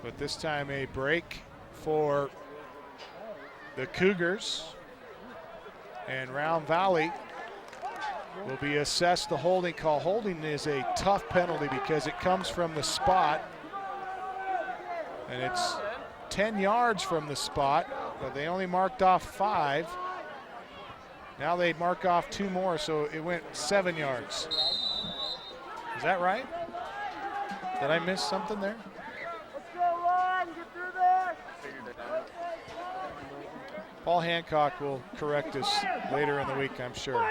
But this time a break for the Cougars. And Round Valley will be assessed the holding call. Holding is a tough penalty because it comes from the spot. And it's 10 yards from the spot, but they only marked off 5. Now they mark off 2 more, so it went 7 yards. Is that right? Did I miss something there? Paul Hancock will correct us later in the week, I'm sure.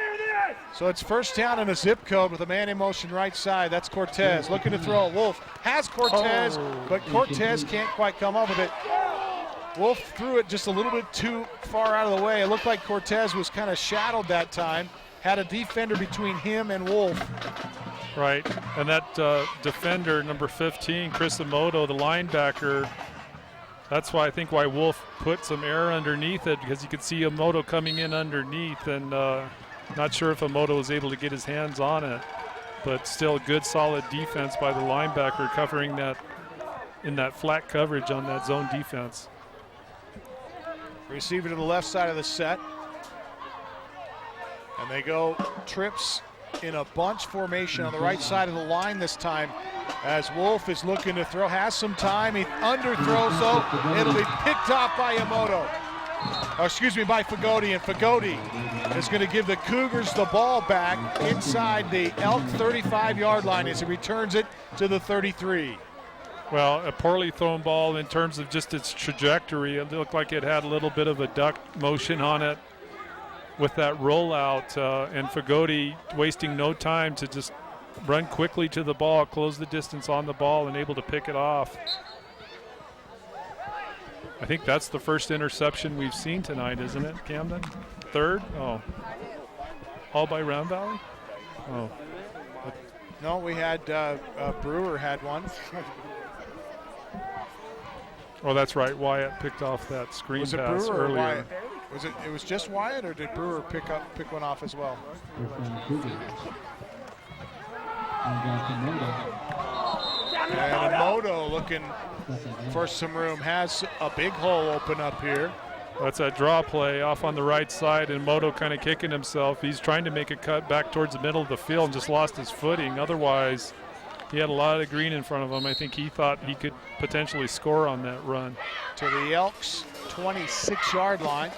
So it's first down in a zip code with a man in motion right side. That's Cortez looking to throw. Wolf has Cortez, but Cortez can't quite come up with it. Wolf threw it just a little bit too far out of the way. It looked like Cortez was kind of shadowed that time. Had a defender between him and Wolf. Right, and that defender, number 15, Chris Emoto, the linebacker, that's why I think why Wolf put some air underneath it, because you could see Emoto coming in underneath, and not sure if Emoto was able to get his hands on it, but still good solid defense by the linebacker covering that in that flat coverage on that zone defense. Receiver to the left side of the set. And they go trips in a bunch formation on the right side of the line this time as Wolf is looking to throw, has some time, he underthrows though, it'll be picked off by Emoto. Or excuse me, by Fagoti, and Fagoti is going to give the Cougars the ball back inside the Elk 35-yard line as he returns it to the 33. Well, a poorly thrown ball in terms of just its trajectory. It looked like it had a little bit of a duck motion on it with that rollout, and Fagoti wasting no time to just run quickly to the ball, close the distance on the ball, and able to pick it off. I think that's the first interception we've seen tonight, isn't it, Camden? Third? Oh. All by Round Valley? Oh. No, we had Brewer had one. Oh, that's right. Wyatt picked off that screen was pass it Brewer earlier. Or Wyatt? It was just Wyatt, or did Brewer pick one off as well? And Emoto looking for some room, has a big hole open up here. That's a draw play off on the right side, and Emoto kind of kicking himself. He's trying to make a cut back towards the middle of the field and just lost his footing. Otherwise, he had a lot of green in front of him. I think he thought he could potentially score on that run. To the Elks 26-yard line.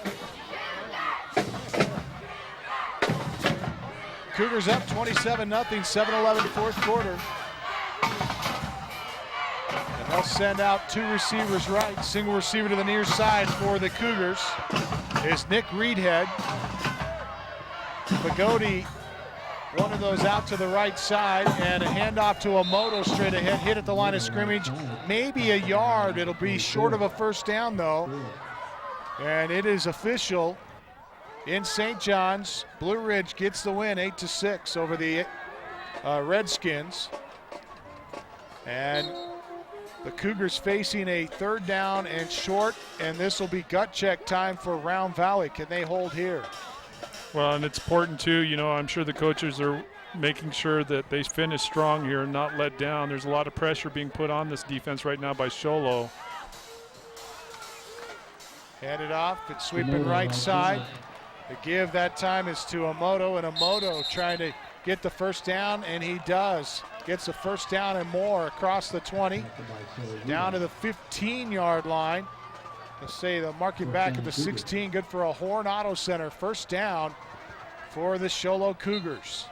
Cougars up 27-0, 7-11 fourth quarter. And they'll send out two receivers right. Single receiver to the near side for the Cougars is Nick Reedhead. Fagoti, one of those out to the right side, and a handoff to Emoto straight ahead, hit at the line of scrimmage, maybe a yard. It'll be short of a first down though. And it is official in St. John's. Blue Ridge gets the win 8-6 over the Redskins. And the Cougars facing a third down and short, and this will be gut check time for Round Valley. Can they hold here? Well, and it's important too, you know, I'm sure the coaches are making sure that they finish strong here and not let down. There's a lot of pressure being put on this defense right now by Sholo. Handed off, it's sweeping right side. The give that time is to Emoto, and Emoto trying to get the first down, and he does. Gets the first down and more across the 20, down to the 15-yard line. Let's say they'll mark it back at the 16. Good for a Horn Auto Center. First down for the Sholo Cougars.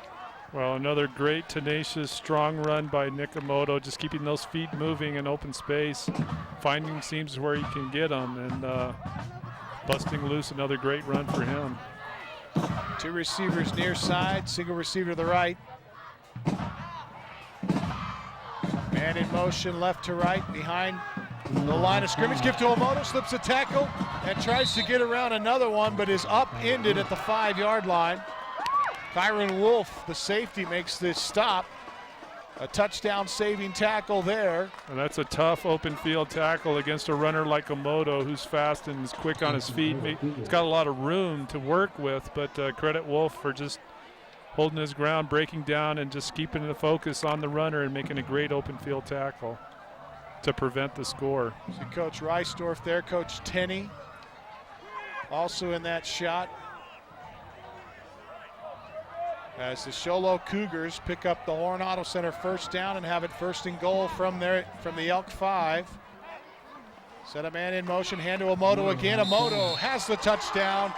Well, another great, tenacious, strong run by Nick Emoto, just keeping those feet moving in open space, finding seams where he can get them, and busting loose. Another great run for him. Two receivers near side, single receiver to the right. Man in motion left to right behind the line of scrimmage. Give to Emoto, slips a tackle and tries to get around another one, but is upended at the 5-yard line. Kyron Wolf, the safety, makes this stop. A touchdown saving tackle there. And that's a tough open field tackle against a runner like Emoto, who's fast and is quick on his feet. He's got a lot of room to work with, but credit Wolf for just holding his ground, breaking down, and just keeping the focus on the runner and making a great open field tackle to prevent the score. See Coach Reisdorf there, Coach Tenney also in that shot. As the Sholo Cougars pick up the Horn Auto Center first down and have it first and goal from the Elk 5. Set a man in motion, hand to Emoto again. Emoto has the touchdown,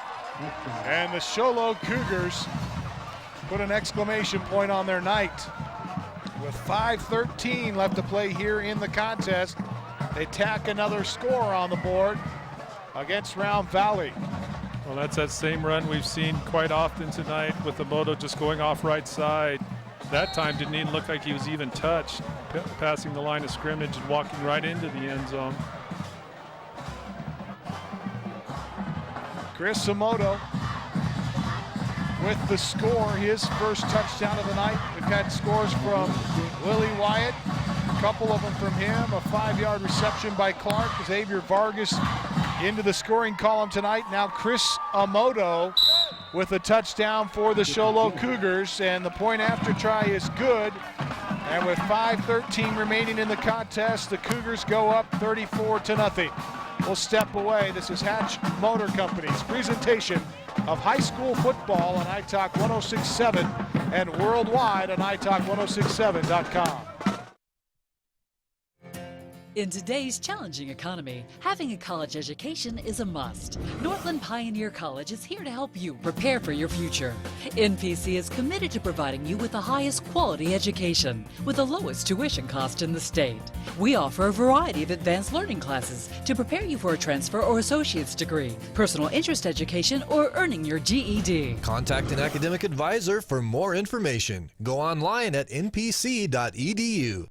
and the Sholo Cougars put an exclamation point on their night. With 5:13 left to play here in the contest, they tack another score on the board against Round Valley. Well, that's that same run we've seen quite often tonight with Emoto just going off right side. That time didn't even look like he was even touched, passing the line of scrimmage and walking right into the end zone. Chris Emoto with the score, his first touchdown of the night. We've had scores from Willie Wyatt, a couple of them from him, a 5-yard reception by Clark. Xavier Vargas into the scoring column tonight. Now Chris Emoto with a touchdown for the Sholo Cougars, and the point after try is good. And with 5:13 remaining in the contest, the Cougars go up 34-0. We'll step away. This is Hatch Motor Company's presentation of high school football on iTalk 106.7 and worldwide on iTalk1067.com. In today's challenging economy, having a college education is a must. Northland Pioneer College is here to help you prepare for your future. NPC is committed to providing you with the highest quality education with the lowest tuition cost in the state. We offer a variety of advanced learning classes to prepare you for a transfer or associate's degree, personal interest education, or earning your GED. Contact an academic advisor for more information. Go online at npc.edu.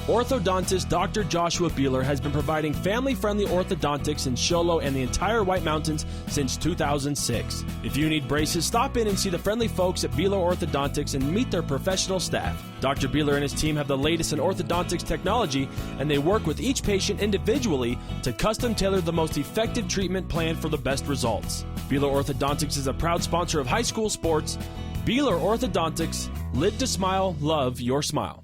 Orthodontist Dr. Joshua Beeler has been providing family-friendly orthodontics in Sholo and the entire White Mountains since 2006. If you need braces, stop in and see the friendly folks at Beeler Orthodontics and meet their professional staff. Dr. Beeler and his team have the latest in orthodontics technology, and they work with each patient individually to custom tailor the most effective treatment plan for the best results. Beeler Orthodontics is a proud sponsor of high school sports. Beeler Orthodontics, live to smile, love your smile.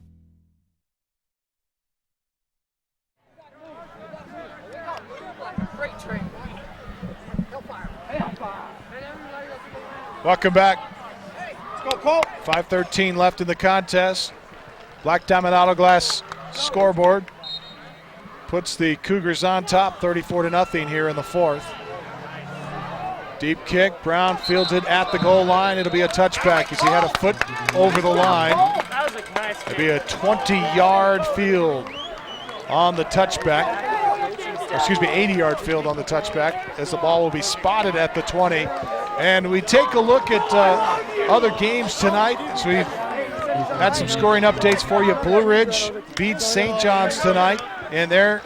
Welcome back. 5:13 left in the contest. Black Diamond Auto Glass scoreboard puts the Cougars on top 34-0 here in the fourth. Deep kick, Brown fields it at the goal line. It'll be a touchback as he had a foot over the line. It'll be a 20-yard field on the touchback. Excuse me, 80-yard field on the touchback as the ball will be spotted at the 20. And we take a look at other games tonight. So we've had some scoring updates for you. Blue Ridge beats St. John's tonight in their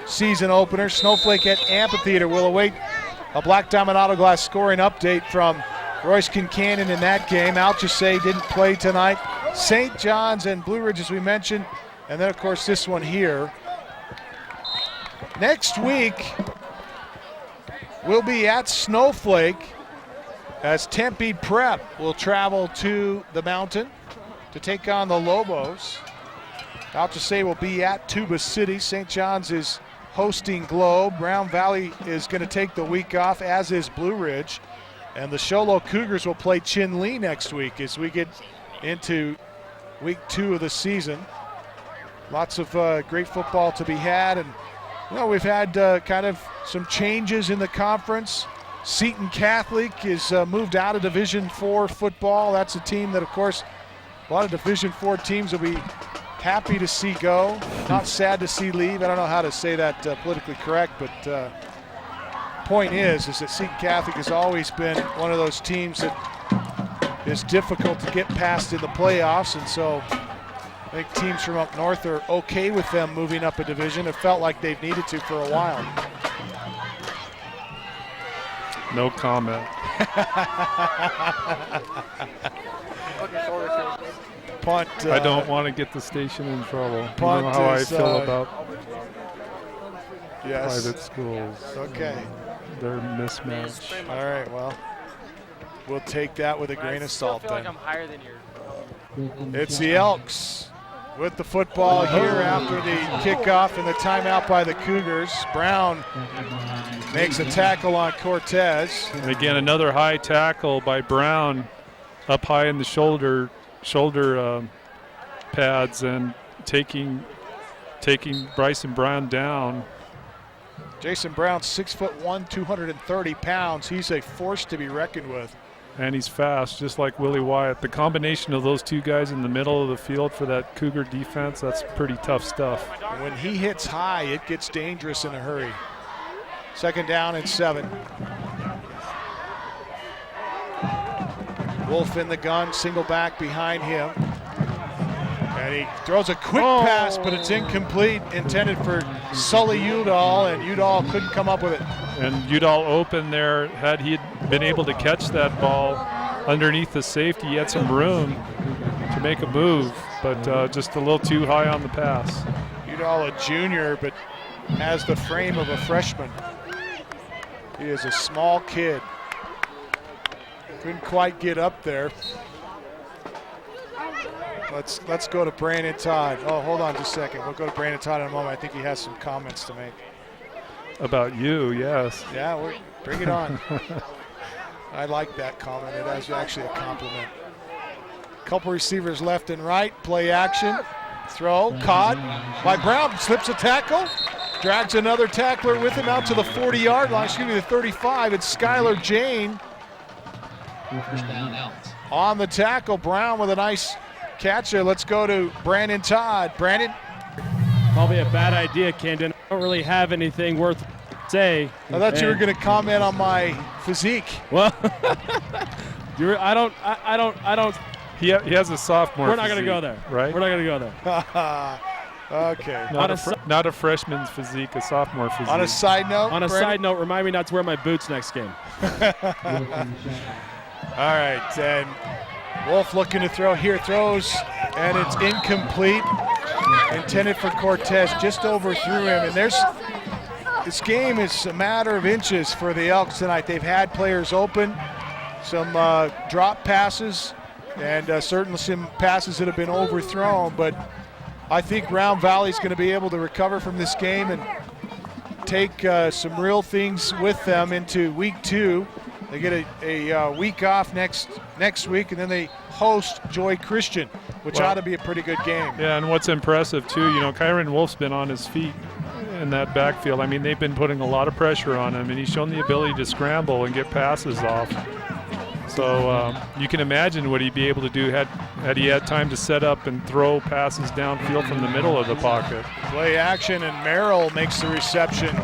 season opener. Snowflake at Amphitheater will await a Black Diamond Auto Glass scoring update from Royce Kincannon in that game. Alchesay didn't play tonight. St. John's and Blue Ridge, as we mentioned. And then, of course, this one here. Next week, we'll be at Snowflake as Tempe Prep will travel to the mountain to take on the Lobos. Alchesay will be at Tuba City. St. John's is hosting Globe. Round Valley is going to take the week off, as is Blue Ridge. And the Sholo Cougars will play Chinle next week as we get into week 2 of the season. Lots of great football to be had. And you know, we've had kind of some changes in the conference. Seton Catholic is moved out of Division IV football. That's a team that, of course, a lot of Division IV teams will be happy to see go. Not sad to see leave. I don't know how to say that politically correct, but point is that Seton Catholic has always been one of those teams that is difficult to get past in the playoffs, and so I think teams from up north are okay with them moving up a division. It felt like they've needed to for a while. No comment. Punt. I don't want to get the station in trouble. Punt, you know how I feel about yes. private schools. Okay. They're mismatched. All right, well, we'll take that with a grain of salt then. Like I'm higher than you. It's the Elks with the football here after the kickoff and the timeout by the Cougars. Brown makes a tackle on Cortez. And again, another high tackle by Brown up high in the shoulder pads and taking Bryson Brown down. Jason Brown, 6'1", 230 pounds. He's a force to be reckoned with. And he's fast, just like Willie Wyatt. The combination of those two guys in the middle of the field for that Cougar defense, that's pretty tough stuff. When he hits high, it gets dangerous in a hurry. 2nd down and 7. Wolf in the gun, single back behind him. And he throws a quick pass, but it's incomplete, intended for Sully Udall, and Udall couldn't come up with it. And Udall open there. Had he been able to catch that ball underneath the safety, he had some room to make a move, but just a little too high on the pass. Udall, a junior, but has the frame of a freshman. He is a small kid. Couldn't quite get up there. Let's go to Brandon Todd. Oh, hold on just a second. We'll go to Brandon Todd in a moment. I think he has some comments to make. About you, yes. Yeah, bring it on. I like that comment. It is actually a compliment. Couple receivers left and right. Play action. Throw. Caught by Brown. Slips a tackle. Drags another tackler with him out to the 40-yard line. Excuse me, the 35. It's Skylar Jane on the tackle. Brown with a nice catch there. Let's go to Brandon Todd. Brandon? Probably a bad idea, Camden. I don't really have anything worth say. I thought you were going to comment on my physique. Well, I don't. He has a sophomore. We're not going to go there, right? We're not going to go there. Okay. Not a freshman's physique, a sophomore physique. On a side note, side note, remind me not to wear my boots next game. All right, and Wolf looking to throw here, throws, and it's incomplete. Intended for Cortez, just overthrew him. And this game is a matter of inches for the Elks tonight. They've had players open, some drop passes, and certainly some passes that have been overthrown. But I think Round Valley's going to be able to recover from this game and take some real things with them into week 2. They get a week off next week, and then they host Joy Christian, which ought to be a pretty good game. Yeah, and what's impressive too, Kyron Wolf's been on his feet in that backfield. I mean, they've been putting a lot of pressure on him, and he's shown the ability to scramble and get passes off. So you can imagine what he'd be able to do had he had time to set up and throw passes downfield from the middle of the pocket. Play action, and Merrill makes the reception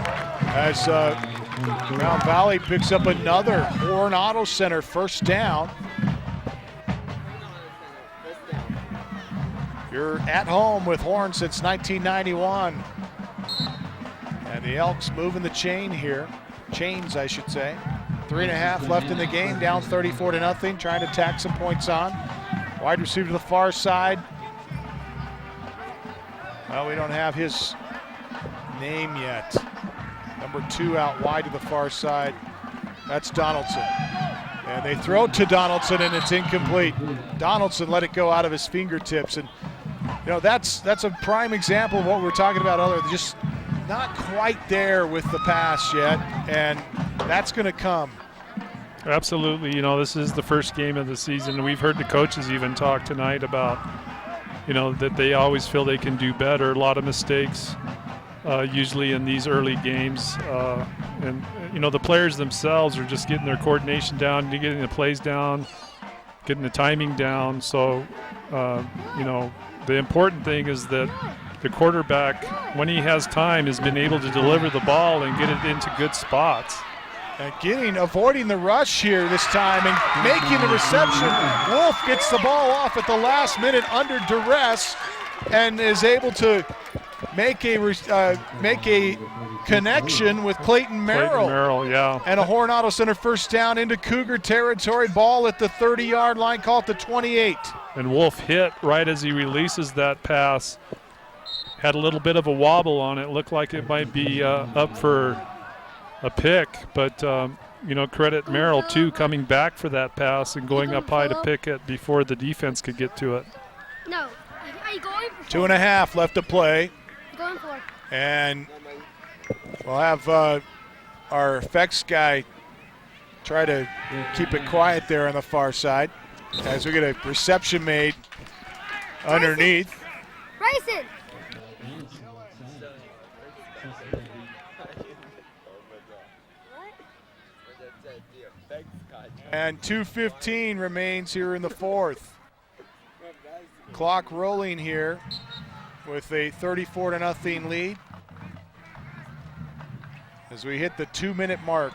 as Round Valley picks up another Horn Auto Center first down. You're at home with Horn since 1991. And the Elks moving the chains, I should say. 3.5 left in the game, down 34-0, trying to tack some points on. Wide receiver to the far side. Well, we don't have his name yet. Number 2 out wide to the far side. That's Donaldson. And they throw to Donaldson, and it's incomplete. Donaldson let it go out of his fingertips. And, that's a prime example of what we were talking about earlier. Just not quite there with the pass yet, and that's going to come. Absolutely. This is the first game of the season. We've heard the coaches even talk tonight about, that they always feel they can do better. A lot of mistakes usually in these early games. And the players themselves are just getting their coordination down, getting the plays down, getting the timing down. So, the important thing is that the quarterback, when he has time, has been able to deliver the ball and get it into good spots. And avoiding the rush here this time and making the reception. Wolf gets the ball off at the last minute under duress and is able to make a connection with Clayton Merrill. Clayton Merrill, yeah. And a Horn Auto Center first down into Cougar territory. Ball at the 30-yard line, call it the 28. And Wolf hit right as he releases that pass. Had a little bit of a wobble on it. Looked like it might be up for a pick, but credit Merrill too, coming back for that pass and going up high to pick it before the defense could get to it. No, are you going for 2.5 left to play. Going for. And we'll have our effects guy try to keep it quiet there on the far side as we get a reception made underneath. Bryson. And 2:15 remains here in the fourth. Clock rolling here with a 34-0 lead as we hit the 2-minute mark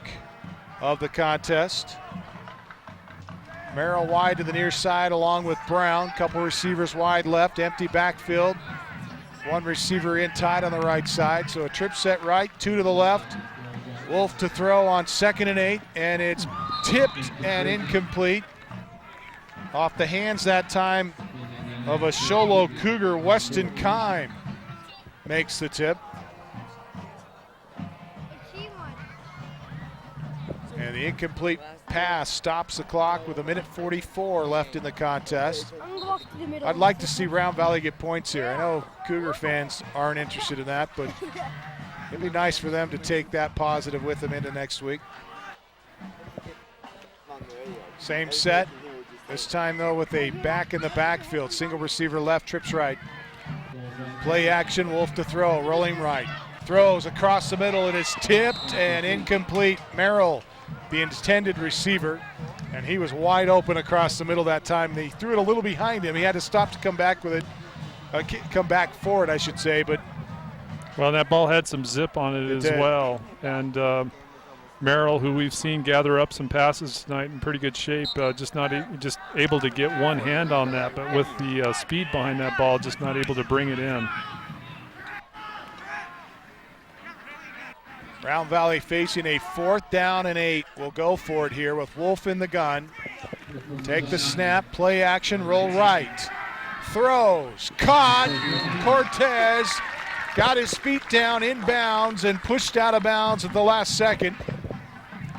of the contest. Merrill wide to the near side along with Brown. Couple receivers wide left, empty backfield. One receiver in tight on the right side. So a trip set right, 2 to the left. Wolf to throw on 2nd and 8, and it's tipped and incomplete. Off the hands that time of a Sholo Cougar. Weston Kime makes the tip. And the incomplete pass stops the clock with 1:44 left in the contest. I'd like to see Round Valley get points here. I know Cougar fans aren't interested in that, but it'd be nice for them to take that positive with them into next week. Same set. This time, though, with a back in the backfield. Single receiver left, trips right. Play action, Wolf to throw, rolling right. Throws across the middle, and it's tipped and incomplete. Merrill, the intended receiver, and he was wide open across the middle that time. They threw it a little behind him. He had to stop to come back with it, come back for it, I should say. But well, that ball had some zip on it as well. And Merrill, who we've seen gather up some passes tonight in pretty good shape, just able to get one hand on that, but with the speed behind that ball, just not able to bring it in. Round Valley facing a 4th down and 8. We'll go for it here with Wolf in the gun. Take the snap, play action, roll right. Throws, caught. Cortez got his feet down inbounds and pushed out of bounds at the last second.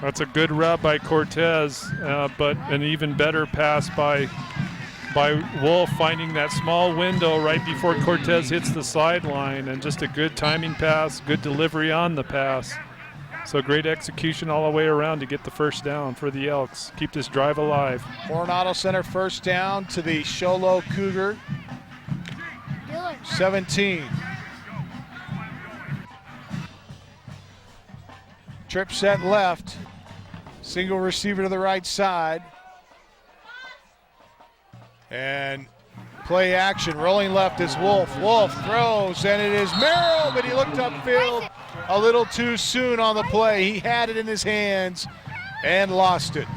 That's a good route by Cortez, but an even better pass by Wolf, finding that small window right before Cortez hits the sideline, and just a good timing pass, good delivery on the pass. So great execution all the way around to get the first down for the Elks. Keep this drive alive. Coronado Center first down to the Sholo Cougar 17. Trip set left. Single receiver to the right side. And play action, rolling left is Wolf. Wolf throws, and it is Merrill, but he looked upfield a little too soon on the play. He had it in his hands and lost it.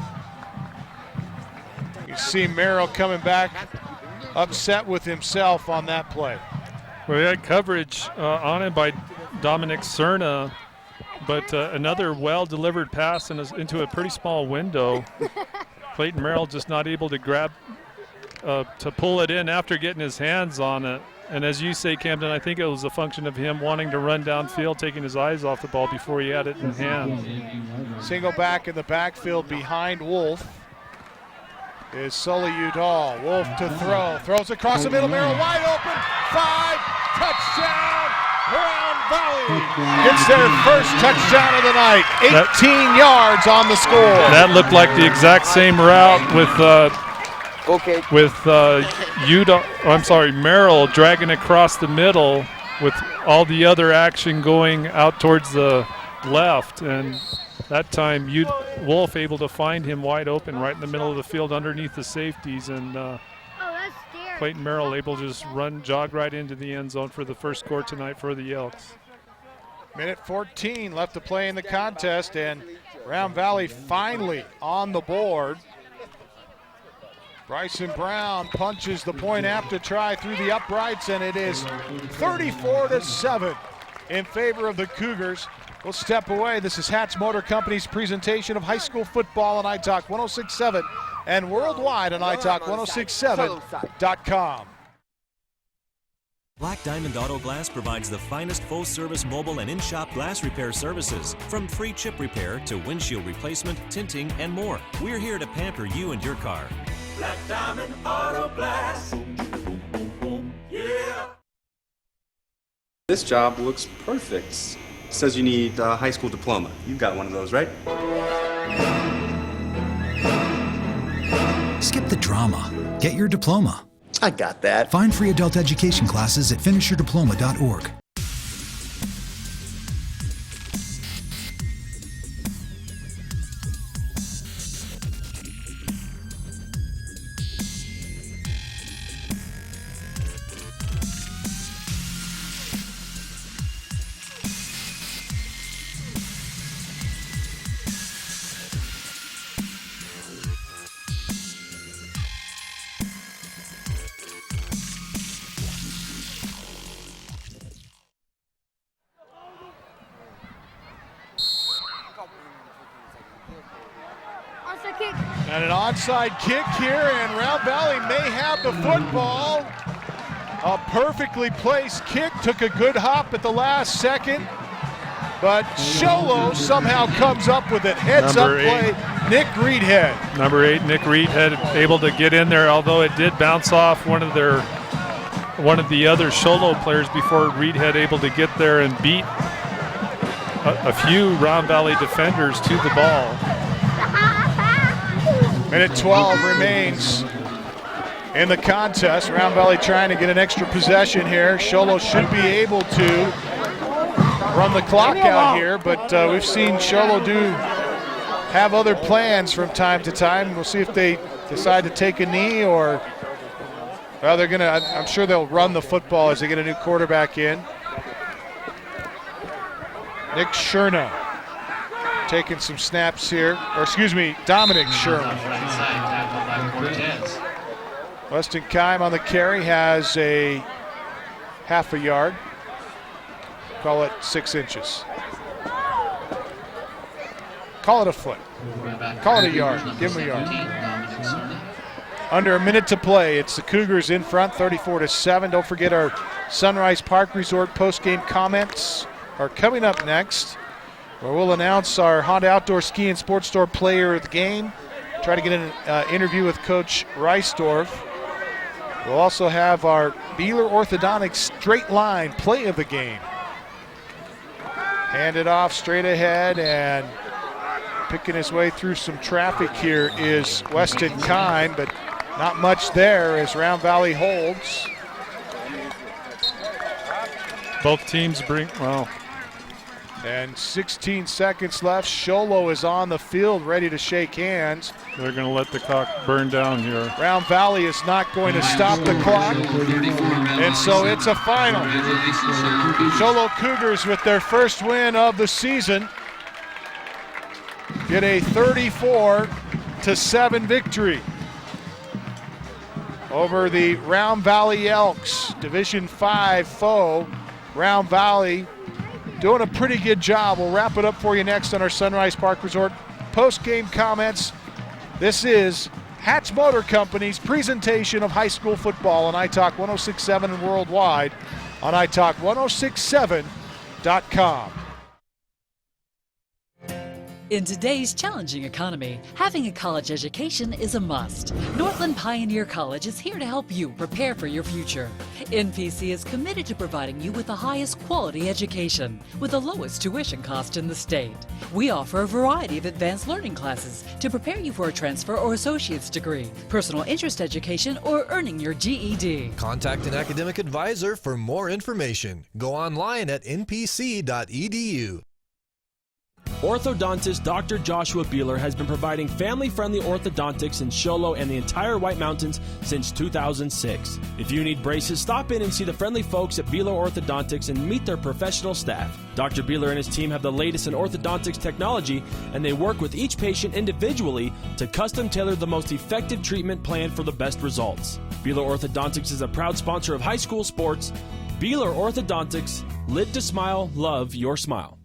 You see Merrill coming back upset with himself on that play. Well, we had coverage on it by Dominic Cerna, but another well-delivered pass into a pretty small window. Clayton Merrill just not able to grab, to pull it in after getting his hands on it. And as you say, Camden, I think it was a function of him wanting to run downfield, taking his eyes off the ball before he had it in hand. Single back in the backfield behind Wolf is Sully Udall. Wolf to throw, throws across the middle, Merrill wide open, 5, touchdown, Round Valley gets their first touchdown of the night, 18 yards on the score. That looked like the exact same route with Merrill dragging across the middle with all the other action going out towards the left, and that time Wolf able to find him wide open right in the middle of the field underneath the safeties, and Clayton Merrill able to just jog right into the end zone for the first score tonight for the Elks. Minute 14 left to play in the contest, and Round Valley finally on the board. Bryson Brown punches the point after try through the uprights, and it is 34-7 in favor of the Cougars. We'll step away. This is Hatch Motor Company's presentation of high school football on iTalk 106.7 and worldwide on iTalk1067.com. Black Diamond Auto Glass provides the finest full-service mobile and in-shop glass repair services, from free chip repair to windshield replacement, tinting, and more. We're here to pamper you and your car. Black Diamond Auto Glass. Yeah. This job looks perfect. It says you need a high school diploma. You've got one of those, right? Skip the drama. Get your diploma. I got that. Find free adult education classes at finishyourdiploma.org. onside kick. And an onside kick here, and Round Valley may have the football. A perfectly placed kick, took a good hop at the last second, but Sholo somehow comes up with it. Heads up play, Nick Reedhead. Number 8, Nick Reedhead, able to get in there, although it did bounce off one of the other Sholo players before Reedhead able to get there and beat a few Round Valley defenders to the ball. Minute 12 remains in the contest. Round Valley trying to get an extra possession here. Sholo should be able to run the clock out here, but we've seen Sholo have other plans from time to time. We'll see if they decide to take a knee or they're gonna. I'm sure they'll run the football as they get a new quarterback in. Nick Sherna taking some snaps here, or excuse me, Dominic Sherman. Weston Kime on the carry has a half a yard. Call it 6 inches. Call it a foot. Call it a yard. Give him a yard. Under a minute to play. It's the Cougars in front, 34-7. Don't forget our Sunrise Park Resort post-game comments are coming up next, where we'll announce our Honda Outdoor Ski and Sports Store player of the game. Try to get an interview with Coach Reisdorf. We'll also have our Beeler Orthodontics straight line play of the game. Hand it off straight ahead, and picking his way through some traffic here is Weston Kine, but not much there as Round Valley holds. Both teams bring, well. And 16 seconds left. Sholo is on the field ready to shake hands. They're going to let the clock burn down here. Round Valley is not going to stop the clock. And so it's a final. Sholo Cougars with their first win of the season get a 34-7 victory over the Round Valley Elks, Division 5 foe. Round Valley doing a pretty good job. We'll wrap it up for you next on our Sunrise Park Resort post-game comments. This is Hatch Motor Company's presentation of high school football on iTalk 106.7 and worldwide on iTalk1067.com. In today's challenging economy, having a college education is a must. Northland Pioneer College is here to help you prepare for your future. NPC is committed to providing you with the highest quality education with the lowest tuition cost in the state. We offer a variety of advanced learning classes to prepare you for a transfer or associate's degree, personal interest education, or earning your GED. Contact an academic advisor for more information. Go online at npc.edu. Orthodontist Dr. Joshua Beeler has been providing family-friendly orthodontics in Sholo and the entire White Mountains since 2006. If you need braces, stop in and see the friendly folks at Beeler Orthodontics and meet their professional staff. Dr. Beeler and his team have the latest in orthodontics technology, and they work with each patient individually to custom tailor the most effective treatment plan for the best results. Beeler Orthodontics is a proud sponsor of high school sports. Beeler Orthodontics, live to smile, love your smile.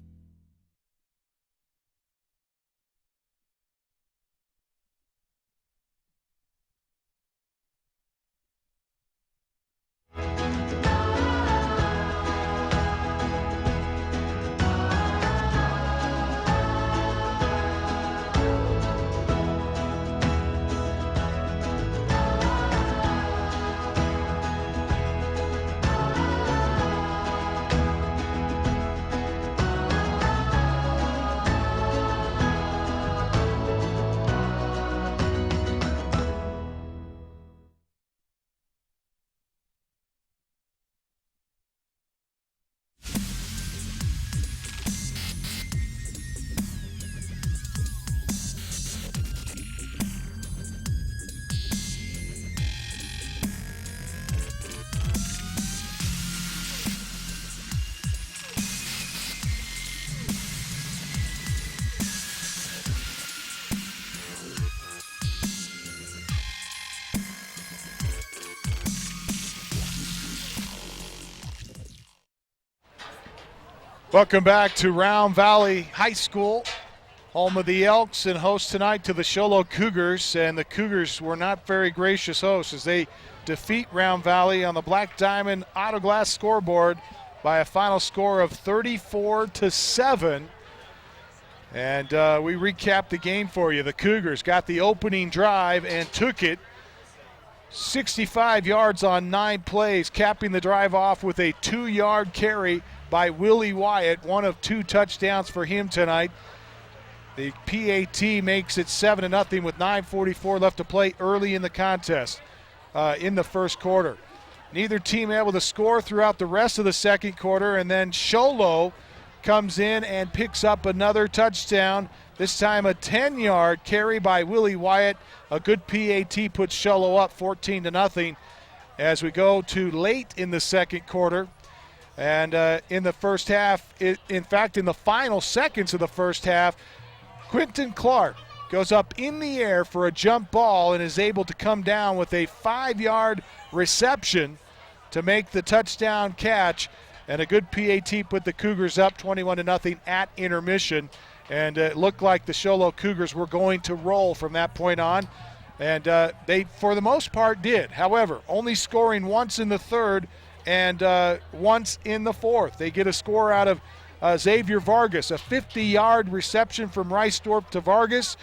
Welcome back to Round Valley High School. Home of the Elks and host tonight to the Show Low Cougars, and the Cougars were not very gracious hosts as they defeat Round Valley on the Black Diamond Auto Glass scoreboard by a final score of 34-7. And we recap the game for you. The Cougars got the opening drive and took it 65 yards on 9 plays, capping the drive off with a 2-yard carry by Willie Wyatt, one of 2 touchdowns for him tonight. The PAT makes it 7-0 with 9:44 left to play early in the contest in the first quarter. Neither team able to score throughout the rest of the second quarter, and then Show Low comes in and picks up another touchdown, this time a 10-yard carry by Willie Wyatt. A good PAT puts Show Low up 14-0 as we go to late in the second quarter. And in the first half, in fact, in the final seconds of the first half, Quentin Clark goes up in the air for a jump ball and is able to come down with a 5-yard reception to make the touchdown catch. And a good PAT put the Cougars up 21-0 at intermission. And it looked like the Show Low Cougars were going to roll from that point on. And they, for the most part, did. However, only scoring once in the third and once in the fourth. They get a score out of Xavier Vargas, a 50-yard reception from Rice-Dorp to Vargas,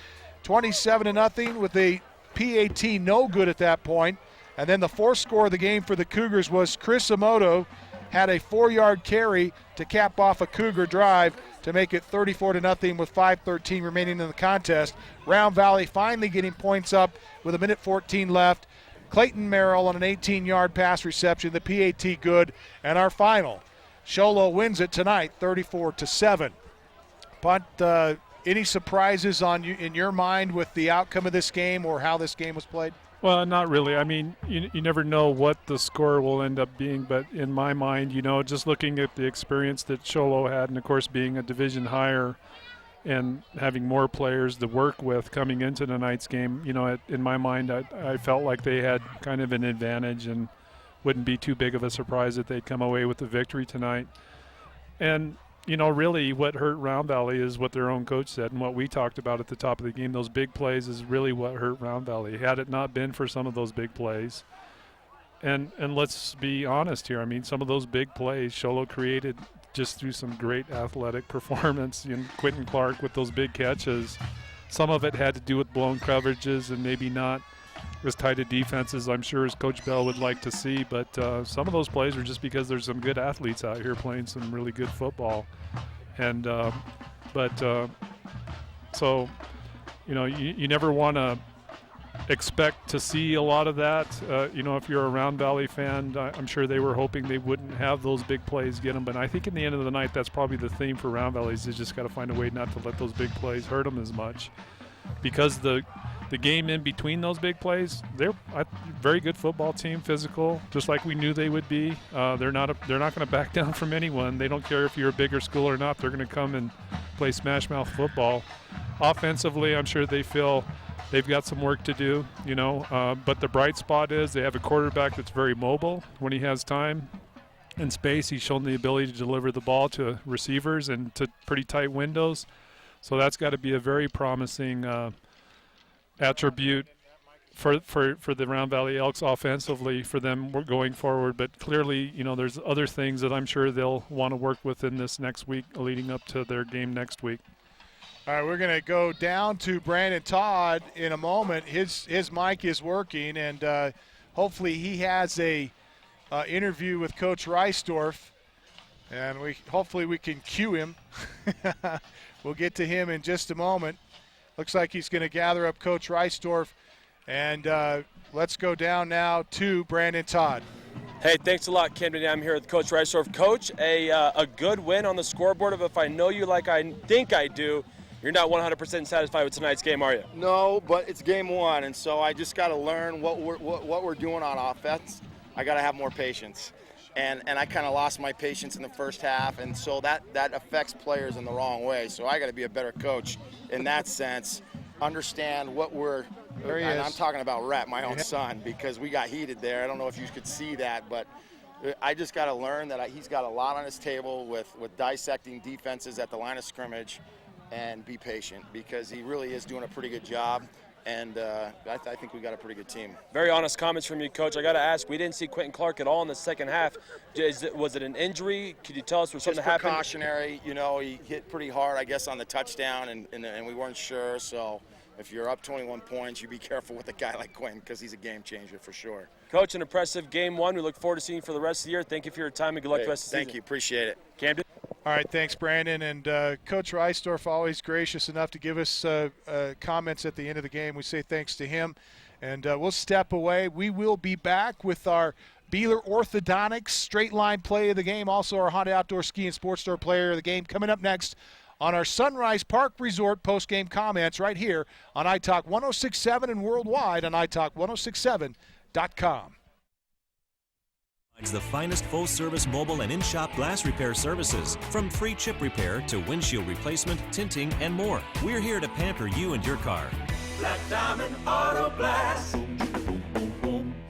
27-0 with a PAT no good at that point. And then the fourth score of the game for the Cougars was Chris Emoto had a 4-yard carry to cap off a Cougar drive to make it 34-0 with 5:13 remaining in the contest. Round Valley finally getting points up with 1:14 left. Clayton Merrill on an 18-yard pass reception, the PAT good, and our final. Show Low wins it tonight, 34-7. But any surprises in your mind with the outcome of this game or how this game was played? Well, not really. I mean, you never know what the score will end up being, but in my mind, just looking at the experience that Show Low had, and of course being a division higher and having more players to work with coming into tonight's game, in my mind, I felt like they had kind of an advantage and wouldn't be too big of a surprise that they'd come away with the victory tonight. And, really what hurt Round Valley is what their own coach said and what we talked about at the top of the game. Those big plays is really what hurt Round Valley. Had it not been for some of those big plays, and let's be honest here, I mean, some of those big plays Show Low created just through some great athletic performance. Quentin Clark with those big catches. Some of it had to do with blown coverages and maybe not as tight a defenses I'm sure as Coach Bell would like to see, but some of those plays are just because there's some good athletes out here playing some really good football. And so you never want to expect to see a lot of that. If you're a Round Valley fan, I'm sure they were hoping they wouldn't have those big plays get them, but I think in the end of the night that's probably the theme for Round Valley is they just got to find a way not to let those big plays hurt them as much, because the game in between those big plays, they're a very good football team, physical, just like we knew they would be. They're not going to back down from anyone. They don't care if you're a bigger school or not. They're going to come and play smash mouth football. Offensively, I'm sure they feel they've got some work to do, but the bright spot is they have a quarterback that's very mobile. When he has time and space, he's shown the ability to deliver the ball to receivers and to pretty tight windows. So that's got to be a very promising attribute for the Round Valley Elks offensively for them going forward. But clearly, there's other things that I'm sure they'll want to work with in this next week leading up to their game next week. All right, we're going to go down to Brandon Todd in a moment. His mic is working, and hopefully he has a interview with Coach Rice-Dorf, and hopefully we can cue him. We'll get to him in just a moment. Looks like he's going to gather up Coach Rice-Dorf, and let's go down now to Brandon Todd. Hey, thanks a lot, Camden. I'm here with Coach Rice-Dorf. Coach, a good win on the scoreboard. If I know you like I think I do, you're not 100% satisfied with tonight's game, are you? No, but it's game one, and so I just got to learn what we're doing on offense. I got to have more patience. And I kind of lost my patience in the first half, and so that affects players in the wrong way. So I got to be a better coach in that sense, understand what we're – and I'm talking about Rhett, my own son, because we got heated there. I don't know if you could see that, but I just got to learn that he's got a lot on his table with dissecting defenses at the line of scrimmage and be patient, because he really is doing a pretty good job. And I think we got a pretty good team. Very honest comments from you, Coach. I got to ask, we didn't see Quentin Clark at all in the second half. Was it an injury? Could you tell us something happened? Precautionary. You know, he hit pretty hard, I guess, on the touchdown, and we weren't sure. So if you're up 21 points, you be careful with a guy like Quentin, because he's a game changer for sure. Coach, an impressive game one. We look forward to seeing you for the rest of the year. Thank you for your time, and good luck the rest of the season. Thank you. Appreciate it. Camden? All right, thanks, Brandon. And Coach Reisdorf, always gracious enough to give us comments at the end of the game. We say thanks to him. And we'll step away. We will be back with our Beeler Orthodontics straight line play of the game, also our Honda Outdoor Ski and Sports Store player of the game, coming up next on our Sunrise Park Resort post-game comments right here on iTalk 106.7 and worldwide on iTalk1067.com. It's the finest full-service mobile and in-shop glass repair services, from free chip repair to windshield replacement, tinting, and more. We're here to pamper you and your car. Black Diamond Auto Glass.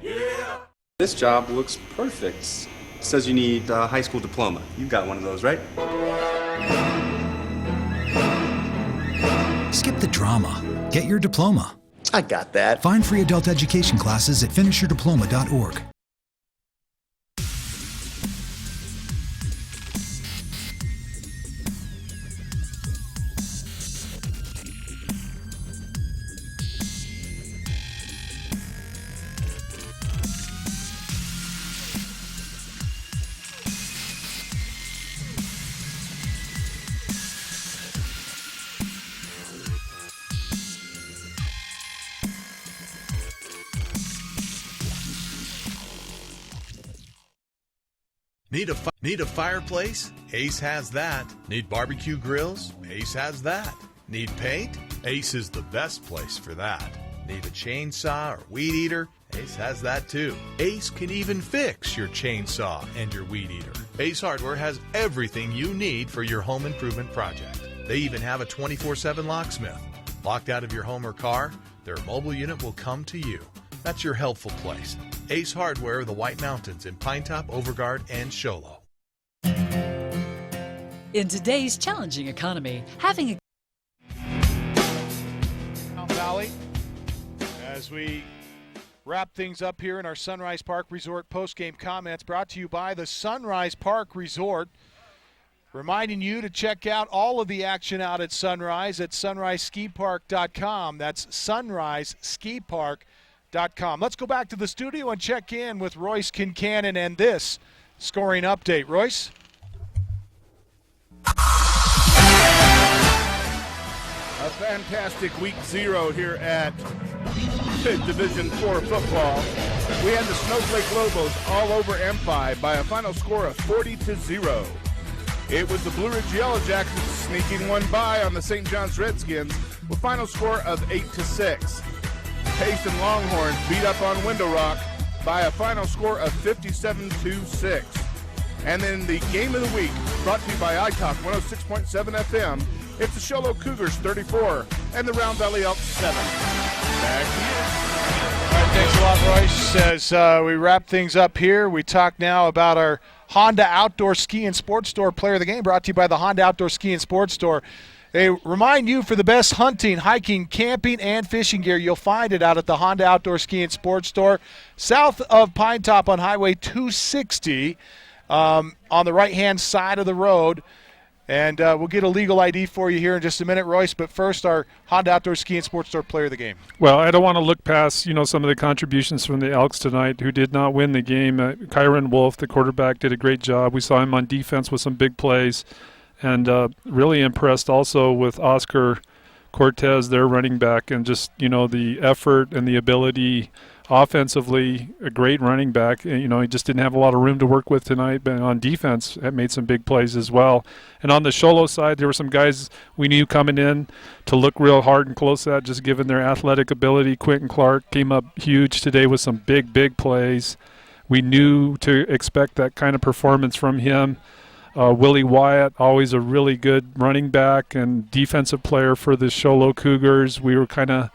Yeah. This job looks perfect. It says you need a high school diploma. You got one of those, right? Skip the drama. Get your diploma. I got that. Find free adult education classes at finishyourdiploma.org. Need a fireplace? Ace has that. Need barbecue grills? Ace has that. Need paint? Ace is the best place for that. Need a chainsaw or weed eater? Ace has that too. Ace can even fix your chainsaw and your weed eater. Ace Hardware has everything you need for your home improvement project. They even have a 24/7 locksmith. Locked out of your home or car, their mobile unit will come to you. That's your helpful place. Ace Hardware of the White Mountains in Pinetop, Overguard, and Show Low. In today's challenging economy, having a Valley, as we wrap things up here in our Sunrise Park Resort post-game comments, brought to you by the Sunrise Park Resort. Reminding you to check out all of the action out at Sunrise at sunriseskipark.com. That's sunriseskipark.com. Let's go back to the studio and check in with Royce Kincannon and this scoring update. Royce? A fantastic week 0 here at Division 4 football. We had the Snowflake Lobos all over Empire by a final score of 40-0. It was the Blue Ridge Yellow Jackets sneaking one by on the St. John's Redskins with final score of 8-6. Payson Longhorns beat up on Window Rock by a final score of 57-6. And then the game of the week, brought to you by iTalk 106.7 FM, it's the Show Low Cougars 34 and the Round Valley Elks 7. Back to you. All right, thanks a lot, Royce. As we wrap things up here, we talk now about our Honda Outdoor Ski and Sports Store player of the game, brought to you by the Honda Outdoor Ski and Sports Store. They remind you, for the best hunting, hiking, camping, and fishing gear, you'll find it out at the Honda Outdoor Ski and Sports Store, south of Pinetop on Highway 260, on the right-hand side of the road. And we'll get a legal ID for you here in just a minute, Royce. But first, our Honda Outdoor Ski and Sports Store player of the game. Well, I don't want to look past, some of the contributions from the Elks tonight, who did not win the game. Kyron Wolf, the quarterback, did a great job. We saw him on defense with some big plays, and really impressed also with Oscar Cortez, their running back, and just, the effort and the ability offensively, a great running back. He just didn't have a lot of room to work with tonight, but on defense, it made some big plays as well. And on the Sholo side, there were some guys we knew coming in to look real hard and close at, just given their athletic ability. Quentin Clark came up huge today with some big, big plays. We knew to expect that kind of performance from him. Willie Wyatt, always a really good running back and defensive player for the Sholo Cougars. We were kind of,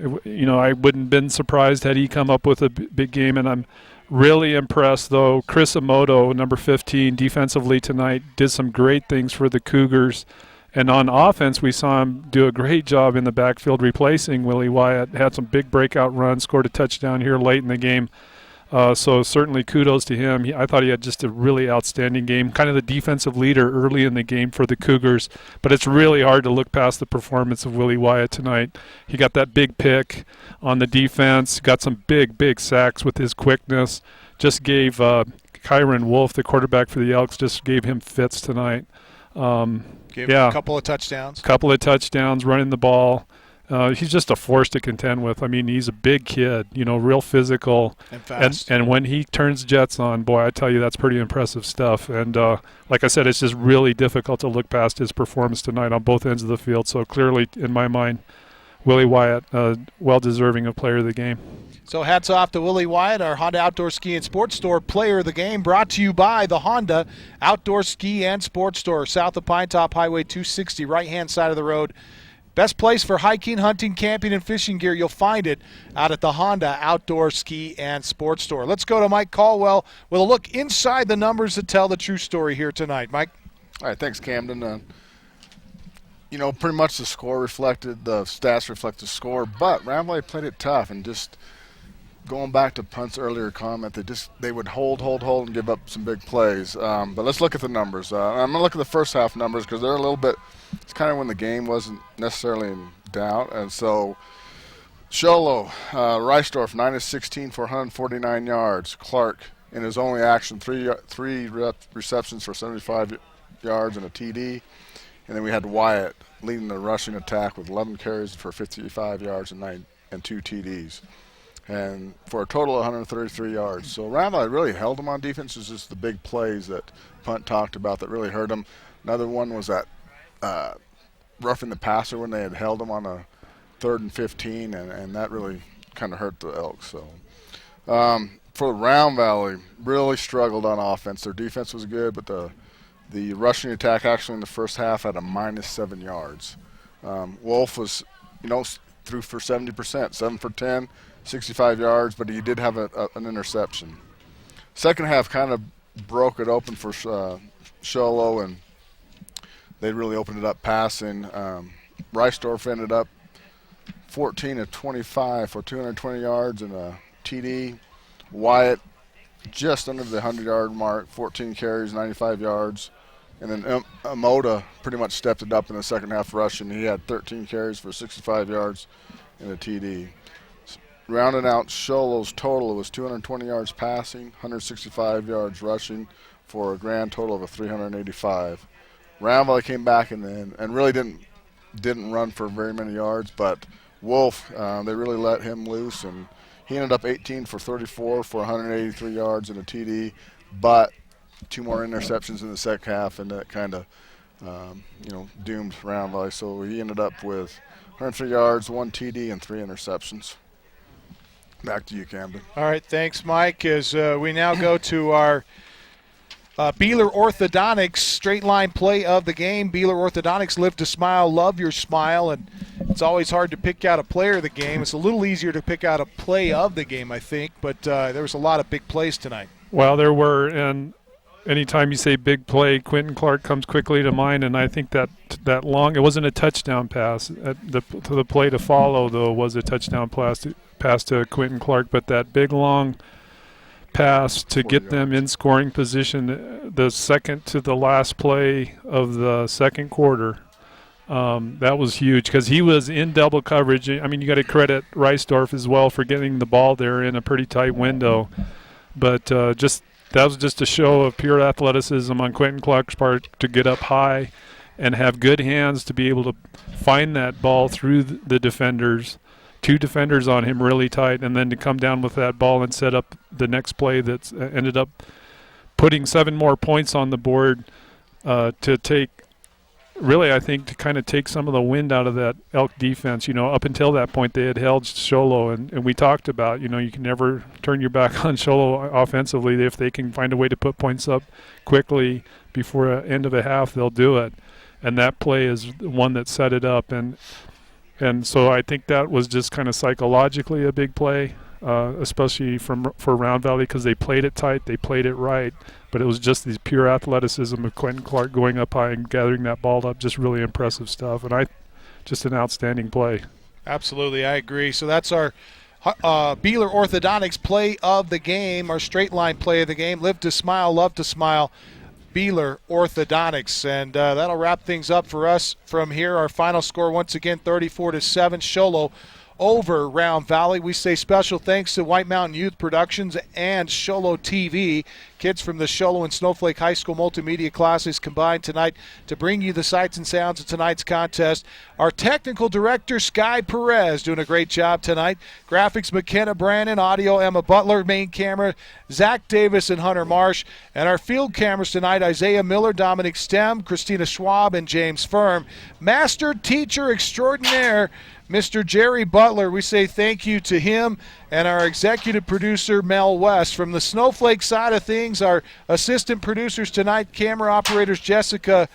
I wouldn't have been surprised had he come up with a big game, and I'm really impressed, though. Chris Emoto, number 15, defensively tonight, did some great things for the Cougars. And on offense, we saw him do a great job in the backfield replacing Willie Wyatt. Had some big breakout runs, scored a touchdown here late in the game. So certainly kudos to him. I thought he had just a really outstanding game, kind of the defensive leader early in the game for the Cougars. But it's really hard to look past the performance of Willie Wyatt tonight. He got that big pick on the defense, got some big sacks with his quickness. Just gave Kyron Wolf, the quarterback for the Elks, just gave him fits tonight. Gave him a couple of touchdowns. Couple of touchdowns, running the ball. He's just a force to contend with. I mean, he's a big kid, real physical. And fast. And when he turns jets on, boy, I tell you, that's pretty impressive stuff. And like I said, it's just really difficult to look past his performance tonight on both ends of the field. So clearly, in my mind, Willie Wyatt, well-deserving of player of the game. So hats off to Willie Wyatt, our Honda Outdoor Ski and Sports Store player of the game, brought to you by the Honda Outdoor Ski and Sports Store, south of Pine Top Highway 260, right-hand side of the road. Best place for hiking, hunting, camping, and fishing gear. You'll find it out at the Honda Outdoor Ski and Sports Store. Let's go to Mike Caldwell with a look inside the numbers that tell the true story here tonight. Mike? All right, thanks, Camden. Pretty much the stats reflect the score, but Round Valley played it tough, and just going back to Punt's earlier comment, they would hold, and give up some big plays. But let's look at the numbers. I'm going to look at the first half numbers because they're a little bit – it's kind of when the game wasn't necessarily in doubt. And so Sholo, Reisdorf, 9 of 16 for 149 yards. Clark, in his only action, three receptions for 75 yards and a TD. And then we had Wyatt leading the rushing attack with 11 carries for 55 yards and 2 TDs. And for a total of 133 yards. So Round Valley really held them on defense. It was just the big plays that Punt talked about that really hurt them. Another one was that roughing the passer when they had held them on a 3rd and 15, and that really kind of hurt the Elks. So for Round Valley, really struggled on offense. Their defense was good, but the rushing attack actually in the first half had a -7 yards. Wolf was, threw for 70%, 7 for 10, 65 yards, but he did have an interception. Second half kind of broke it open for Sholo, and they really opened it up passing. Reisdorf ended up 14 of 25 for 220 yards and a TD. Wyatt just under the 100-yard mark, 14 carries, 95 yards. And then Amoda pretty much stepped it up in the second half rushing. He had 13 carries for 65 yards and a TD. Rounding out Sholo's total, it was 220 yards passing, 165 yards rushing for a grand total of 385. Round Valley came back and really didn't run for very many yards, but Wolf, they really let him loose, and he ended up 18 for 34 for 183 yards and a TD, but 2 more interceptions in the second half, and that kind of, doomed Round Valley. So he ended up with 103 yards, 1 TD, and 3 interceptions. Back to you, Camden. All right, thanks, Mike. As we now go to our Beeler Orthodontics straight line play of the game. Beeler Orthodontics, live to smile, love your smile, and it's always hard to pick out a player of the game. It's a little easier to pick out a play of the game, I think, but there was a lot of big plays tonight. Well, there were, and anytime you say big play, Quentin Clark comes quickly to mind, and I think that long, it wasn't a touchdown pass. The play to follow, though, was a touchdown pass to Quentin Clark, but that big long pass to get them in scoring position, the second to the last play of the second quarter, that was huge because he was in double coverage. I mean, you got to credit Reisdorf as well for getting the ball there in a pretty tight window, but that was just a show of pure athleticism on Quentin Clark's part to get up high and have good hands to be able to find that ball through the defenders. 2 defenders on him really tight, and then to come down with that ball and set up the next play that's ended up putting 7 more points on the board to take, really, I think, to kind of take some of the wind out of that Elk defense. Up until that point, they had held Sholo, and we talked about, you can never turn your back on Sholo offensively. If they can find a way to put points up quickly before the end of a half, they'll do it. And that play is the one that set it up. And so I think that was just kind of psychologically a big play, especially for Round Valley because they played it tight, they played it right. But it was just the pure athleticism of Quentin Clark going up high and gathering that ball up. Just really impressive stuff. And just an outstanding play. Absolutely, I agree. So that's our Beeler Orthodontics play of the game, our straight line play of the game. Live to smile, love to smile. Beeler Orthodontics. And that'll wrap things up for us from here. Our final score, once again, 34-7. Sholo over Round Valley. We say special thanks to White Mountain Youth Productions and Sholo TV. Kids from the Sholo and Snowflake High School multimedia classes combined tonight to bring you the sights and sounds of tonight's contest. Our technical director, Sky Perez, doing a great job tonight. Graphics, McKenna Brandon. Audio, Emma Butler. Main camera, Zach Davis and Hunter Marsh. And our field cameras tonight, Isaiah Miller, Dominic Stem, Christina Schwab, and James Firm. Master teacher extraordinaire, Mr. Jerry Butler. We say thank you to him, and our executive producer, Mel West. From the Snowflake side of things, our assistant producers tonight, camera operators Jessa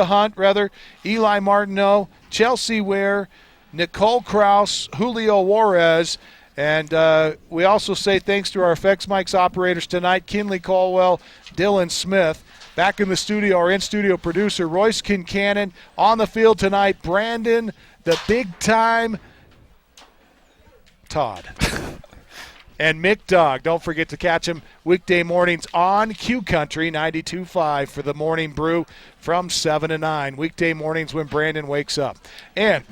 Hunt, Eli Martineau, Chelsea Ware, Nicole Kraus, Julio Juarez, and we also say thanks to our effects mics operators tonight, Kinley Caldwell, Dylan Smith. Back in the studio, our in-studio producer, Royce Kincannon. On the field tonight, Brandon, the big-time Todd. And Mick Dog. Don't forget to catch him weekday mornings on Q Country 92.5 for the morning brew from 7 to 9. Weekday mornings when Brandon wakes up. And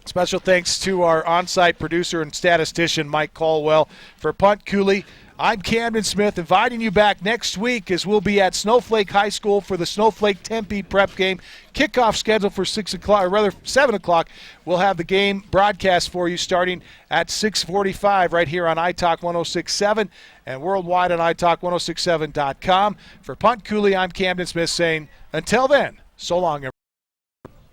special thanks to our on-site producer and statistician, Mike Caldwell, for Punt Cooley. I'm Camden Smith, inviting you back next week as we'll be at Snowflake High School for the Snowflake Tempe prep game. Kickoff scheduled for 7 o'clock. We'll have the game broadcast for you starting at 6:45 right here on iTalk 106.7 and worldwide on iTalk1067.com. For Punt Cooley, I'm Camden Smith saying, until then, so long, everyone.